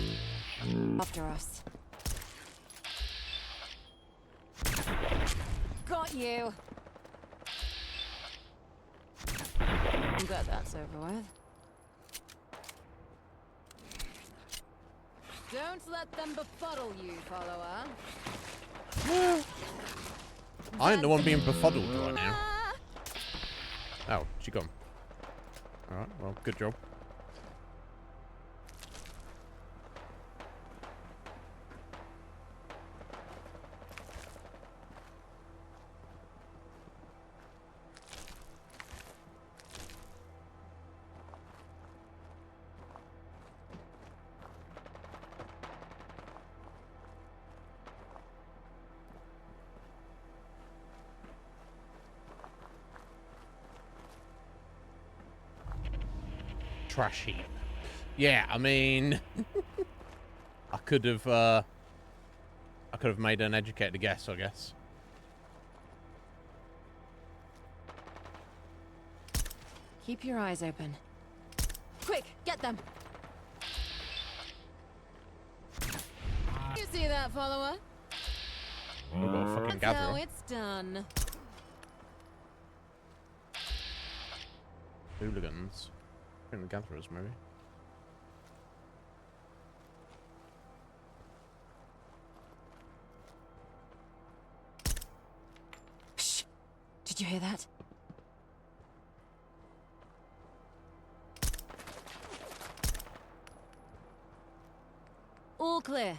after us. Got you. I'm glad that's over with. Don't let them befuddle you, follower. I ain't the one being befuddled right now. Oh, she gone. Alright, well, good job. Trash heap. Yeah, I mean, I could have made an educated guess, I guess. Keep your eyes open. Quick, get them. You see that, follower? We've got a fucking That's how gatherer. it's done. Hooligans. I think the gatherers, maybe. Shh. Did you hear that? All clear.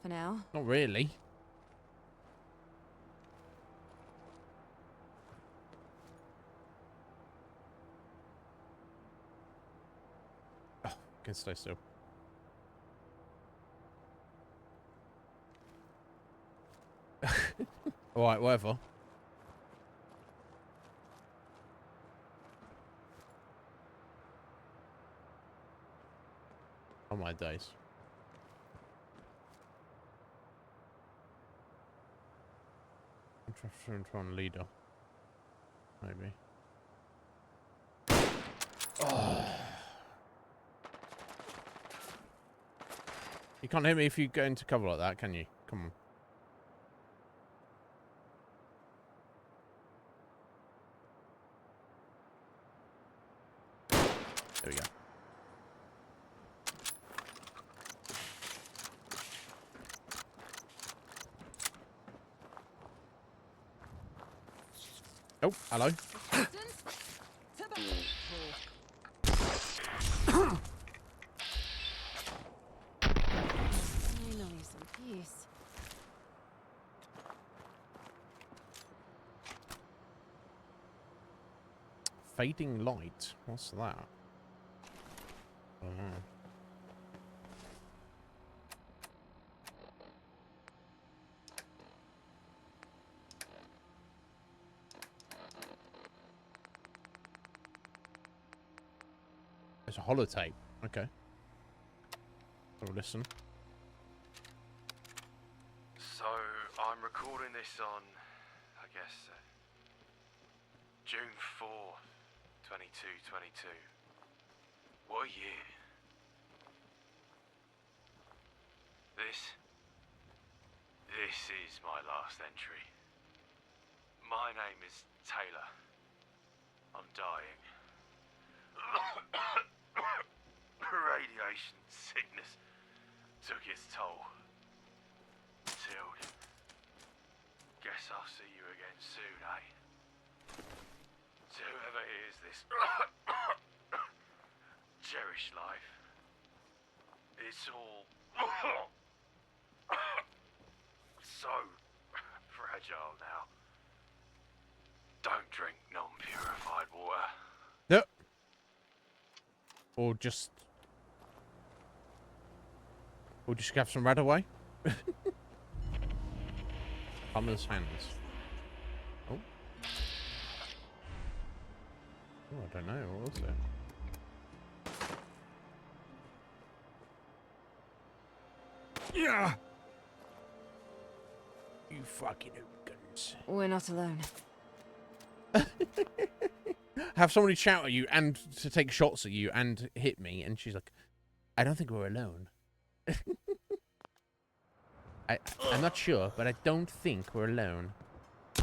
For now. Not really. Oh, can stay still. Alright, whatever. Oh my days. Tron leader. Maybe. Oh. You can't hit me if you go into cover like that, can you? Come on. There we go. Oh, hello. Finally, some peace. Fading light. What's that? I don't know. It's a holotape. Okay. So listen. So, I'm recording this on, I guess, June 4th, 2222. What a year. This is my last entry. My name is Taylor. I'm dying. Radiation sickness took its toll. Till, guess I'll see you again soon, eh? To whoever hears this cherished life, it's all so fragile now. Don't drink non-purified water. Yep. Or just have some red away. Plumber's hands. Oh. Oh, I don't know. What was it? Yeah. You fucking hooligans. We're not alone. Have somebody shout at you and to take shots at you and hit me, and she's like, I don't think we're alone. I'm not sure, but I don't think we're alone.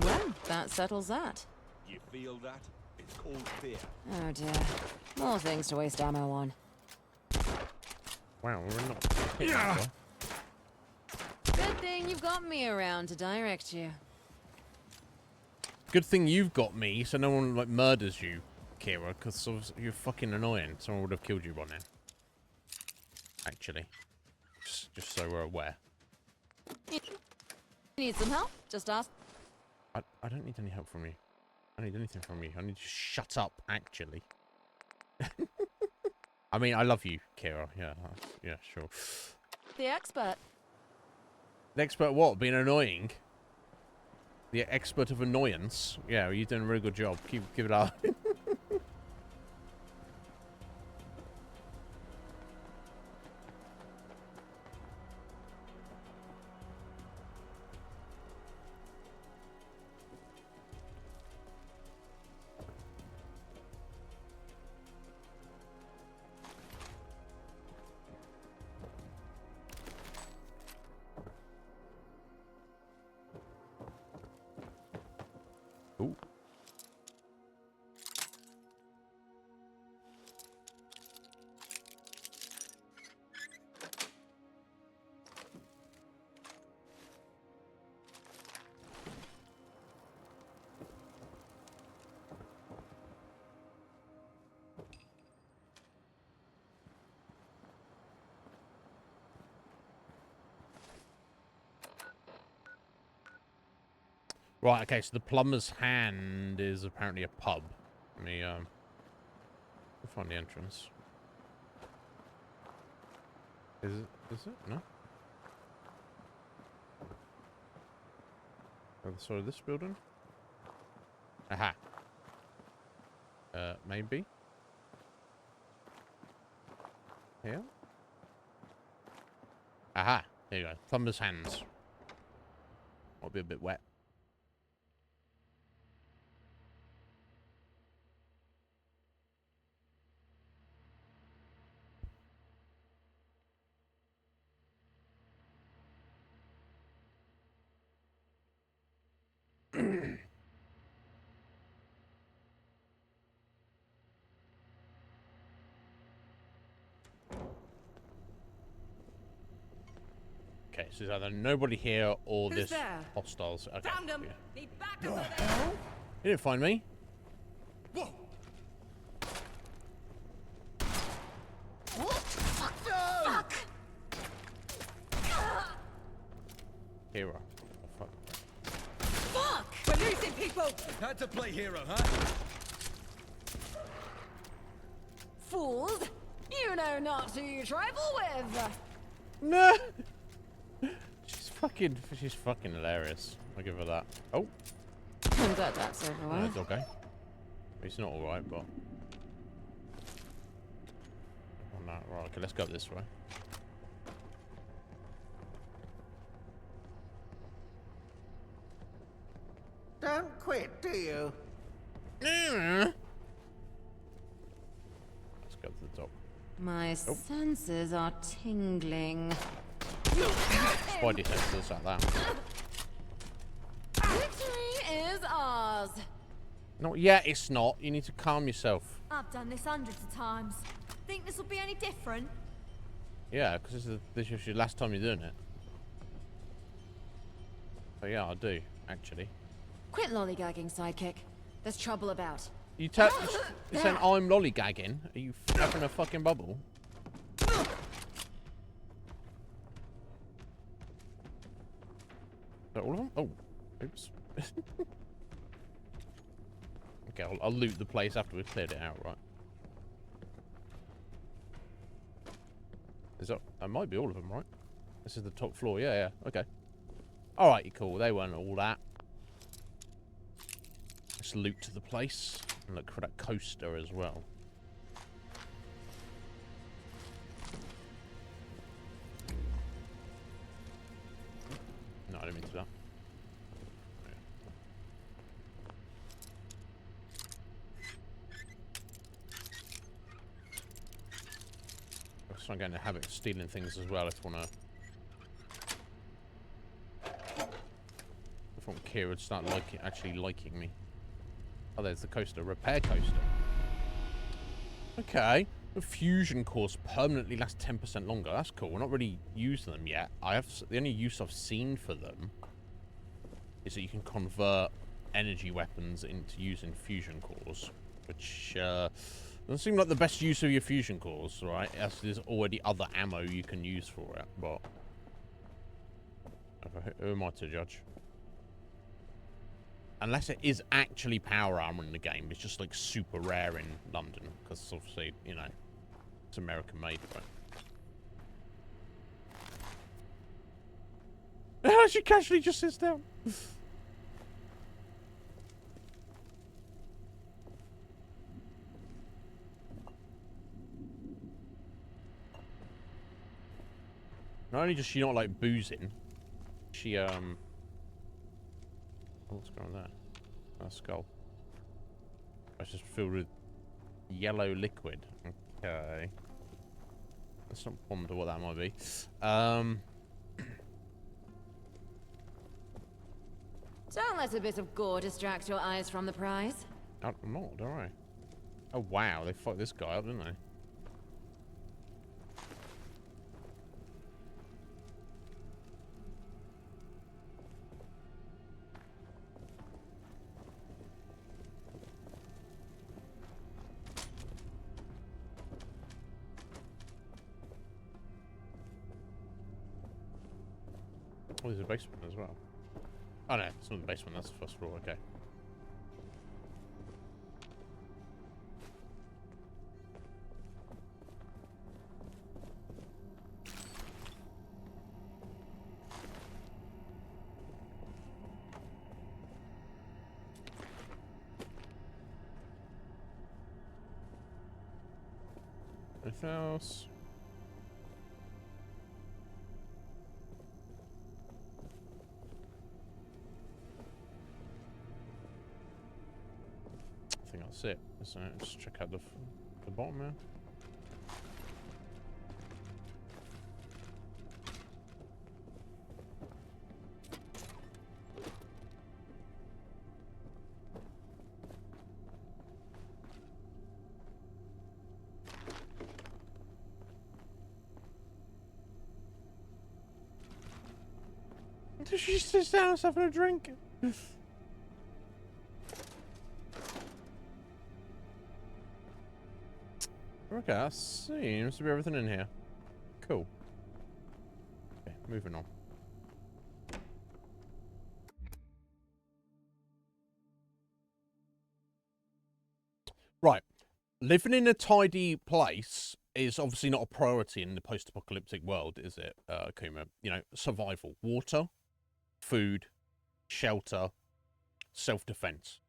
Well, that settles that. You feel that? It's called fear. Oh dear. More things to waste ammo on. Wow, we're not hitting that well. Good thing you've got me around to direct you. Good thing you've got me, so no one like murders you, Kira, because you're fucking annoying. Someone would have killed you by now. Actually, just so we're aware. You need some help? Just ask. I don't need any help from you. I don't need anything from you. I need you to shut up, actually. I mean, I love you, Kira. Yeah, yeah, sure. The expert. The expert what? Being annoying? The expert of annoyance? Yeah, you're doing a really good job. Give it up. Ooh. Right, okay, so the plumber's hand is apparently a pub. Let me, find the entrance. Is it? No? Other side of this building? Aha. Maybe? Here? Aha. There you go. Plumber's hands. Might be a bit wet. Okay, so there's either nobody here or Who's this there? hostiles. Okay. Found him. Yeah. Need back over there. You didn't find me. Whoa. Fuck! Fuck! Hero. Oh, fuck. Fuck! We're losing people. Had to play hero, huh? Fools! You know not who you trifle with! No! She's fucking hilarious. I'll give her that. Oh. I'm glad that's over with. That's okay. It's not alright, but... Oh, no. Right, okay, let's go this way. Don't quit, do you? Let's go to the top. My senses are tingling. Spidey senses like that. Victory is ours. Not yet, it's not. You need to calm yourself. I've done this hundreds of times. Think this will be any different? Yeah, because this is your last time you're doing it. So yeah, I do, actually. Quit lollygagging, sidekick. There's trouble about. You're saying I'm lollygagging? Are you having a fucking bubble? Is that all of them? Oh, oops. Okay, I'll loot the place after we've cleared it out, right? Is that might be all of them, right? This is the top floor. Yeah, yeah. Okay. All right, cool. They weren't all that. Let's loot to the place and look for that coaster as well. No, I didn't mean to do that. I'm getting a habit of stealing things as well if I want to. If I want Kira to start actually liking me. Oh, there's the coaster. Repair coaster. Okay. Fusion cores permanently last 10% longer. That's cool. We're not really using them yet. The only use I've seen for them is that you can convert energy weapons into using fusion cores, which doesn't seem like the best use of your fusion cores, right? As there's already other ammo you can use for it, but who am I to judge? Unless it is actually power armor in the game, it's just like super rare in London, because obviously, you know, it's American made, right? She casually just sits down. Not only does she not like boozing, she what's going on there? A skull. It's just filled with yellow liquid. Okay. Let's not ponder what that might be. Don't let a bit of gore distract your eyes from the prize. I'm not, don't I? Oh wow, they fucked this guy up, didn't they? Oh, there's a basement as well. Oh no, it's not the basement, that's the first floor, okay. Anything else? I think that's it. So let's check out the bottom there. She sits down and having a drink. Okay, that seems to be everything in here. Cool. Okay, moving on. Right. Living in a tidy place is obviously not a priority in the post-apocalyptic world, is it, Kuma? You know, survival. Water, food, shelter, self-defense.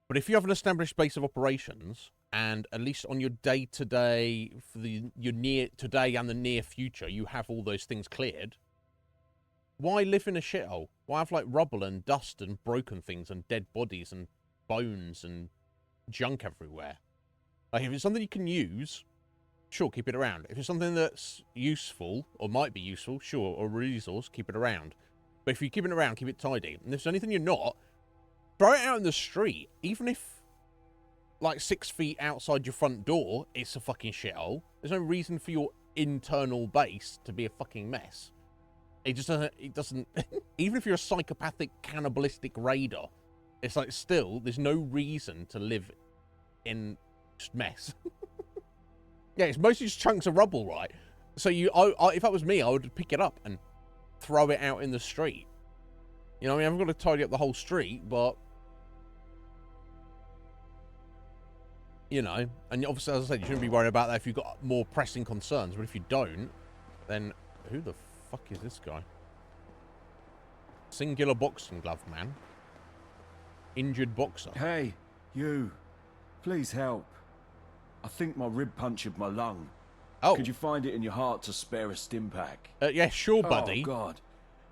But if you have an established base of operations, and at least on your day-to-day, for your near today and the near future, you have all those things cleared, why live in a shithole? Why have like rubble and dust and broken things and dead bodies and bones and junk everywhere? Like, if it's something you can use, sure, keep it around. If it's something that's useful, or might be useful, sure, or a resource, keep it around. But if you keep it around, keep it tidy. And if there's anything you're not, throw it out in the street. Even if, like, 6 feet outside your front door, it's a fucking shithole. There's no reason for your internal base to be a fucking mess. It just doesn't, even if you're a psychopathic, cannibalistic raider, it's like, still, there's no reason to live in mess. Yeah, it's mostly just chunks of rubble, right? So if that was me, I would pick it up and throw it out in the street. You know, I mean, I've got to tidy up the whole street, but you know, and obviously, as I said, you shouldn't be worried about that if you've got more pressing concerns. But if you don't, then who the fuck is this guy? Singular boxing glove man. Injured boxer. Hey, you. Please help. I think my rib punctured my lung. Oh. Could you find it in your heart to spare a stim pack? Yeah, sure, buddy. Oh, God.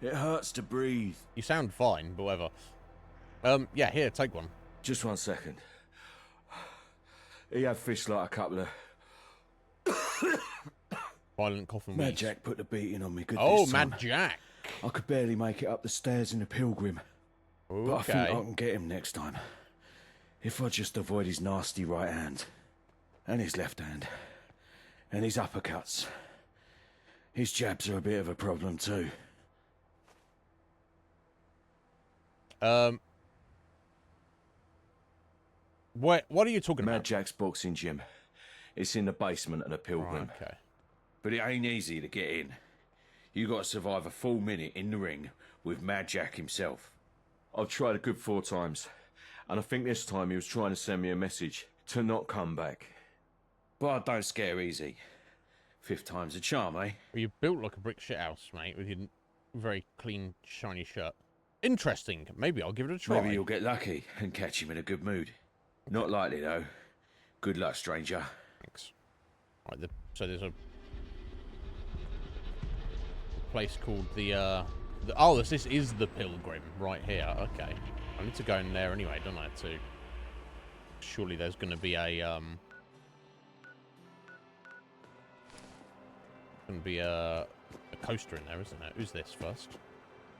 It hurts to breathe. You sound fine, but whatever. Yeah, here, take one. Just 1 second. He had fish like a couple of... Violent coughing Mad wheeze. Jack put the beating on me good Oh, this time. Mad Jack. I could barely make it up the stairs in the Pilgrim. Okay. But I think I can get him next time. If I just avoid his nasty right hand. And his left hand. And his uppercuts. His jabs are a bit of a problem too. What are you talking about? Mad Jack's boxing gym. It's in the basement of the Pilgrim. Right, okay. But it ain't easy to get in. You got to survive a full minute in the ring with Mad Jack himself. I've tried a good 4 times, and I think this time he was trying to send me a message to not come back. But I don't scare easy. 5th time's a charm, eh? Well, you built like a brick shithouse, mate, with your very clean, shiny shirt. Interesting. Maybe I'll give it a try. Maybe you'll get lucky and catch him in a good mood. Not likely, though. Good luck, stranger. Thanks. Right, so there's a place called oh, this is the Pilgrim right here. Okay. I need to go in there anyway, don't I, too? Surely there's going to be a, coaster in there, isn't there? Who's this first?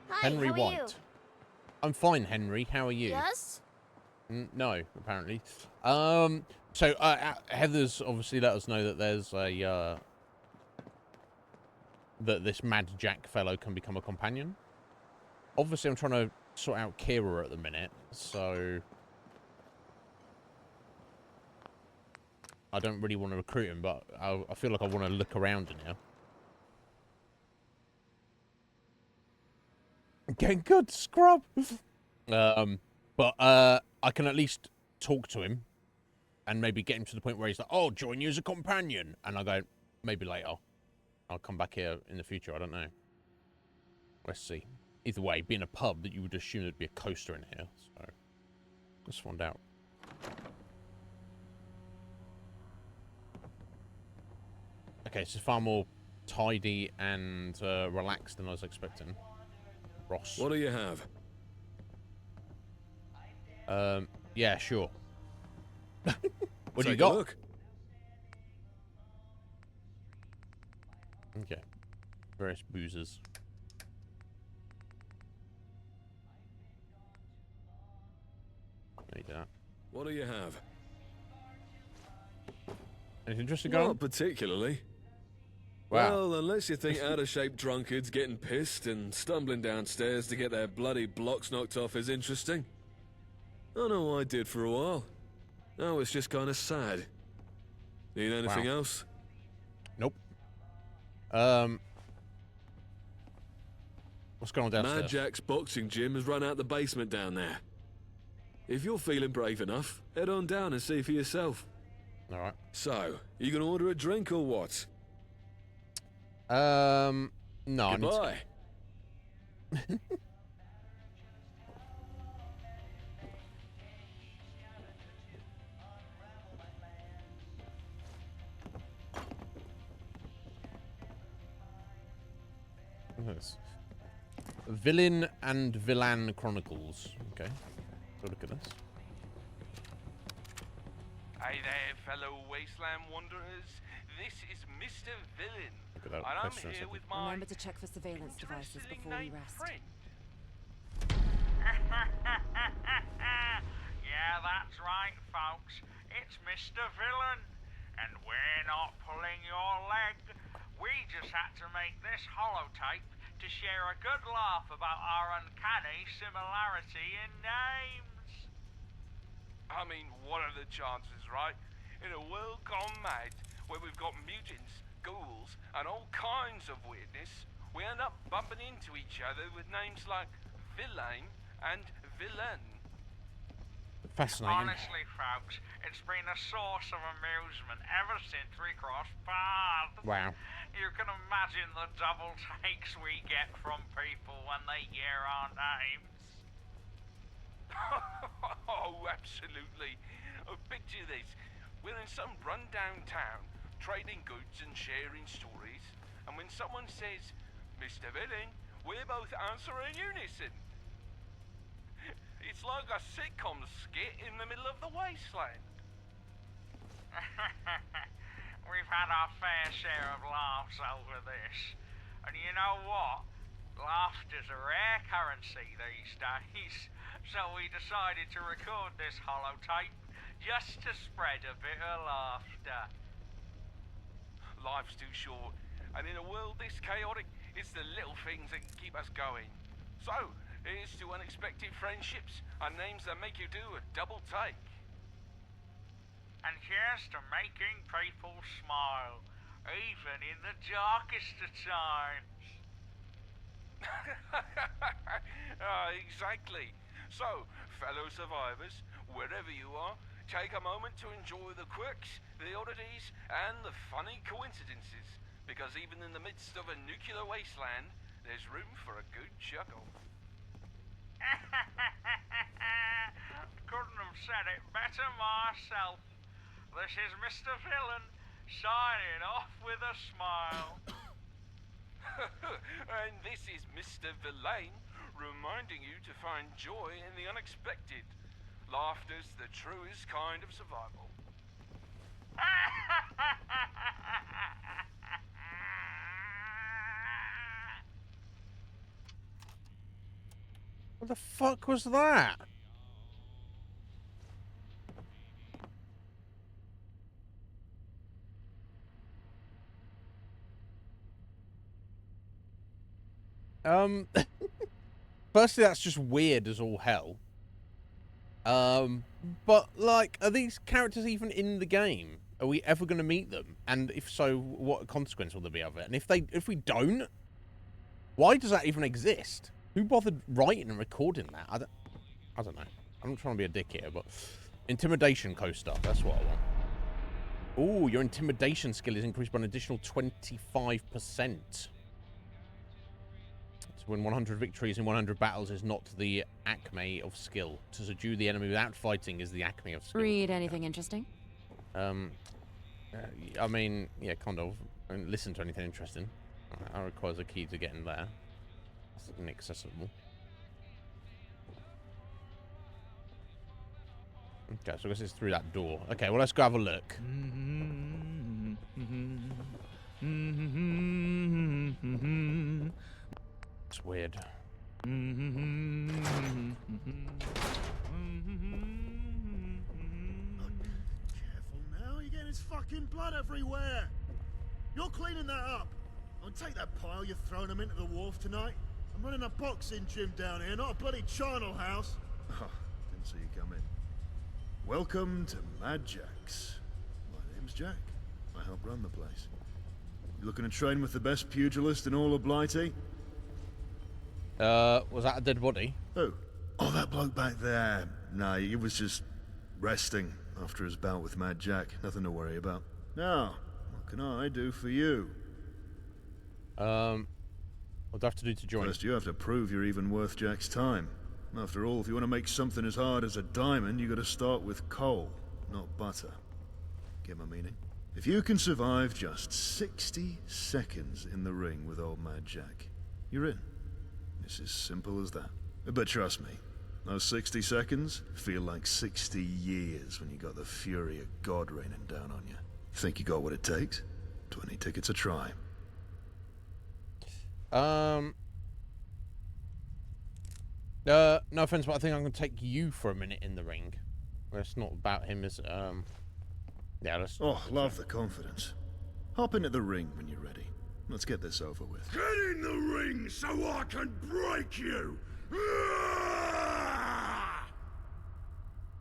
Hi, Henry how are White. you? I'm fine, Henry. How are you? Yes? No, apparently. So Heather's obviously let us know that there's a that this Mad Jack fellow can become a companion. Obviously, I'm trying to sort out Kira at the minute, so I don't really want to recruit him, but I feel like I want to look around in here. Getting good, scrub. But I can at least talk to him and maybe get him to the point where he's like, "Oh, join you as a companion," and I go, maybe later. I'll come back here in the future. I don't know. Let's see. Either way, being a pub, that you would assume there'd be a coaster in here. So let's find out. Okay, it's far more tidy and relaxed than I was expecting. Ross. What do you have? Yeah, sure. What do you Take a got? look. Okay. Various boozers. Need that. What do you have? Anything interesting going on? Not particularly. Wow. Well, unless you think out-of-shape drunkards getting pissed and stumbling downstairs to get their bloody blocks knocked off is interesting. I know I did for a while. Now it's just kind of sad. Need anything else? Nope. What's going on downstairs? Mad Jack's boxing gym has run out the basement down there. If you're feeling brave enough, head on down and see for yourself. All right. So, you gonna order a drink or what? No. Goodbye. Yes. Villain and Villan Chronicles. Okay. So look at this. Hey there, fellow Wasteland Wanderers. This is Mr. Villain. Look at that And I'm question here second. with my Remember to check for surveillance devices before we rest. friend. Yeah, that's right, folks. It's Mr. Villain. And we're not pulling your leg. We just had to make this holotape to share a good laugh about our uncanny similarity in names. I mean, what are the chances, right? In a world gone mad, where we've got mutants, ghouls, and all kinds of weirdness, we end up bumping into each other with names like Villain and Villain. Fascinating. Honestly, folks, it's been a source of amusement ever since we crossed paths. Wow. You can imagine the double takes we get from people when they hear our names. Oh, absolutely. Picture this. We're in some rundown town, trading goods and sharing stories, and when someone says, "Mr. Villain," we're both answering in unison. It's like a sitcom skit in the middle of the wasteland. We've had our fair share of laughs over this. And you know what? Laughter's a rare currency these days. So we decided to record this holotape just to spread a bit of laughter. Life's too short, and in a world this chaotic, it's the little things that keep us going. So, here's to unexpected friendships and names that make you do a double take. And here's to making people smile, even in the darkest of times. Exactly. So, fellow survivors, wherever you are, take a moment to enjoy the quirks, the oddities, and the funny coincidences. Because even in the midst of a nuclear wasteland, there's room for a good chuckle. Couldn't have said it better myself. This is Mr. Villain, signing off with a smile. And this is Mr. Villain, reminding you to find joy in the unexpected. Laughter's the truest kind of survival. What the fuck was that? Firstly, that's just weird as all hell. But like, are these characters even in the game? Are we ever going to meet them? And if so, what consequence will there be of it? And if we don't, why does that even exist? Who bothered writing and recording that? I don't know. I'm not trying to be a dick here, but intimidation coaster. That's what I want. Oh, your intimidation skill is increased by an additional 25%. To win 100 victories in 100 battles is not the acme of skill. To subdue the enemy without fighting is the acme of skill. Read anything interesting? I mean, yeah, kind of. I mean, listen to anything interesting. That requires a key to get in there. It's inaccessible. Okay, so I guess it's through that door. Okay, well, let's go have a look. It's weird. Now you're getting his fucking blood everywhere. You're cleaning that up. Don't take that pile you're throwing him into the wharf tonight. I'm running a boxing gym down here, not a bloody charnel house. Oh, didn't see you come in. Welcome to Mad Jack's. My name's Jack. I help run the place. You looking to train with the best pugilist in all of Blighty? Was that a dead body? Who? Oh, that bloke back there. Nah, he was just resting after his bout with Mad Jack. Nothing to worry about. Now, what can I do for you? What do I have to do to join? First, you have to prove you're even worth Jack's time. After all, if you want to make something as hard as a diamond, you got to start with coal, not butter. Get my meaning? If you can survive just 60 seconds in the ring with old Mad Jack, you're in. It's as simple as that. But trust me, those 60 seconds feel like 60 years when you got the fury of God raining down on you. Think you got what it takes? 20 tickets a try. No offense, but I think I'm going to take you for a minute in the ring. It's not about him as, yeah, let's... Oh, love the confidence. Hop into the ring when you're ready. Let's get this over with. Get in the ring so I can break you!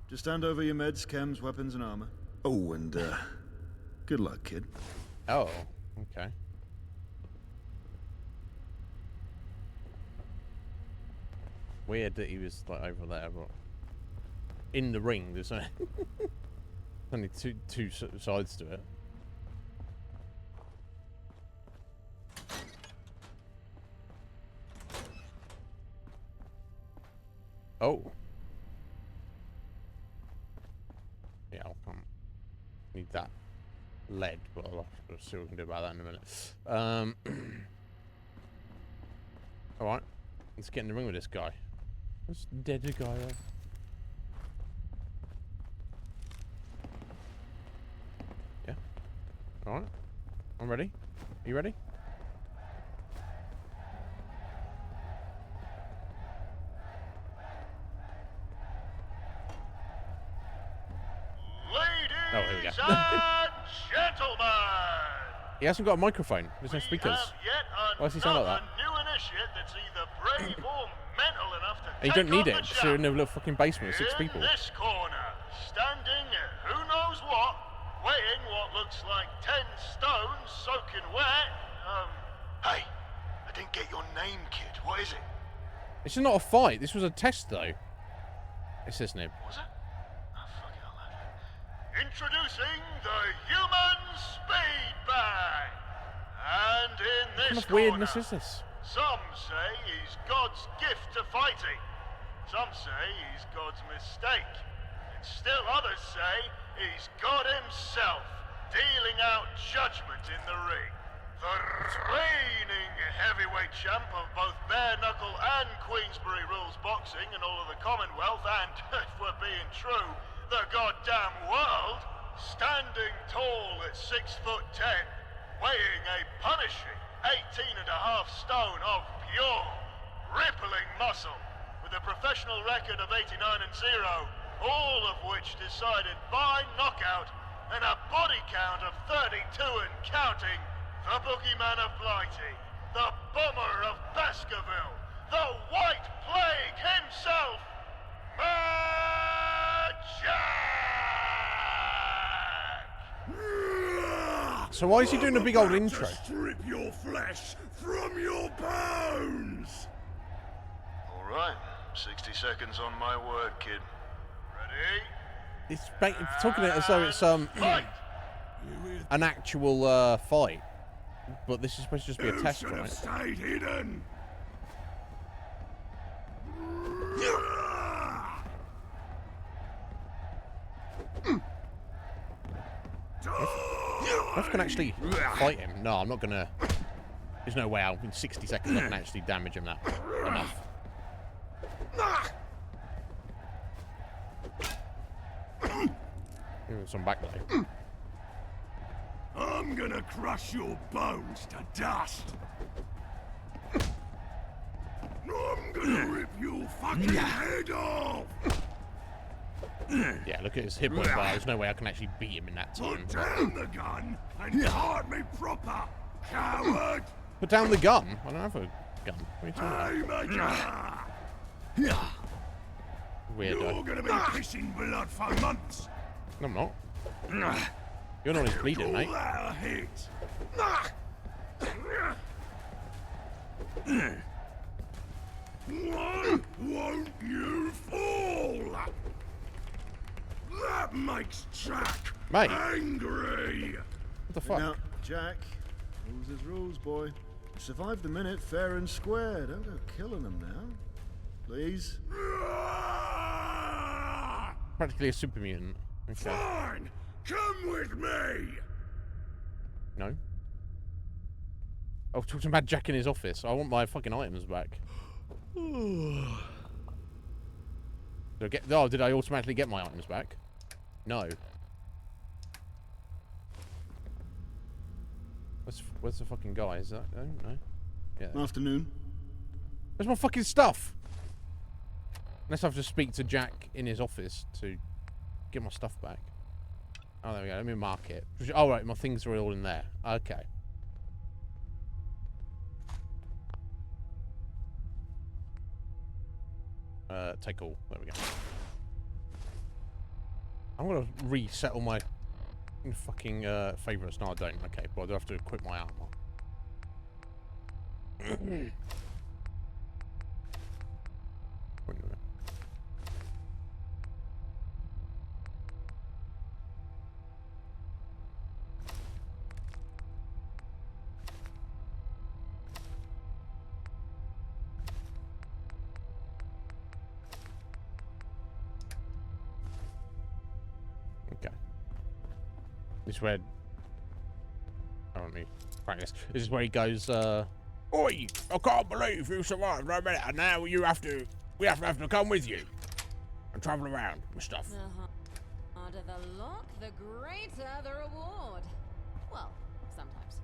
Just hand over your meds, chems, weapons, and armor. Oh, and, good luck, kid. Oh, okay. Weird that he was, like, over there, but... In the ring, there's only two sides to it. Oh. Yeah, I'll come. Need that lead, but I'll have to see what we can do about that in a minute. Alright. Let's get in the ring with this guy. This dead guy there. Yeah. Alright. I'm ready. Are you ready? Gentlemen, He hasn't got a microphone. There's no speakers. Why does he sound like that? new initiate that's either brave or mental enough to And you don't need it, because you're in a little fucking basement with 6 people. In this corner, standing who knows what, weighing what looks like 10 stones soaking wet. Hey, I didn't get your name, kid. What is it? This is not a fight. This was a test, though. It's Iznib. Was it? Oh, fuck it, I'll have it. Introducing the human speed bag. And in What kind this of weirdness is this? some say he's God's gift to fighting. Some say he's God's mistake. And still others say he's God himself, dealing out judgment in the ring. The reigning heavyweight champ of both bare knuckle and Queensberry rules boxing and all of the Commonwealth and, if we're being true, the goddamn world, standing tall at 6'10", weighing a punishing 18.5 stone of pure, rippling muscle, with a professional record of 89-0, all of which decided by knockout, and a body count of 32 and counting. The boogeyman of Blighty, the bomber of Baskerville, the White Plague himself, Jack! So why is he doing a big old intro? Strip your flesh from your bones! All right, 60 seconds on my word, kid. Ready? It's talking as though it's an actual fight. But this is supposed to just be a test, right? Stayed hidden. If I can actually fight him. No, I'm not gonna. There's no way out. In 60 seconds I can actually damage him that enough. Some back though. I'm gonna crush your bones to dust. I'm gonna rip your fucking head off. Yeah, look at his hip point bar. There's no way I can actually beat him in that time. Put down the gun and guard me proper, coward. Put down the gun? I don't have a gun. What are you talking about? Weirdo. You're gonna be pissing blood for months. No, I'm not. You're not his bleeding, mate. Why won't you fall? That makes Jack angry. What the fuck? Now, Jack, rules is rules, boy. Survive the minute fair and square. Don't go killing them now. Please. Practically a super mutant. Okay. Fine! Come with me! No. I was talking about Jack in his office. I want my fucking items back. Did I automatically get my items back? No. Where's the fucking guy? Is that? I don't know. Yeah. Afternoon. Where's my fucking stuff? Unless I have to speak to Jack in his office to get my stuff back. Oh, there we go. Let me mark it. Oh, right. My things are all in there. Okay. Take all. There we go. I'm going to resettle my fucking favourites. No, I don't. Okay, but I do have to equip my armor. Wait a minute. This is where... I don't mean practice. This is where he goes, Oi! I can't believe you survived no minute, and now we have to come with you and travel around with stuff. The harder the lock, the greater the reward. Well, sometimes.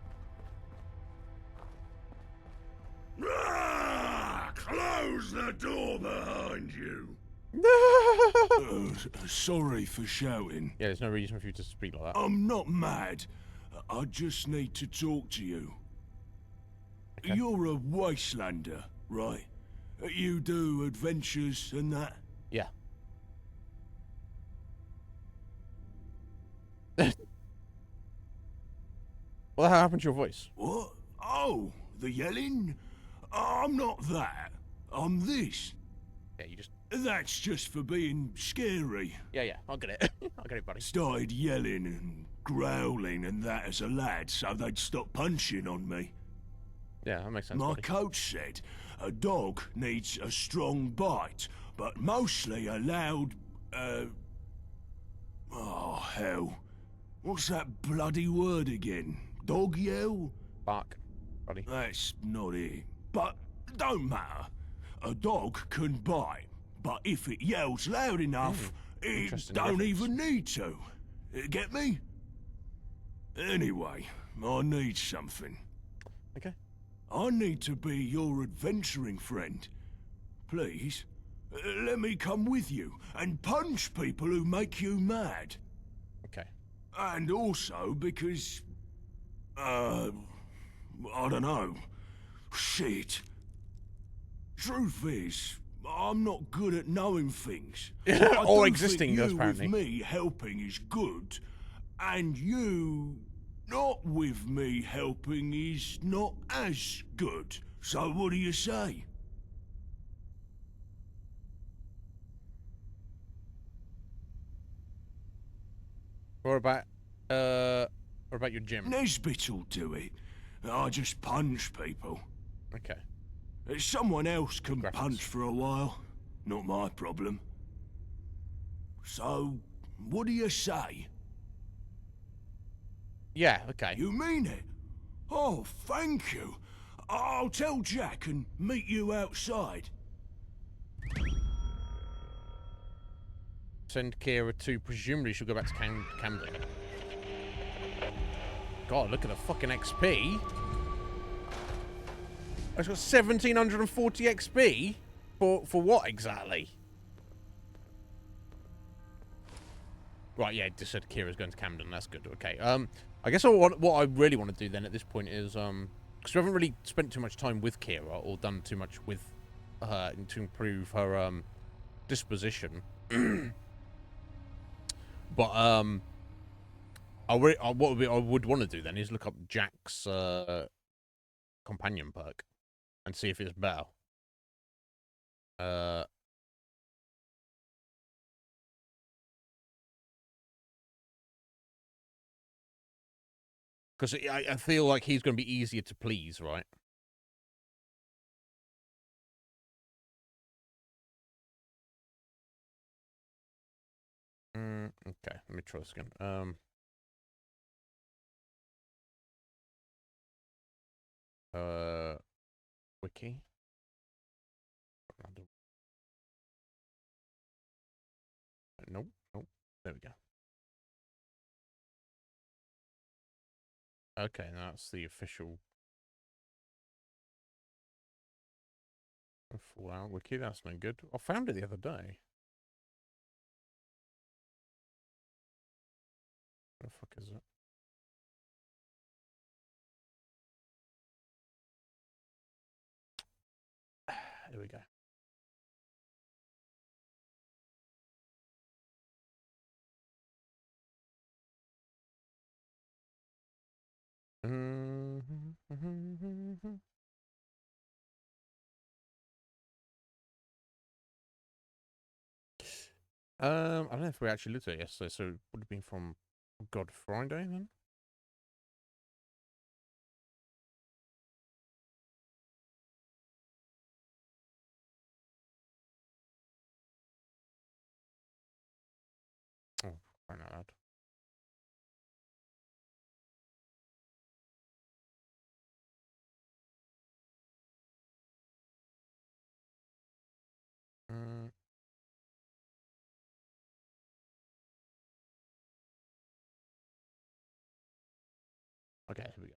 Close the door behind you. No! Sorry for shouting. Yeah, there's no reason for you to speak like that. I'm not mad. I just need to talk to you. Okay. You're a wastelander, right? You do adventures and that? Yeah. Well, how happened to your voice? What? Oh, the yelling? I'm not that. I'm this. Yeah, you just... That's just for being scary. Yeah, I'll get it. I'll get it, buddy. Started yelling and growling and that as a lad so they'd stop punching on me. Yeah, that makes sense, My buddy. coach said a dog needs a strong bite, but mostly a loud, oh, hell. What's that bloody word again? Dog yell? Bark, buddy. That's not it. But don't matter. A dog can bite, but if it yells loud enough, it interesting don't reference. even need to. Get me? Anyway, I need something. Okay. I need to be your adventuring friend. Please, let me come with you and punch people who make you mad. Okay. And also because... I don't know. Shit. Truth is, I'm not good at knowing things. I Or don't existing, think you apparently. with me helping is good, and you not with me helping is not as good. So what do you say? What about your gym? Nesbit'll do it. I just punch people. Okay. Someone else can Graphics. punch for a while. Not my problem. So, what do you say? Yeah, okay. You mean it? Oh, thank you. I'll tell Jack and meet you outside. Send Kira to, presumably she'll go back to Camden. God, look at the fucking XP. It's got 1740 XP? For what exactly? Right, yeah, it just said Kira's going to Camden. That's good. Okay. I guess what I really want to do then at this point is because we haven't really spent too much time with Kira or done too much with her to improve her disposition. But what I would want to do then is look up Jack's companion perk and see if it's better. Because I feel like he's going to be easier to please, right? Okay, let me try this again. Wiki. Nope. There we go. Okay, that's the official Fallout wiki. That's no good. I found it the other day. Where the fuck is it? Here we go. I don't know if we actually looked at it yesterday, so it would have been from God Friday then. Oh, find out that. Okay, here we go.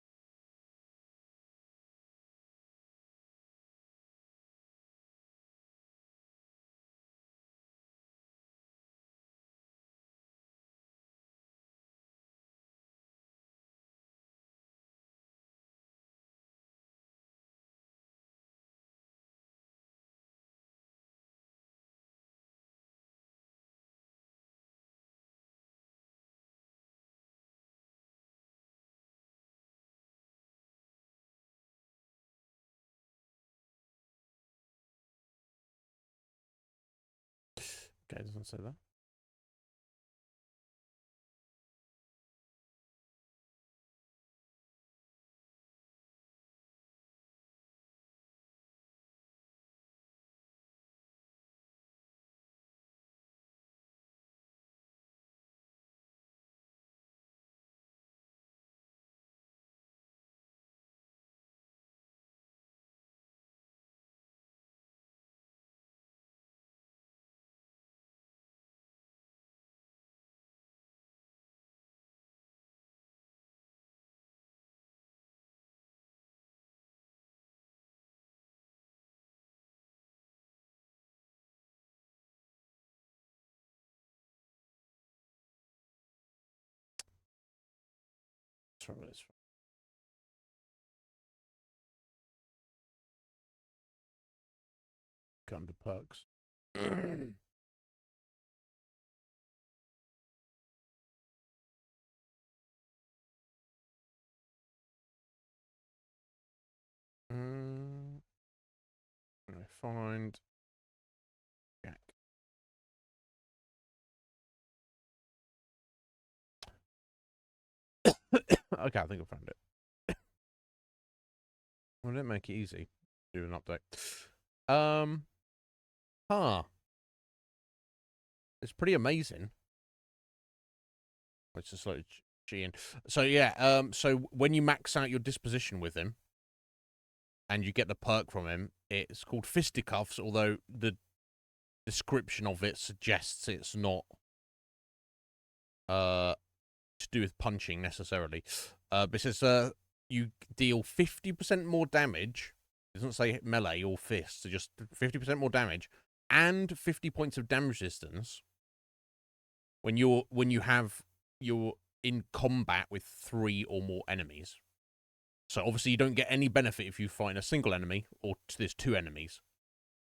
Okay, doesn't say that. Let's try this. Go under perks. I find Jack. Okay, I think I found it. Well, didn't make it easy. Do an update. It's pretty amazing. It's just like G-in. So yeah, so when you max out your disposition with him and you get the perk from him, it's called fisticuffs, although the description of it suggests it's not to do with punching necessarily. But it says you deal 50% more damage. It doesn't say melee or fists, so just 50% more damage and 50 points of damage resistance when you're in combat with 3 or more enemies. So obviously you don't get any benefit if you fight a single enemy or there's 2 enemies.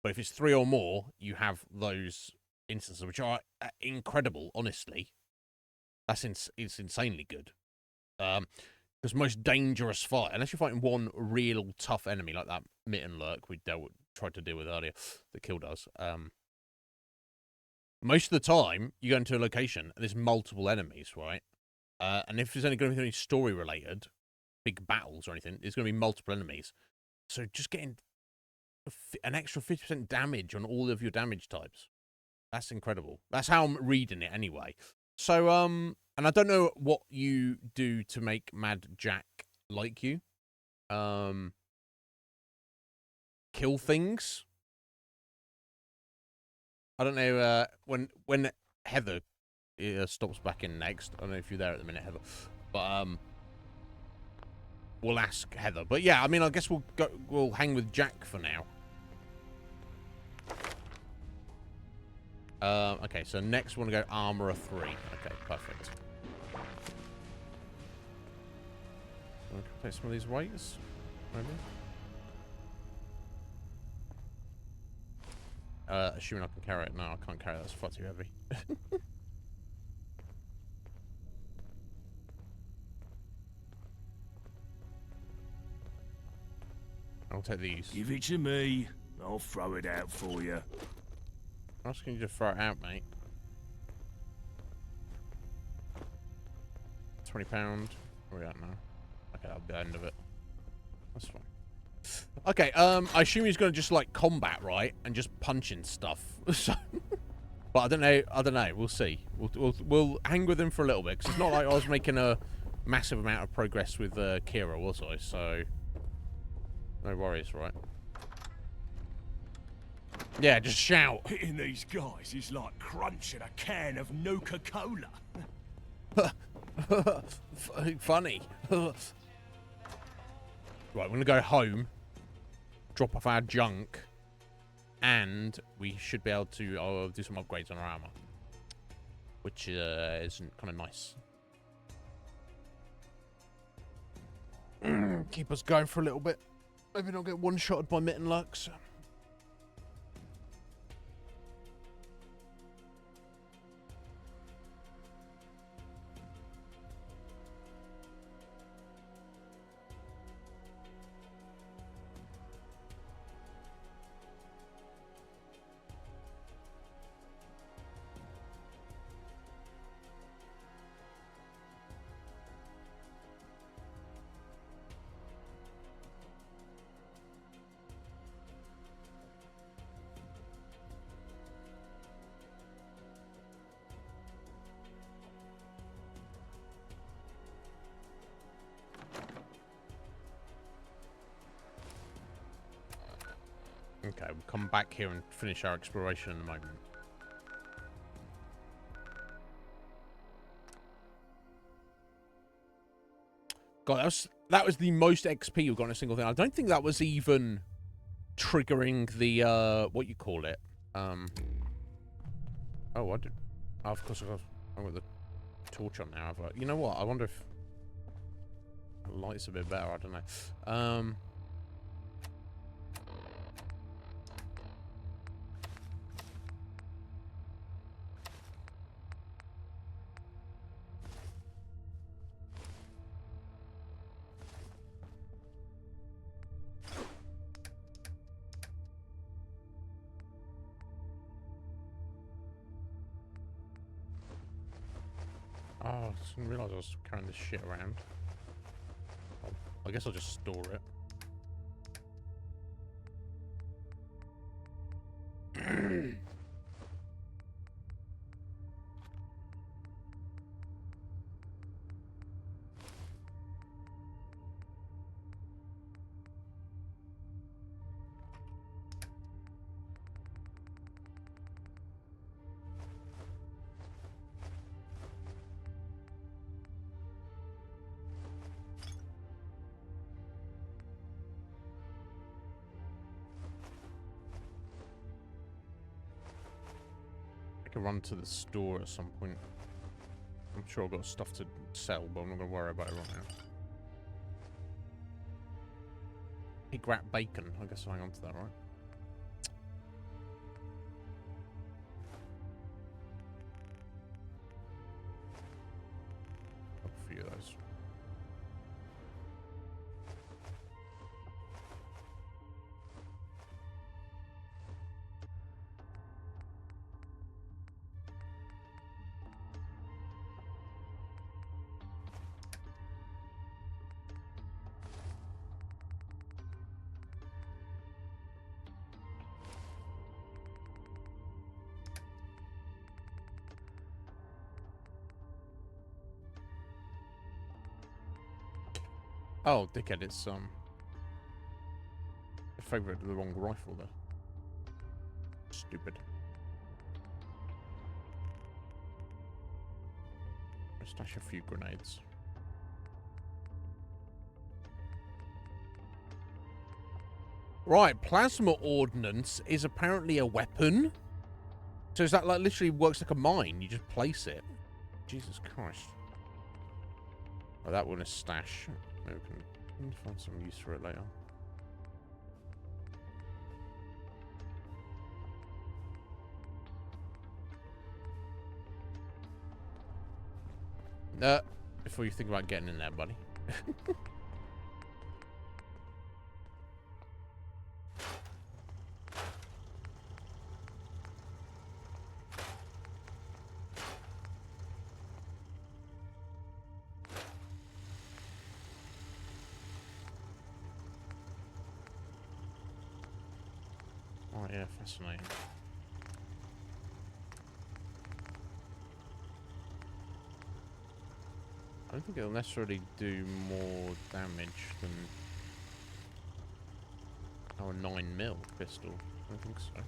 But if it's 3 or more, you have those instances, which are incredible, honestly. It's insanely good. Because most dangerous fight, unless you're fighting one real tough enemy like that Mitten Lurk we tried to deal with earlier, that killed us. Most of the time, you go into a location and there's multiple enemies, right? And if there's only going to be any story related, big battles or anything, there's going to be multiple enemies. So just getting an extra 50% damage on all of your damage types, that's incredible. That's how I'm reading it anyway. So, and I don't know what you do to make Mad Jack like you. Kill things. I don't know, when Heather stops back in next. I don't know if you're there at the minute, Heather. But, we'll ask Heather. But yeah, I mean, I guess we'll hang with Jack for now. Okay, so next we want to go Armorer 3. Okay, perfect. Want to take some of these weights? Maybe? Assuming I can carry it. No, I can't carry it. That's far too heavy. I'll take these. Give it to me. I'll throw it out for you. How else can you just throw it out, mate? £20. Where are we at now? Okay, that'll be the end of it. That's fine. Okay, I assume he's going to just, like, combat, right? And just punching stuff. So, but I don't know. We'll see. We'll hang with him for a little bit, because it's not like I was making a massive amount of progress with Kira, was I? So, no worries, right? Yeah, just shout. Hitting these guys is like crunching a can of Nuka-Cola. Funny. Right, we're going to go home, drop off our junk, and we should be able to do some upgrades on our armor, which is kind of nice. Keep us going for a little bit. Maybe not get one-shotted by Mitten Lurks. Okay, we'll come back here and finish our exploration in a moment. God, that was the most XP we've got in a single thing. I don't think that was even triggering the what you call it. Oh, I did. Oh, of course, I've got the torch on now. You know what? I wonder if the light's a bit better. I don't know. Oh, I didn't realise I was carrying this shit around. I guess I'll just store it. I can run to the store at some point. I'm sure I've got stuff to sell, but I'm not going to worry about it right now. Pig rat bacon. I guess I'll hang on to that, right? A few of those. Oh, dickhead, it's, I favoured the wrong rifle there. Stupid. Let's stash a few grenades. Right, plasma ordnance is apparently a weapon. So is that like literally works like a mine? You just place it. Jesus Christ. Oh, that one is stash. Maybe we can find some use for it later. Before you think about getting in there, buddy. Oh yeah, fascinating. I don't think it'll necessarily do more damage than our 9mm pistol. I don't think so.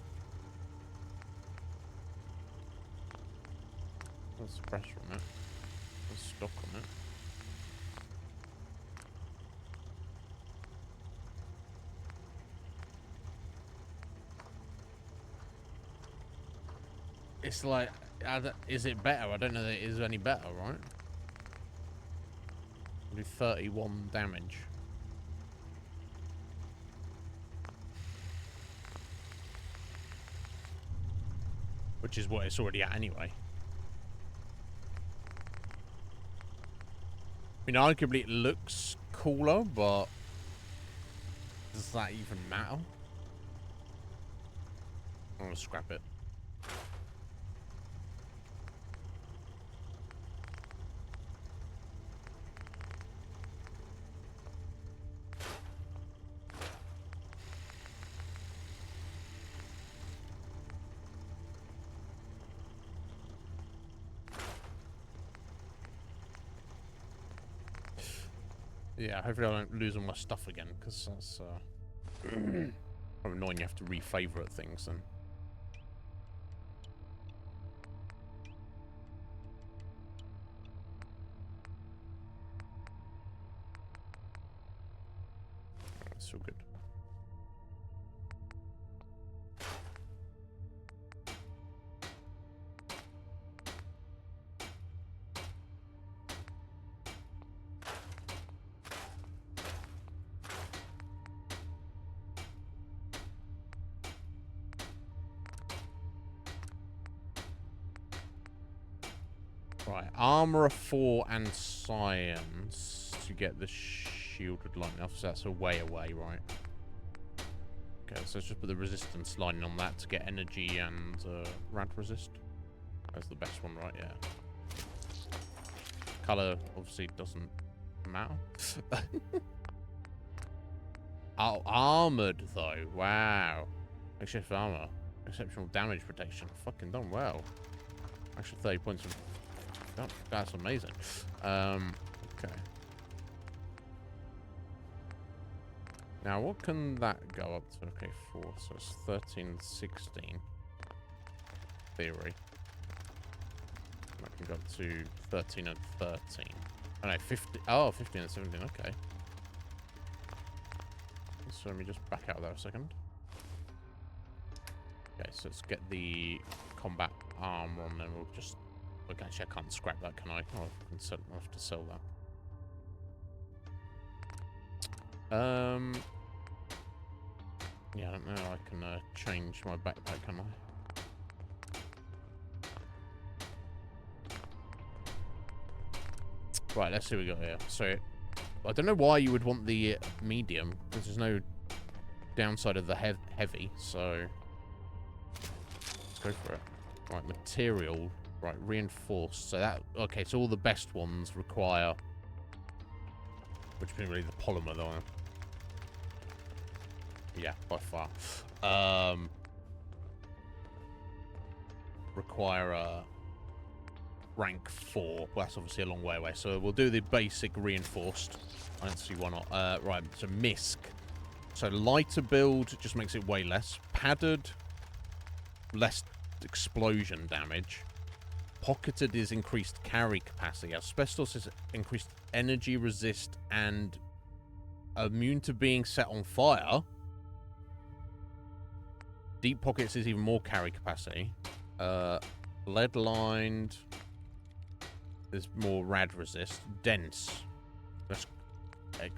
What's the pressure on it? What's the stock on it? It's like, is it better? I don't know that it is any better, right? Do 31 damage. Which is what it's already at anyway. I mean, arguably it looks cooler, but does that even matter? I'm gonna scrap it. Yeah, hopefully I don't lose all my stuff again, because that's, Probably annoying you have to re-favorite things then. That's all good. Right, armor 4 and science to get the shielded line. Obviously, that's a way away, right? Okay, so let's just put the resistance line on that to get energy and rad resist. That's the best one, right? Yeah. Color obviously doesn't matter. Oh, armored though. Wow. Makeshift armor. Exceptional damage protection. Fucking done well. Actually, 30 points of... Oh, that's amazing. Okay. Now, what can that go up to? Okay, 4. So it's 13, 16. Theory. That can go up to 13 and 13. Oh, no, 50. Oh, 15 and 17. Okay. So let me just back out there a second. Okay, so let's get the combat armor on, then we'll just... Look, actually, I can't scrap that, can I? Oh, I can sell, I'll have to sell that. Yeah, I don't know. I can change my backpack, can I? Right, let's see what we got here. So, I don't know why you would want the medium, because there's no downside of the heavy, so... Let's go for it. Right, material... Right, reinforced. So that... Okay, so all the best ones require... Which isn't really the polymer, though. Yeah, by far. Require a... rank 4. Well, that's obviously a long way away. So we'll do the basic reinforced. I don't see why not. Right, so MISC. So lighter build just makes it way less. Padded, less explosion damage. Pocketed is increased carry capacity. Asbestos is increased energy resist and immune to being set on fire. Deep pockets is even more carry capacity. Lead lined is more rad resist. Dense. That's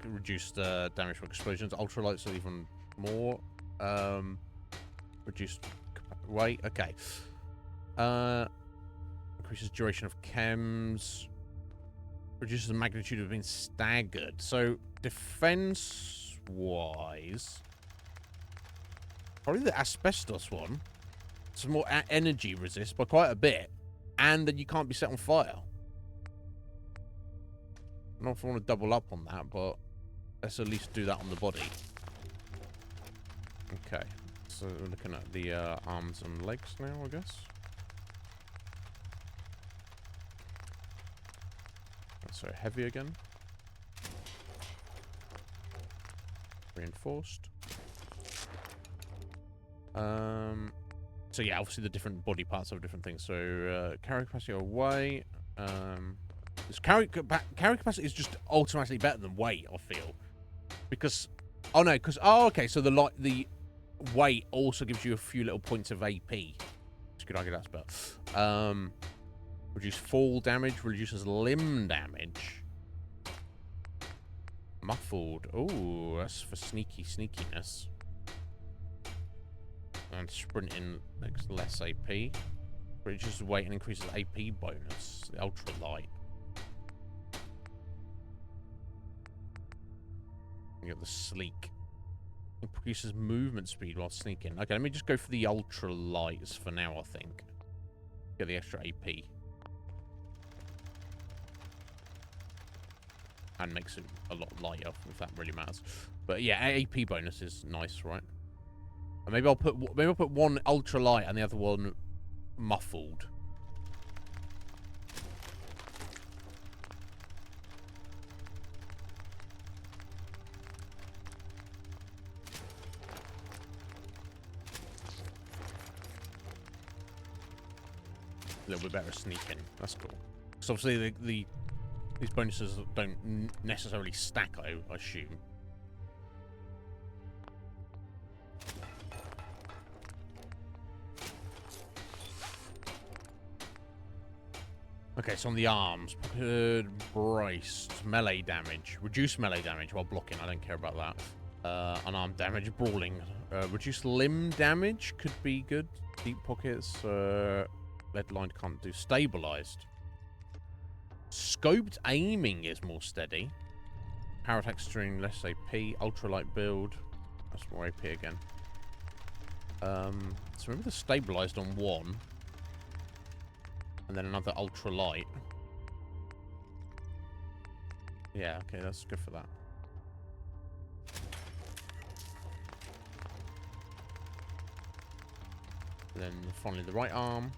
reduced damage from explosions. Ultralights are even more. Reduced weight. Okay. Increases duration of chems. Reduces the magnitude of being staggered. So, defense-wise, probably the asbestos one. Some more energy resist by quite a bit. And then you can't be set on fire. I don't know if I want to double up on that, but let's at least do that on the body. Okay. So, we're looking at the arms and legs now, I guess. So heavy again. Reinforced. So yeah, obviously the different body parts have different things. So carry capacity away. This carry capacity is just automatically better than weight, I feel, because okay. So the weight also gives you a few little points of AP. You could argue that's better. Reduce fall damage, reduces limb damage. Muffled. Oh, that's for sneakiness. And sprinting makes less AP. Reduces weight and increases AP bonus. The ultra light. You got the sleek. Increases movement speed while sneaking. Okay, let me just go for the ultra lights for now, I think. Get the extra AP. And makes it a lot lighter, if that really matters. But yeah, AP bonus is nice, right? And maybe I'll put one ultra light and the other one muffled. a little bit better at sneaking. That's cool. So obviously these bonuses don't necessarily stack, I assume. Okay, so on the arms, braced, melee damage, reduce melee damage while blocking. I don't care about that. Unarmed damage, brawling, reduce limb damage could be good. Deep pockets, lead lined can't do. Stabilized. Scoped aiming is more steady. Power attack string, less AP. Ultralight build, that's more AP again. So remember the stabilized on 1. And then another ultra light. Yeah, okay, that's good for that. And then finally the right arm.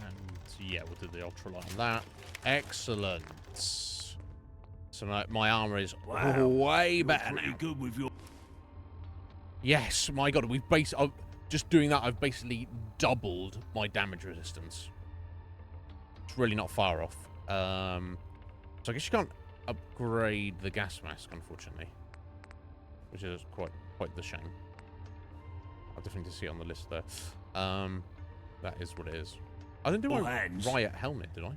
And yeah, we'll do the ultra light on that. Excellent. So my armor is way better now. Good with your... Yes, my god, just doing that, I've basically doubled my damage resistance. It's really not far off. So I guess you can't upgrade the gas mask, unfortunately, which is quite the shame. I'll definitely see it on the list there. That is what it is. I didn't do a riot helmet, did I?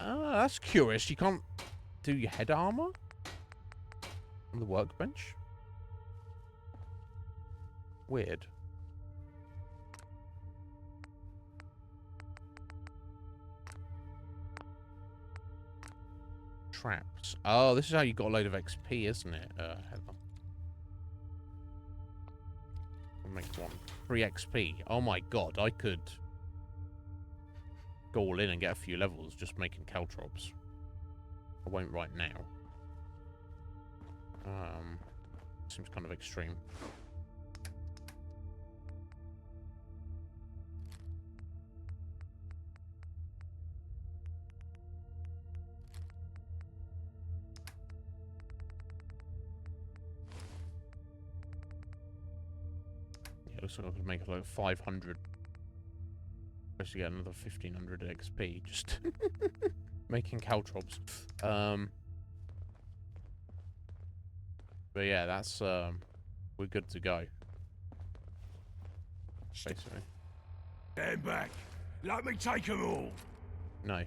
That's curious. You can't do your head armor on the workbench? Weird. Traps. Oh, this is how you got a load of XP, isn't it, Heather? I'll make one. 3 XP. Oh my god, I could go all in and get a few levels just making caltrops. I won't right now. Seems kind of extreme. Yeah, looks like I could make like 500. Supposed to get another 1500 XP just making caltrops. But yeah, that's we're good to go. Basically. Stand back. Let me take them all. No.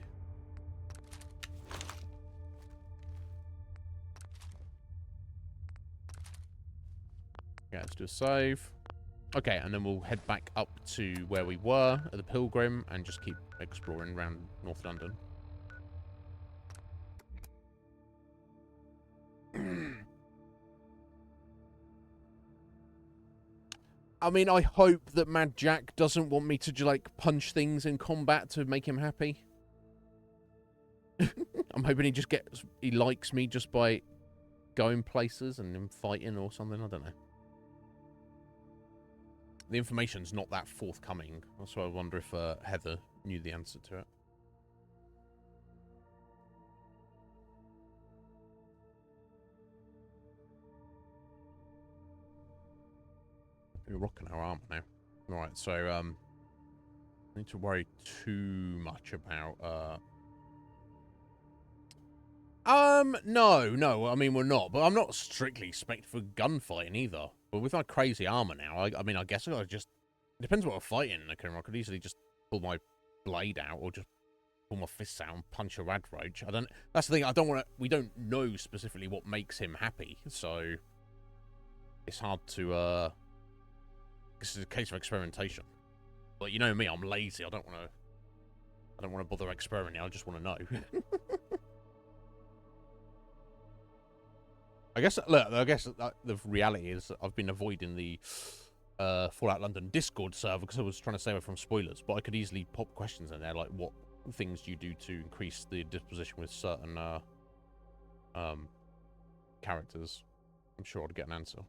Yeah, let's do a save. Okay, and then we'll head back up to where we were at the Pilgrim and just keep exploring around North London. I mean, I hope that Mad Jack doesn't want me to, like, punch things in combat to make him happy. I'm hoping he likes me just by going places and him fighting or something. I don't know. The information's not that forthcoming, so I wonder if Heather knew the answer to it. We're rocking our armor now. Right, so I need to worry too much about no, I mean we're not, but I'm not strictly spec'd for gunfighting either. But with my crazy armor now, I mean I guess I gotta just, it depends what we're fighting. I could easily just pull my blade out or just pull my fists out and punch a rad roach. That's the thing, we don't know specifically what makes him happy, so it's hard to this is a case of experimentation. But you know me, I'm lazy. I don't want to bother experimenting. I just want to know. I guess the reality is that I've been avoiding the Fallout London Discord server because I was trying to stay away from spoilers. But I could easily pop questions in there, like what things do you do to increase the disposition with certain characters. I'm sure I'd get an answer.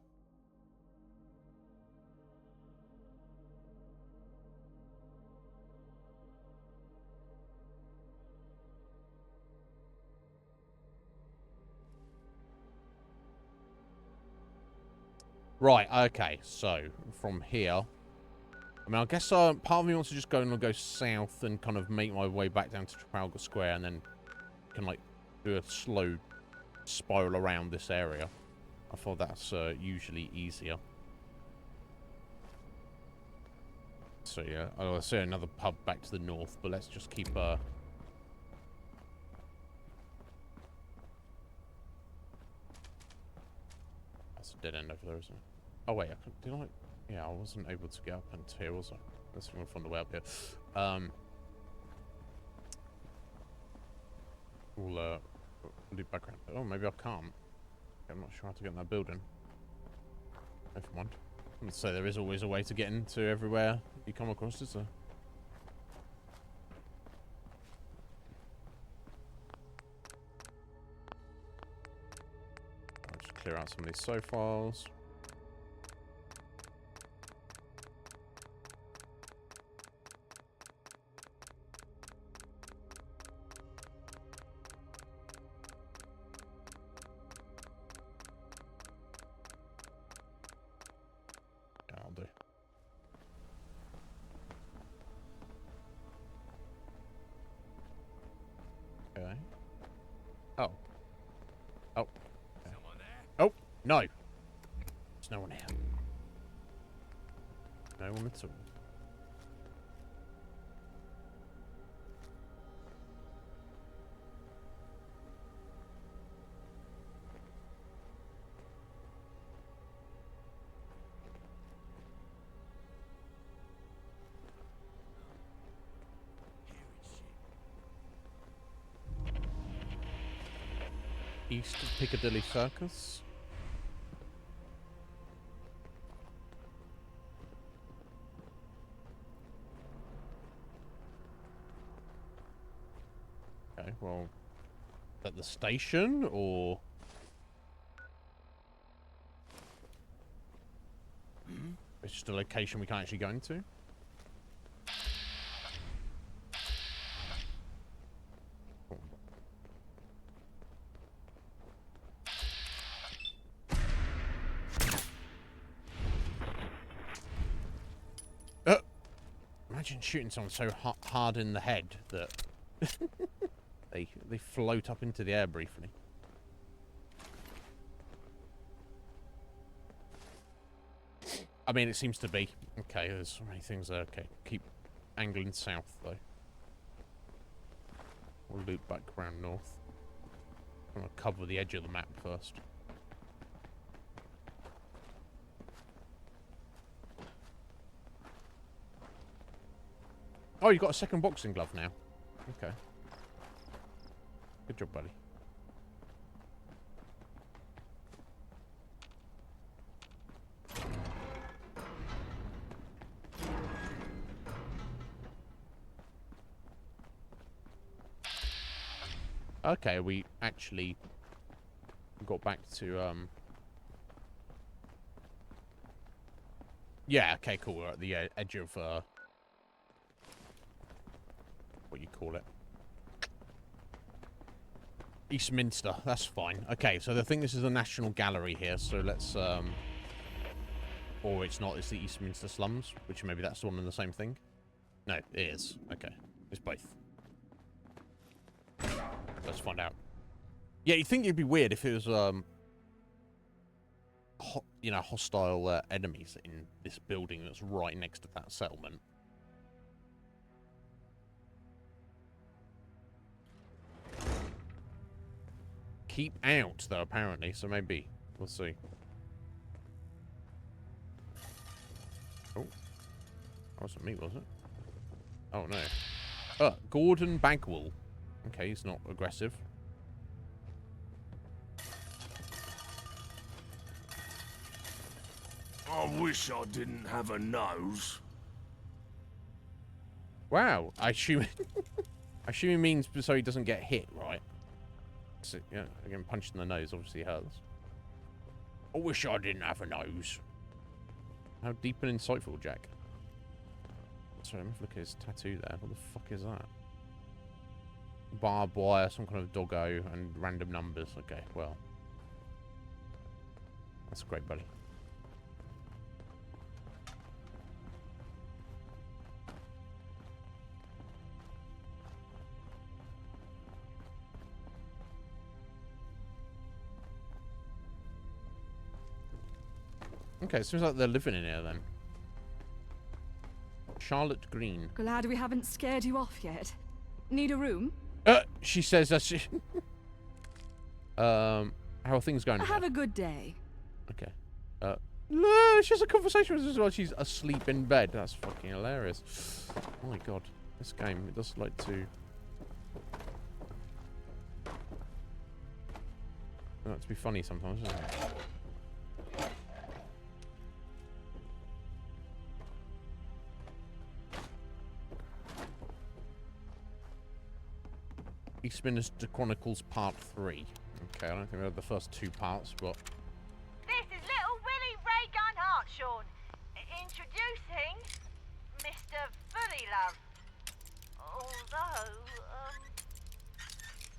Right, okay, so from here, I mean, I guess part of me wants to just go south and kind of make my way back down to Trafalgar Square, and then can like do a slow spiral around this area. I thought that's usually easier. So yeah, I'll see another pub back to the north, but let's just keep that's a dead end over there, isn't it? Oh wait, did I? Yeah, I wasn't able to get up into here, was I? Let's see if I can find the way up here. We'll do background. Oh, maybe I can't. I'm not sure how to get in that building. Never mind. So there is always a way to get into everywhere you come across, is there? I'll just clear out some of these sofas. Yeah, I'll do. Okay. Oh. Oh. Okay. Oh, no. There's no one here. No one at all. East of Piccadilly Circus. Okay, well, at the station, or it's just a location we can't actually go into? Imagine shooting someone so hard in the head that they float up into the air briefly. I mean, it seems to be. Okay, there's so many things there. Okay, keep angling south, though. We'll loop back around north. I'm going to cover the edge of the map first. Oh, you've got a second boxing glove now. Okay. Good job, buddy. Okay, we actually got back to, yeah, okay, cool. We're at the edge of, what you call it? Eastminster. That's fine. Okay, so I think this is the National Gallery here, so let's, or it's not, it's the Eastminster slums, which maybe that's the one and the same thing. No, it is. Okay, it's both. Let's find out. Yeah, you'd think it'd be weird if it was, you know, hostile enemies in this building that's right next to that settlement. Keep out, though, apparently, so maybe. We'll see. Oh. That wasn't me, was it? Oh, no. Gordon Bagwell. Okay, he's not aggressive. I wish I didn't have a nose. Wow, I assume it means so he doesn't get hit, right? So, yeah, again, punched in the nose obviously hurts. I wish I didn't have a nose. How deep and insightful, Jack. Sorry, let me look at his tattoo there. What the fuck is that? Barbed wire, some kind of doggo, and random numbers. Okay, well. That's great, buddy. Okay, it seems like they're living in here then. Charlotte Green. Glad we haven't scared you off yet. Need a room? She says that she... how are things going? Have a good day. Okay. No, she has a conversation with us while she's asleep in bed. That's fucking hilarious. Oh my god. This game, it does like to... Like to be funny sometimes, doesn't it? Eastminster Chronicles Part 3. Okay, I don't think we had the first 2 parts, but... This is little Willie Raygun Hartshorn. Introducing Mr. Fullylove. Although,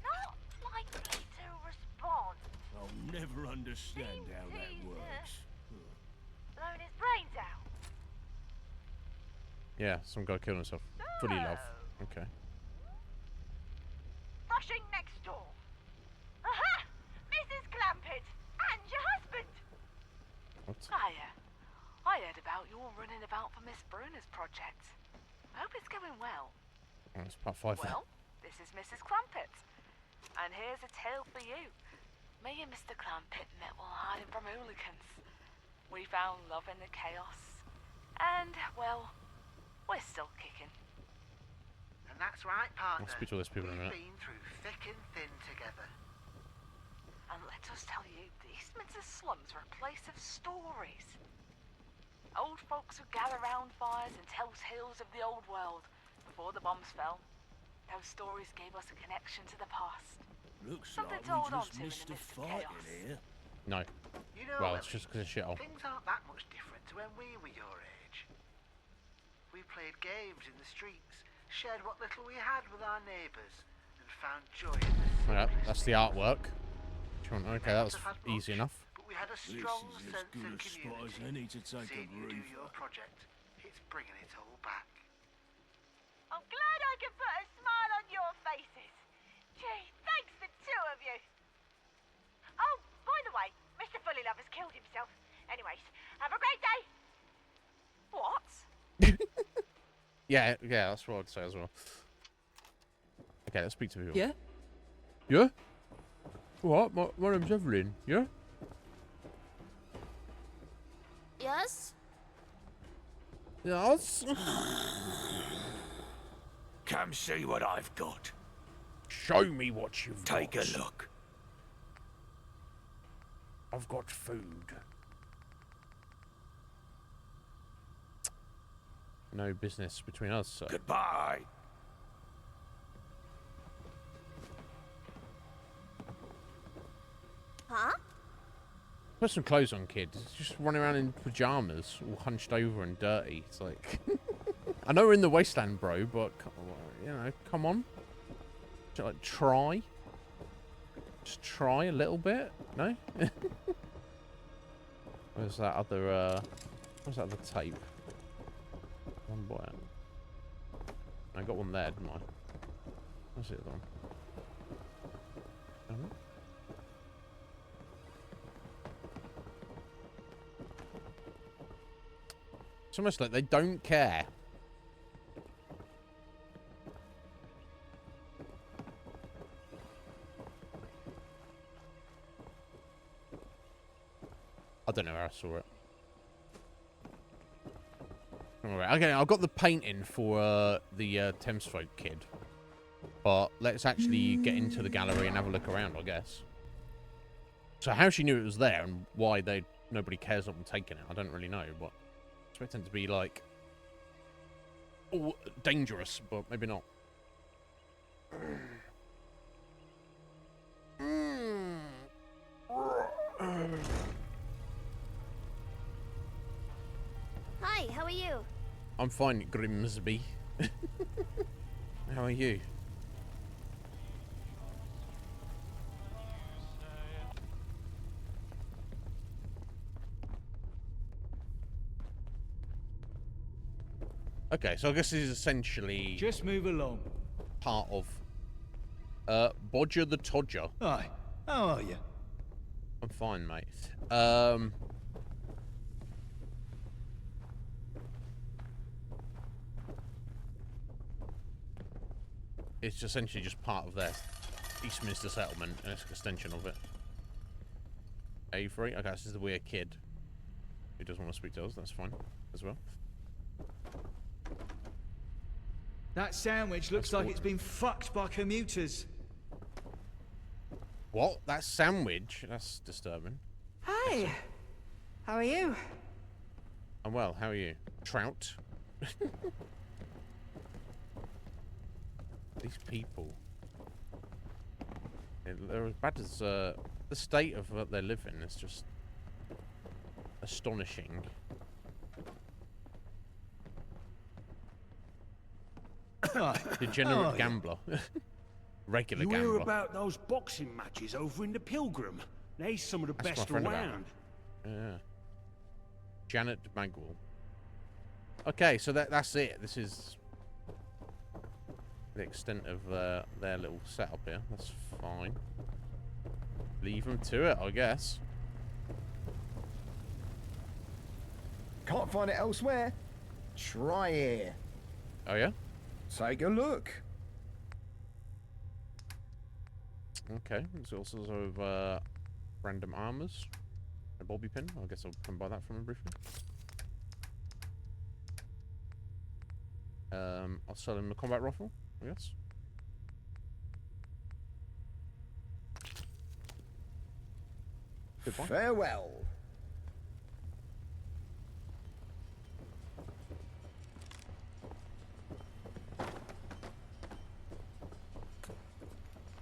not likely to respond. I'll never understand how that works. Blown his brains out. Yeah, some guy killed himself. Fully love. Okay. Rushing next door. Aha! Mrs. Clampett and your husband. What? Hiya. I heard about your running about for Miss Bruner's project. I hope it's going well. Oh, it's part 5 then. Well, this is Mrs. Clampett. And here's a tale for you. Me and Mr. Clampett met while hiding from hooligans. We found love in the chaos. And, well, we're still kicking. And that's right, partner. I'll speak to all those people in a minute. We've been through thick and thin together. And let us tell you, the Eastminster slums are a place of stories. Old folks would gather round fires and tell tales of the old world before the bombs fell. Those stories gave us a connection to the past. Looks Something like to hold we on just to in missed the a midst of fight chaos. in here. No. You know, Well, it's Ellie, just because of shithole. things aren't that much different to when we were your age. We played games in the streets, shared what little we had with our neighbours, and found joy in the Yeah, that's the artwork. Okay, that was easy enough. But we had a This strong is as sense good of a spot as community. any to take a Seeing you do breather. your project, it's bringing it all back. I'm glad I can put a smile on your faces. Gee, thanks the two of you. Oh, by the way, Mr. Fullylove has killed himself. Anyways, have a great day. What? Yeah, that's what I'd say as well. Okay, let's speak to people. Yeah? Yeah? What? My name's Evelyn. Yeah? Yes? Yes? Come see what I've got. Show me what you've got. Take a look. I've got food. No business between us, sir. Goodbye. Huh? Put some clothes on, kid. Just run around in pajamas, all hunched over and dirty. It's like... I know we're in the wasteland, bro, but, you know, come on. Just, like, try. Just try a little bit. No? Where's that other, where's that other tape? One boy. I got one there, didn't I? Where's the other one? It's almost like they don't care. I don't know where I saw it. Alright, okay, I've got the painting for the Thames Folk kid. But let's actually get into the gallery and have a look around, I guess. So how she knew it was there and why nobody cares that I'm taking it, I don't really know, but I expect it to be like dangerous, but maybe not. Hi, how are you? I'm fine, Grimsby. How are you? Okay, so I guess this is essentially... Just move along. Part of... Bodger the Todger. Hi, how are you? I'm fine, mate. It's essentially just part of their Eastminster settlement, and it's an extension of it. Avery? Okay, this is the weird kid who doesn't want to speak to us. That's fine as well. That sandwich looks like it's been fucked by commuters. What? That sandwich? That's disturbing. Hey, how are you? I'm well. How are you? Trout? These people. They're as bad as the state of what they live in is just astonishing. Degenerate gambler. Regular you gambler. hear about those boxing matches over in the Pilgrim? They're some of the That's best my friend around. Yeah. Janet Magwell. Okay, so that's it. This is the extent of their little setup here. That's fine. Leave them to it, I guess. Can't find it elsewhere? Try here. Oh, yeah? Take a look. Okay, there's also sort of random armors. A bobby pin. I guess I'll come buy that from him briefly. I'll sell him the combat rifle, I guess. Goodbye. Farewell.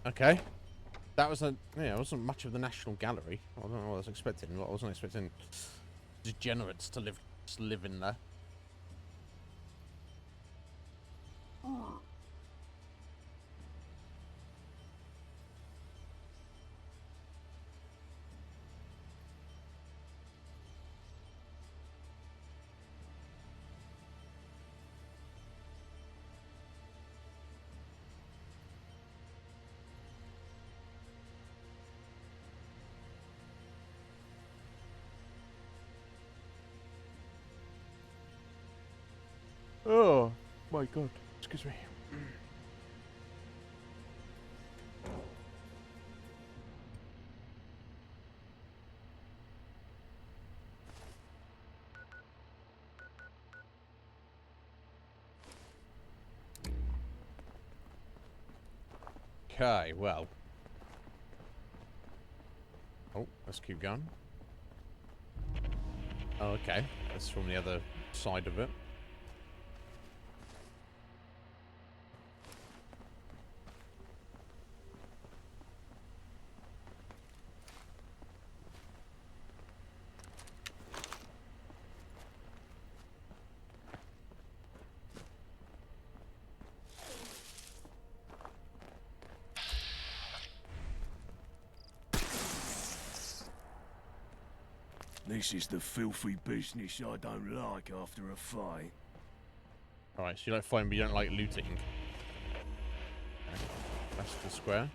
Okay. That was it wasn't much of the National Gallery. I don't know what I was expecting. I wasn't expecting degenerates to live in there. Oh my god. Excuse me. Okay, well. Oh, let's keep going. Oh, okay. That's from the other side of it. This is the filthy business I don't like after a fight. Alright, so you like fighting, but you don't like looting. Okay. That's the square.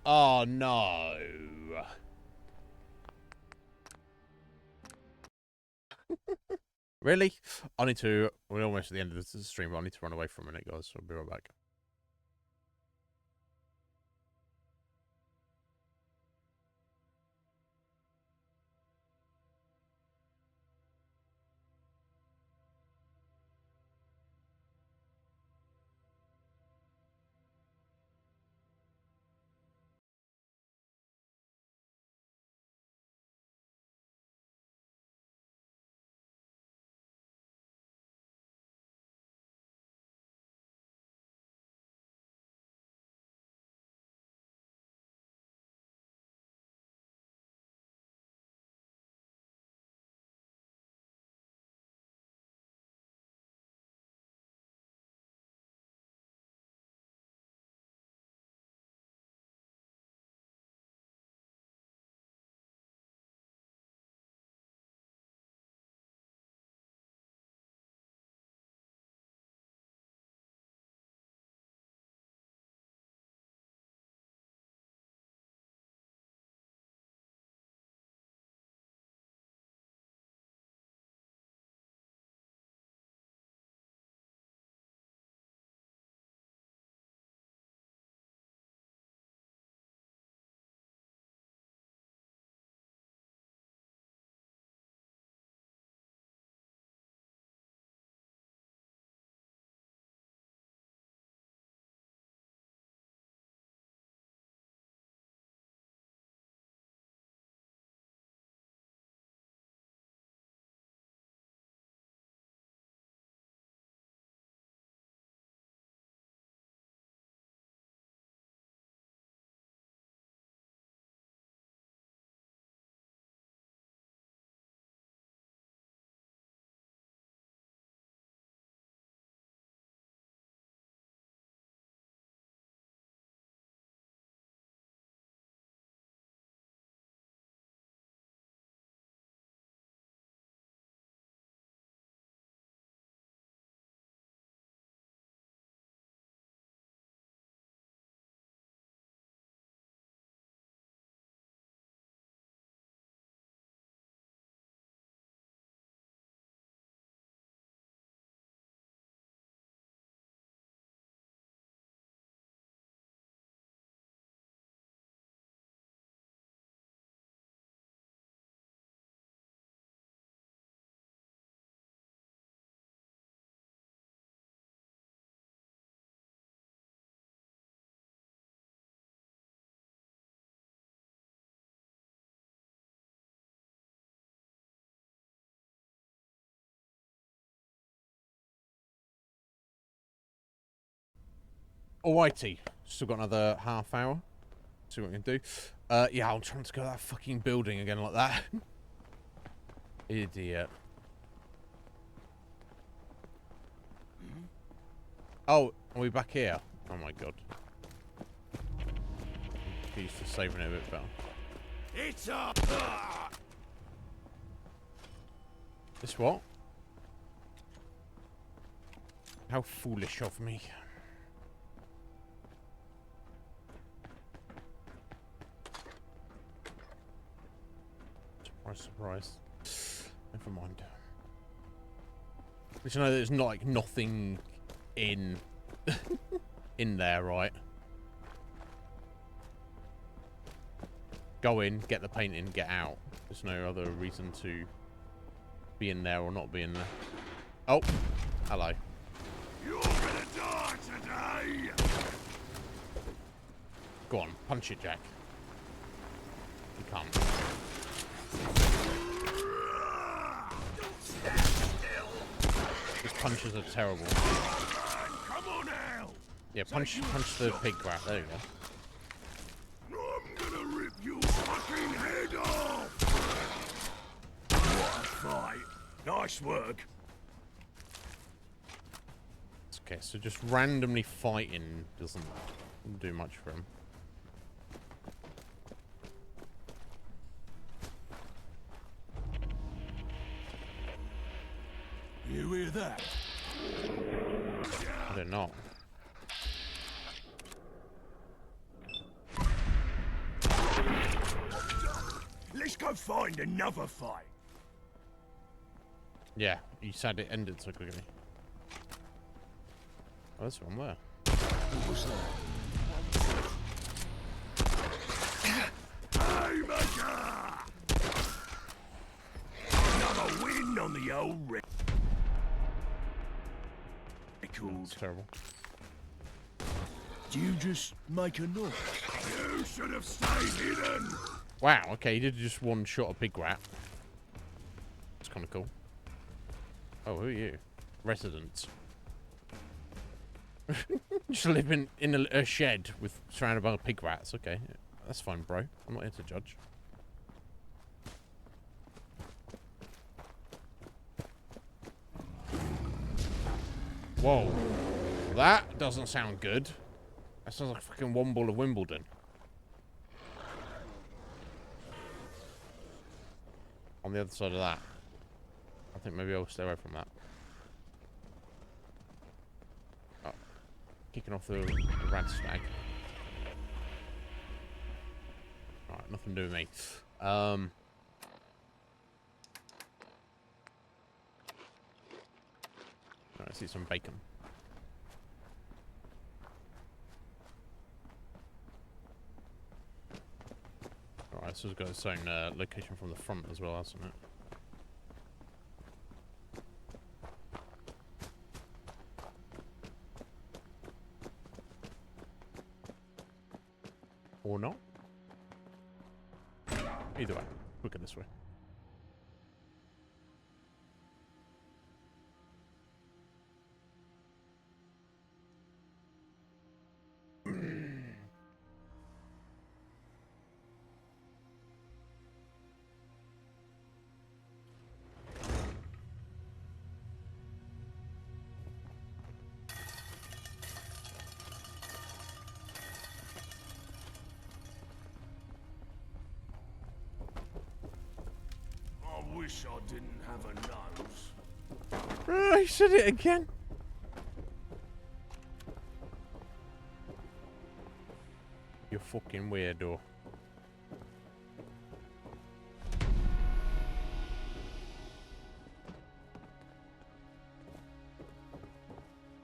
Oh no. Really? We're almost at the end of this stream, but I need to run away for a minute, guys, so I'll be right back. Alrighty. Still got another half hour. See what we can do. Yeah, I'm trying to go to that fucking building again like that. Idiot. Oh, are we back here? Oh my god. He's just saving it a bit better. It's up. This what? How foolish of me. Surprise, surprise. Never mind. But you know there's not like nothing in in there, right? Go in, get the painting, get out. There's no other reason to be in there or not be in there. Oh, hello. You're gonna die today. Go on, punch it, Jack. You can't. These punches are terrible. Come on now. Yeah, punch the pig rat. There you go. I'm gonna rip your fucking head off! What a fight. Nice work. Okay, so just randomly fighting doesn't do much for him. You hear that? I don't know. Let's go find another fight. Yeah, you said it ended so quickly. Oh, there's one there. What's that? Haymaker! Another win on the old record. That's terrible. Do you just make a noise? You should have stayed hidden. Wow, okay, he did just one shot a pig rat. It's kind of cool. Oh, who are you? Residents. Just living in a shed with surrounded by pig rats. Okay, that's fine, bro. I'm not here to judge. Whoa. That doesn't sound good. That sounds like fucking one ball of Wimbledon. On the other side of that. I think maybe I'll stay away from that. Oh. Kicking off the rad stag. Alright, nothing to do with me. Alright, let's see some bacon. Alright, this has got its own location from the front as well, hasn't it? Or not? Either way, look at this way. I wish I didn't have a nose. Oh, he said it again. You fucking weirdo.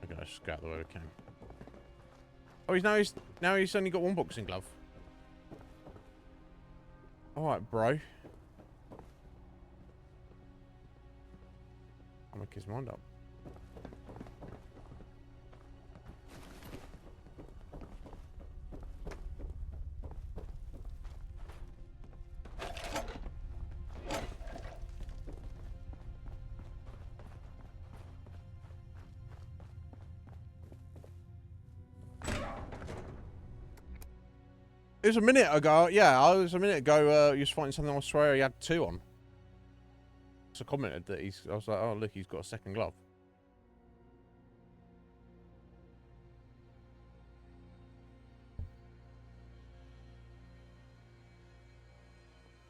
Okay, let's just go out the way we can. Oh, now he's only got one boxing glove. Alright, bro. I'll make his mind up. was a minute ago. Yeah, I was a minute ago. You was fighting something. I swear he had 2 on. So I commented that I was like, oh look, he's got a second glove.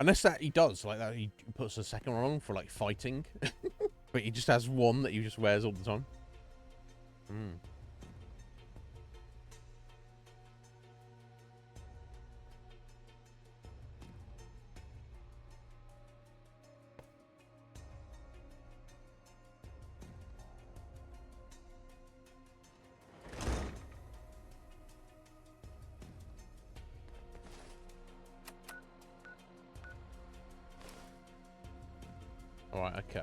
Unless that he does like that, he puts a second one on for like fighting, but he just has one that he just wears all the time. Hmm. All right. Okay.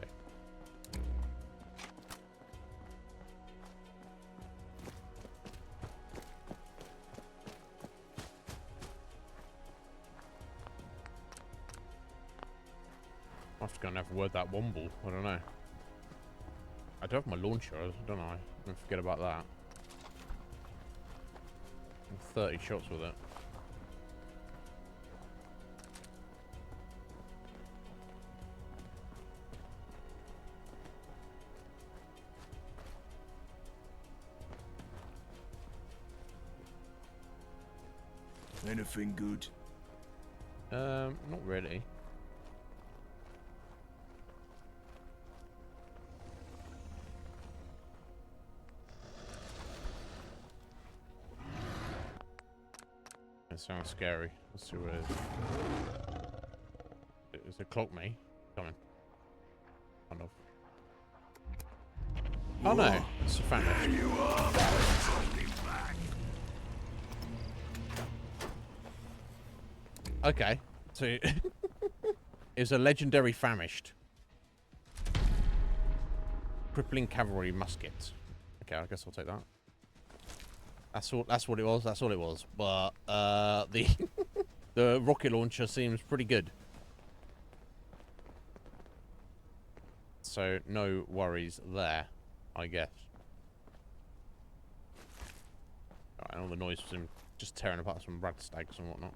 I have to go and have a word that Womble. I don't know. I do have my launcher, don't I? Don't forget about that. 30 shots with it. Anything good? Not really. That sounds scary. Let's see what it is. Is it clock me? Coming. Kind of. Oh no, it's a fan. There you are. Okay, so it was a legendary famished. Crippling cavalry musket. Okay, I guess I'll take that. That's what it was. That's all it was. But the the rocket launcher seems pretty good. So no worries there, I guess. Alright, and all the noise was him just tearing apart some rad stags and whatnot.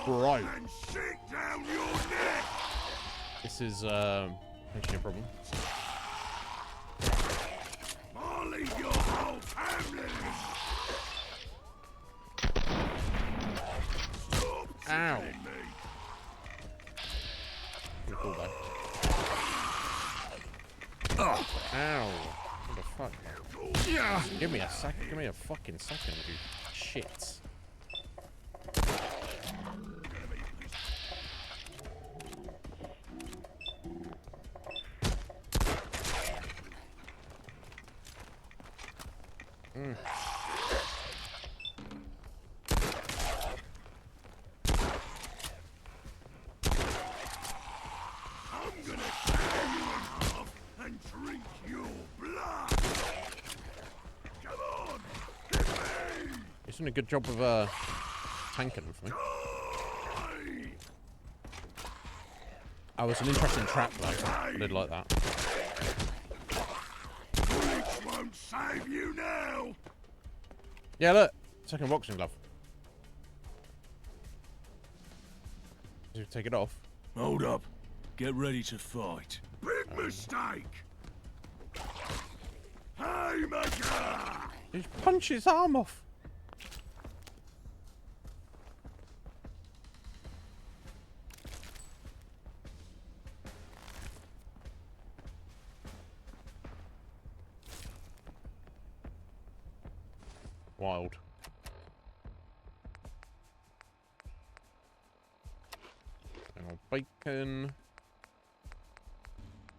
Right. And shake down your neck. This is actually a problem. Molly, your whole family. Stop Ow. tickling me. Pretty cool though. Oh. Ow. What the fuck? Yeah. Give me a second. Give me a fucking second, you shits. Mm. I'm gonna tear you in half and drink your blood. Come on, hit me. He's doing a good job of tanking for me. Oh, it's an interesting trap though. I did like that. Bleach won't save you now. Yeah, look. Second boxing glove. Did you take it off? Hold up. Get ready to fight. Big mistake. Haymaker. He punched his arm off. Wild. Hang on, bacon.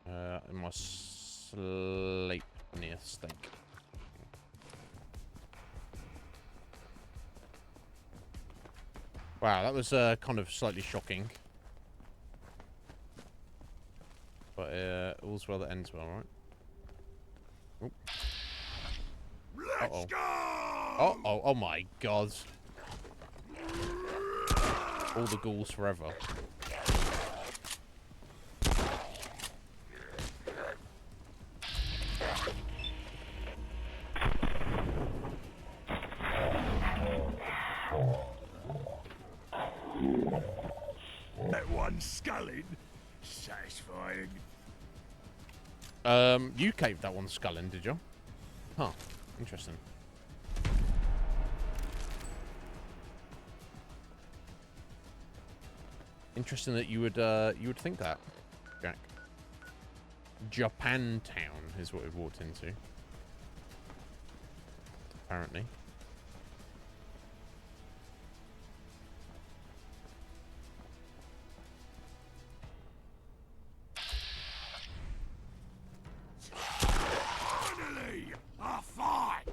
And my sleep near steak. Wow, that was kind of slightly shocking. All's well that ends well, right? Oh. Let's go! Uh-oh. Oh my god. All the ghouls forever. That one sculling. Satisfying. You caved that one sculling, did you? Huh. Interesting. Interesting that you would think that, Jack. Japantown is what we've walked into. Apparently. Finally, a fight!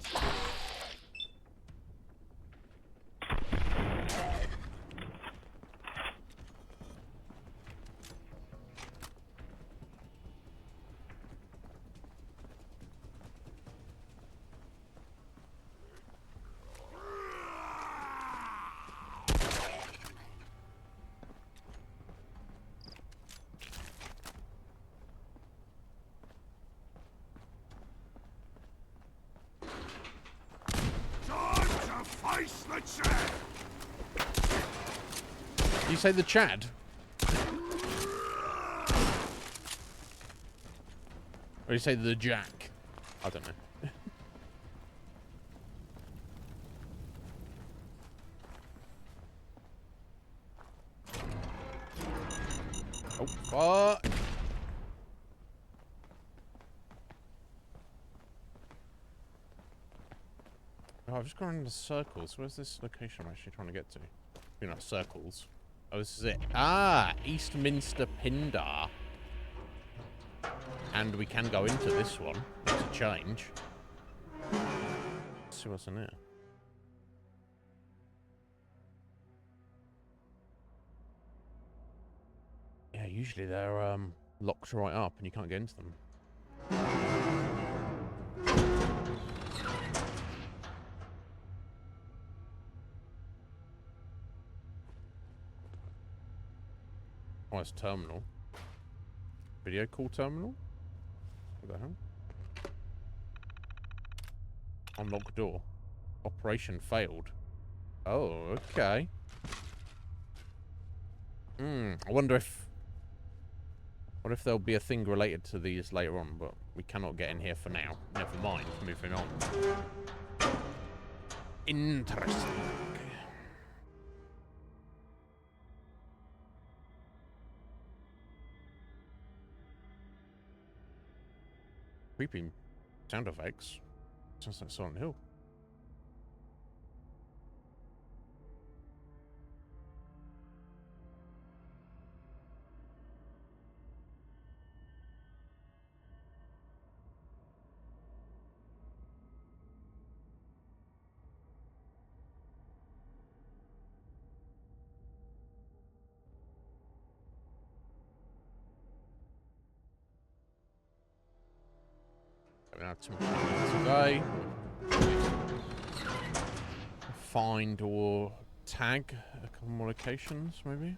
Face the Chad! You say the Chad? Or you say the Jack? I don't know. Oh, fuck. Oh, I've just gone into circles. Where's this location I'm actually trying to get to? You're not circles. Oh, this is it. Ah, Eastminster Pindar. And we can go into this one. That's a change. Let's see what's in here. Yeah, usually they're locked right up and you can't get into them. Oh, it's terminal. Video call terminal? What the hell? Unlock door. Operation failed. Oh, okay. I wonder if... What if there'll be a thing related to these later on, but we cannot get in here for now. Never mind. Moving on. Interesting. Creepy sound effects. Sounds like Silent Hill. Today, find or tag a couple more locations, maybe.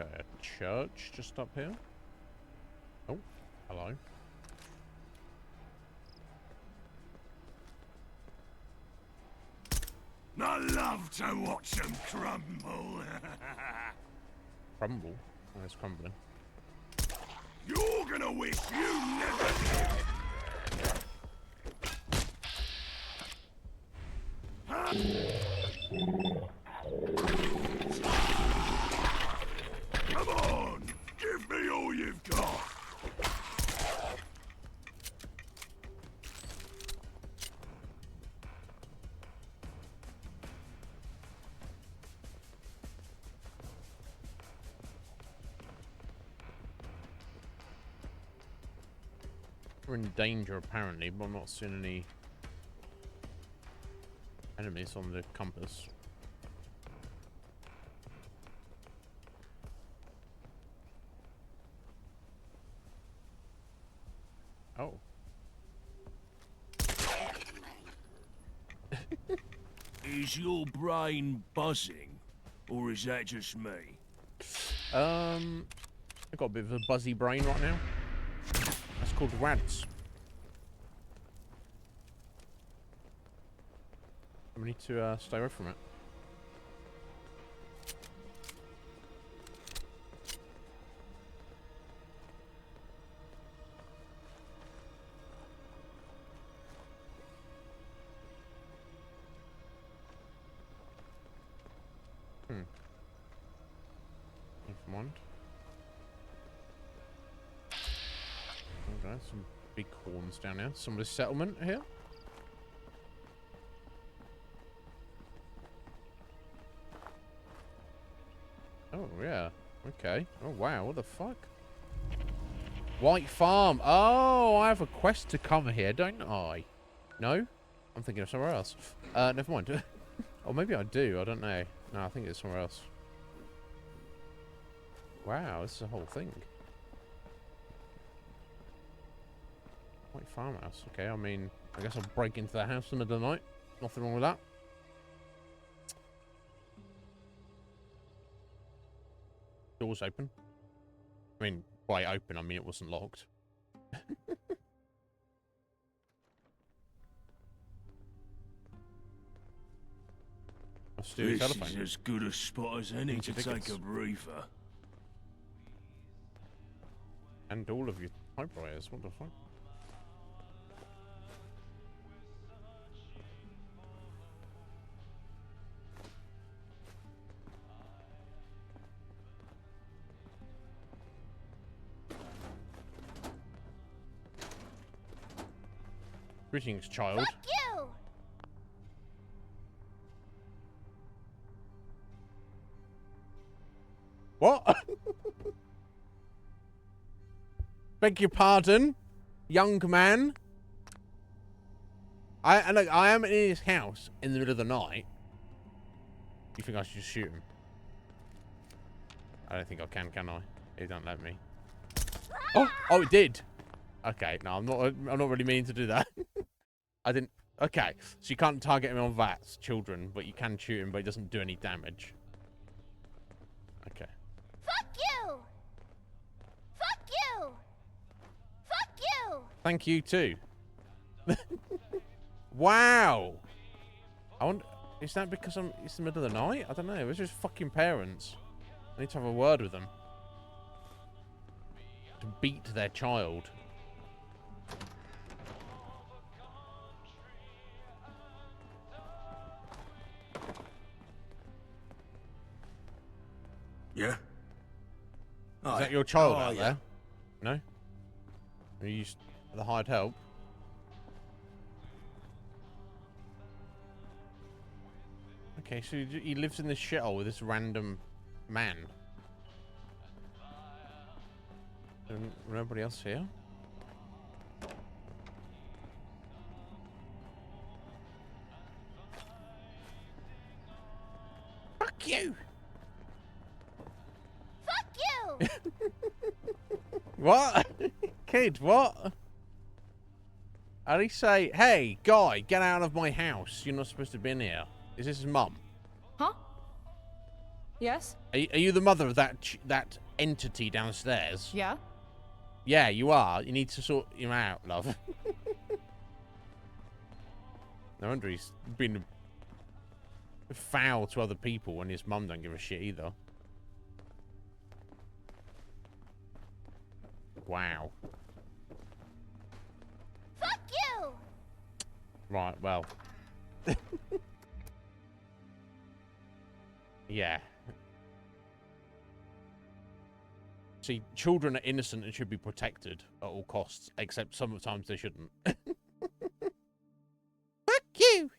Okay, a church just up here. Oh, hello. I love to watch them crumble. Crumble? Oh, it's crumbling. You're gonna wish you never did. Come on, give me all you've got. We're in danger apparently, but I'm not seeing any enemies on the compass. Oh. Is your brain buzzing, or is that just me? I've got a bit of a buzzy brain right now. That's called rads. We need to stay away from it. Never mind. Okay, some big horns down here. Somebody's settlement here. Oh, yeah. Okay. Oh, wow. What the fuck? White Farm. Oh, I have a quest to come here, don't I? No? I'm thinking of somewhere else. Never mind. Or maybe I do. I don't know. No, I think it's somewhere else. Wow, this is a whole thing. White farmhouse. Okay, I mean, I guess I'll break into the house in the middle of the night. Nothing wrong with that. Doors open. I mean, by open, I mean it wasn't locked. This is as good a spot as any to take a breather. And all of your typewriters. What the fuck? Greetings, child. Fuck you! What? Beg your pardon, young man. Look, I am in his house in the middle of the night. You think I should just shoot him? I don't think I can I? It don't let me. Oh, it did. Okay, no, I'm not really meaning to do that. I didn't. Okay, so you can't target him on VATs, children, but you can shoot him, but he doesn't do any damage. Okay. Fuck you! Fuck you! Fuck you! Thank you too. Wow. I wonder, is that because it's the middle of the night? I don't know. It's just fucking parents. I need to have a word with them. To beat their child. Yeah? Is that your child out there? No? Are you the hired help? Okay, so he lives in this shithole with this random man. Nobody else here? Fuck you! Fuck you! What? Kid, what? How do you say, hey, guy, get out of my house. You're not supposed to be in here. Is this his mum? Huh? Yes? Are you the mother of that entity downstairs? Yeah? Yeah, you are. You need to sort him out, love. No wonder he's been foul to other people when his mum don't give a shit either. Wow. Fuck you! Right, well. Yeah. See, children are innocent and should be protected at all costs, except sometimes they shouldn't. Fuck you!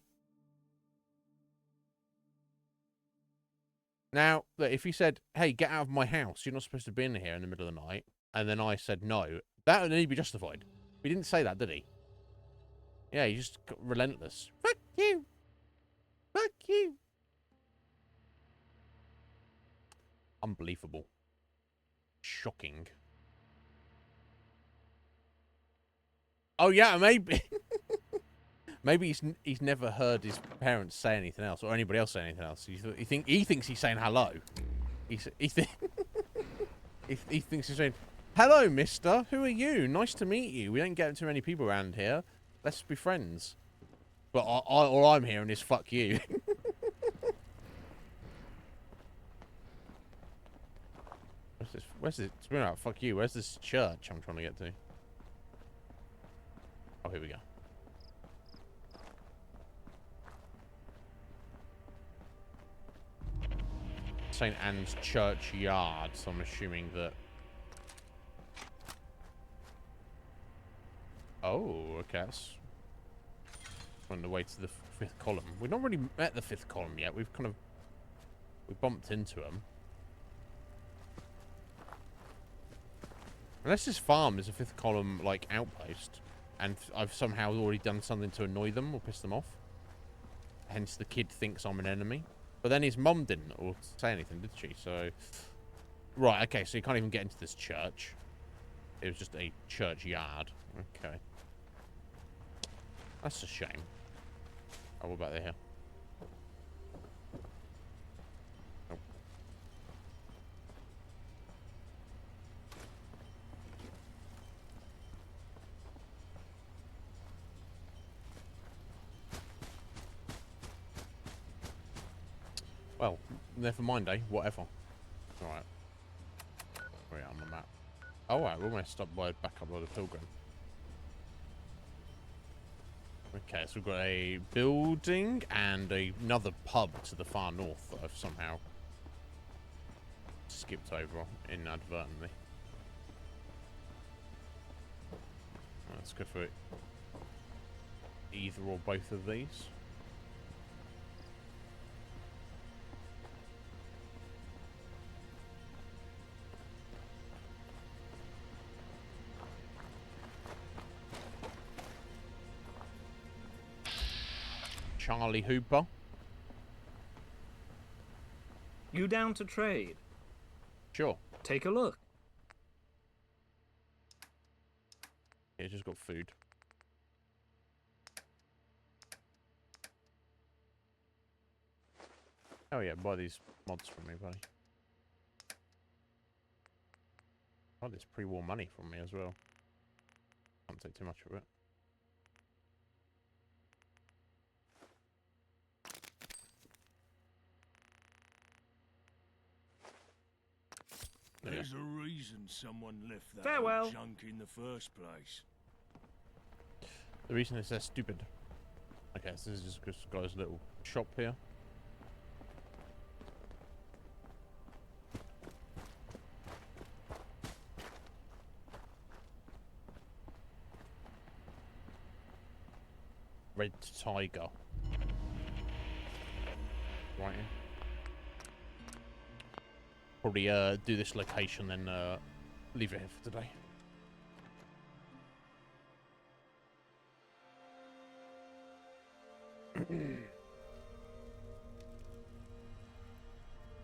Now, look, if he said, hey, get out of my house, you're not supposed to be in here in the middle of the night, and then I said no, that would need to be justified. He didn't say that, did he? Yeah, he just got relentless. Fuck you. Fuck you. Unbelievable. Shocking. Oh yeah, maybe. Maybe he's never heard his parents say anything else or anybody else say anything else. He thinks he's saying hello. He thinks he's saying, "Hello, mister. Who are you? Nice to meet you. We don't get too many people around here. Let's be friends." But all I'm hearing is "fuck you." Where's this? It's been out. Fuck you. Where's this church I'm trying to get to? Oh, here we go. St. Anne's Churchyard, so I'm assuming that... Oh, okay. That's on the way to the fifth column. We've not really met the fifth column yet. We bumped into them. Unless this farm is a fifth column, like, outpost, and I've somehow already done something to annoy them or piss them off. Hence the kid thinks I'm an enemy. But then his mum didn't or say anything, did she? So, right, okay, so you can't even get into this church. It was just a churchyard. Okay. That's a shame. Oh, what about there? Oh. Well, never mind, eh? Whatever. Alright. Where are we on the map? Oh, right, we're almost stopped by back up by the pilgrim. Okay, so we've got a building and another pub to the far north that I've somehow skipped over inadvertently. Let's go for either or both of these. Charlie Hooper. You down to trade? Sure. Take a look. Yeah, just got food. Oh yeah, buy these mods from me, buddy. Buy this pre-war money from me as well. Can't take too much of it. There's a reason someone left that Farewell. junk in the first place. The reason is they're stupid. Okay, so this is just this guy's little shop here. Red Tiger. Right in. Probably do this location, then leave it here for today.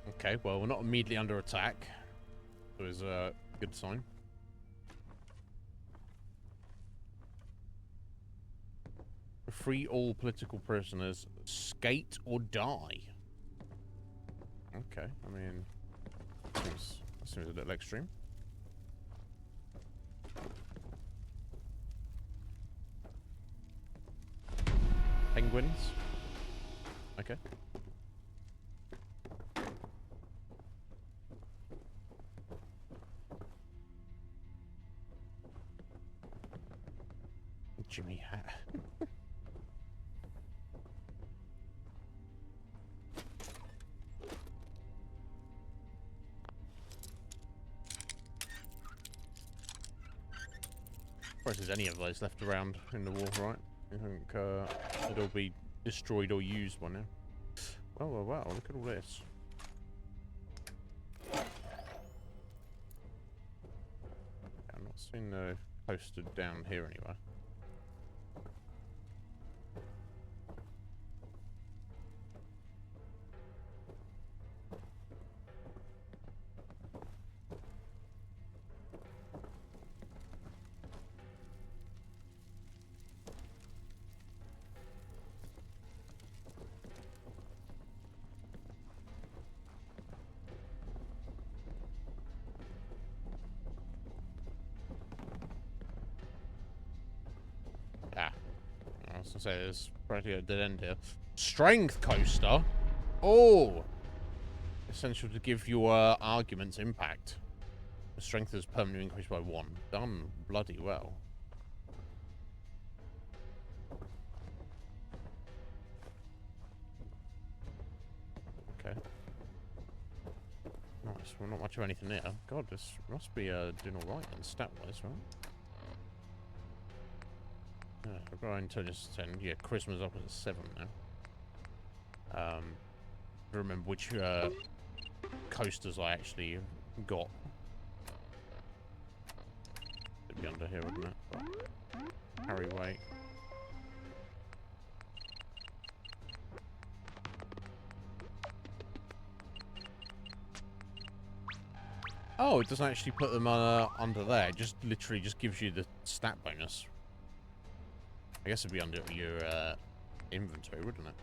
Okay, well, we're not immediately under attack. So it's a good sign. Free all political prisoners. Skate or die. Okay, I mean... Seems a little extreme. Penguins. Okay. Jimmy hat. If there's any of those left around in the war, right? I think it'll be destroyed or used by now. Well, well, wow, look at all this. I'm not seeing the posted down here anyway. I was gonna say there's practically a dead end here. Strength coaster. Oh, essential to give your arguments impact. The strength is permanently increased by 1. Done bloody well. Okay. Nice. Well, not much of anything there. God, this must be doing all right then, stat-wise, right? Yeah, we've got our intelligence 10. Yeah, charisma's up at 7 now. Remember which coasters I actually got. It'd be under here, wouldn't it? Right. Carry weight. Oh, it doesn't actually put them under there. It just literally just gives you the stat bonus. I guess it'd be under your inventory, wouldn't it?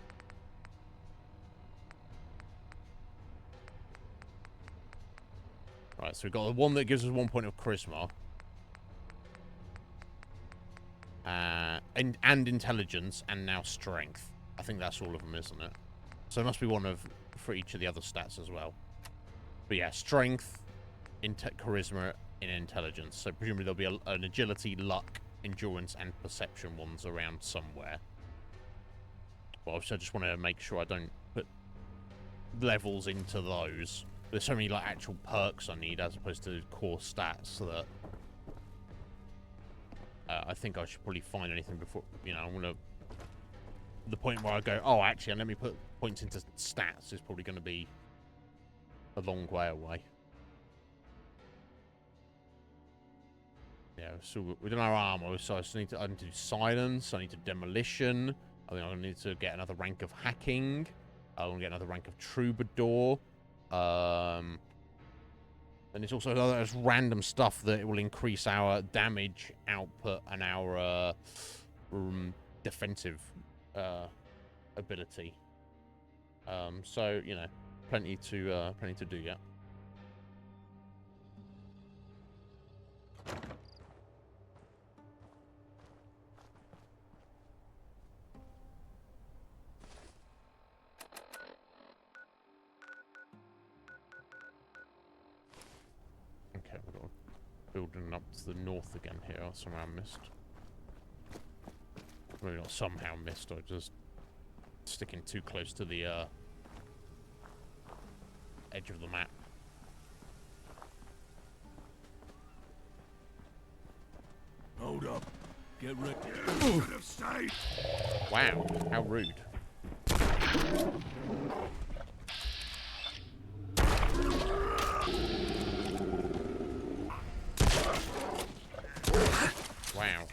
Right, so we've got the one that gives us 1 point of charisma. And intelligence, and now strength. I think that's all of them, isn't it? So there must be one for each of the other stats as well. But yeah, strength, charisma, and intelligence. So presumably there'll be an agility, luck, endurance, and perception ones around somewhere. But obviously I just want to make sure I don't put levels into those. There's so many like actual perks I need as opposed to core stats that I think I should probably find anything before, you know, I'm gonna, the point where I go, oh actually let me put points into stats is probably going to be a long way away. Yeah, so we don't have armor, so I need to do silence, I need to demolition, I think I need to get another rank of hacking, I want to get another rank of troubadour, and it's also there's random stuff that will increase our damage output and our defensive ability. So you know, plenty to do yet. Okay, we've got building up to the north again here. I somehow missed. Maybe not somehow missed, I just sticking too close to the edge of the map. Hold up. Get ready. You should have stayed. Wow, how rude. Wow.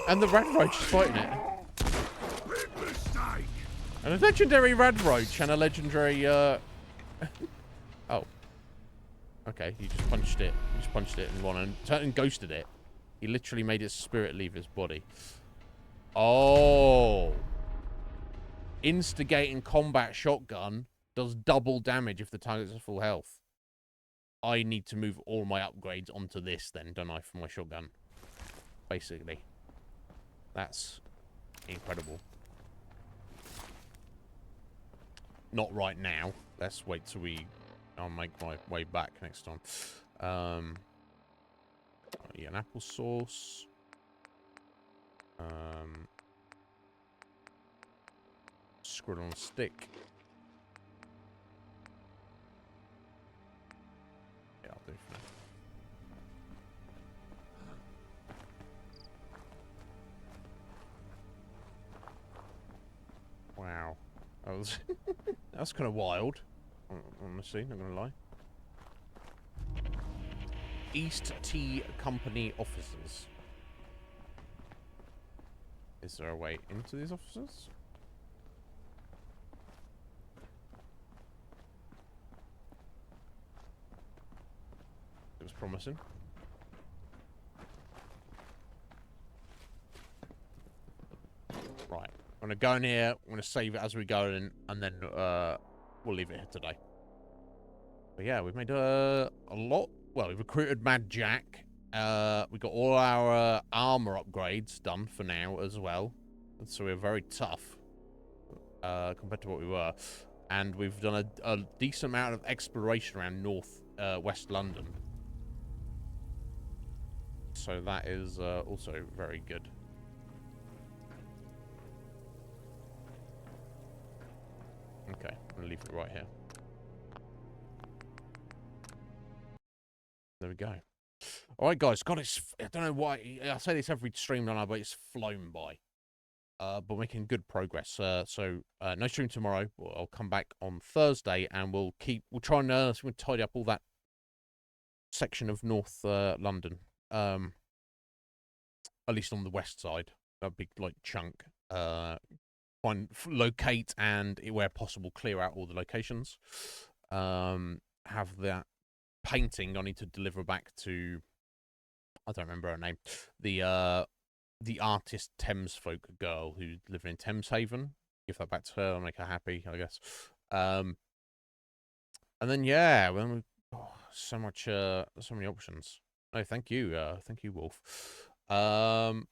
And the red roach is fighting it. Big mistake. And a legendary red roach and a legendary oh. Okay, he just punched it. He just punched it in one and ghosted it. He literally made its spirit leave his body. Oh. Instigating combat shotgun does double damage if the target's at full health. I need to move all my upgrades onto this then, don't I, for my shotgun? Basically. That's incredible. Not right now. Let's wait till I'll make my way back next time. Yeah, an applesauce. Squirrel on a stick. Yeah, I'll do for now. Wow. That was that's kind of wild. Honestly, not gonna lie. East Tea Company officers. Is there a way into these offices? It was promising. Right. I'm going to go in here. I'm going to save it as we go in, and then we'll leave it here today. But yeah, we've made a lot. Well, we've recruited Mad Jack. We got all our armor upgrades done for now as well. And so we're very tough compared to what we were. And we've done a decent amount of exploration around West London. So that is also very good. Okay, I'm going to leave it right here. There we go. All right, guys. God, I don't know why. I say this every stream, don't I? But it's flown by. But making good progress. So no stream tomorrow. I'll come back on Thursday, and we'll try and we'll tidy up all that section of North London. At least on the west side, a big like chunk. Locate and, where possible, clear out all the locations. Have that painting I need to deliver back to, I don't remember her name, the artist Thames Folk girl who's living in Thames Haven. Give that back to her, I'll make her happy, I guess. And then yeah, so many options. No, thank you, Wolf. So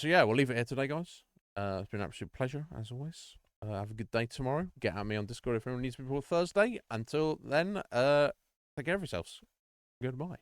yeah, we'll leave it here today, guys. It's been an absolute pleasure, as always. Have a good day tomorrow. Get at me on Discord if anyone needs me before Thursday. Until then, take care of yourselves. Goodbye.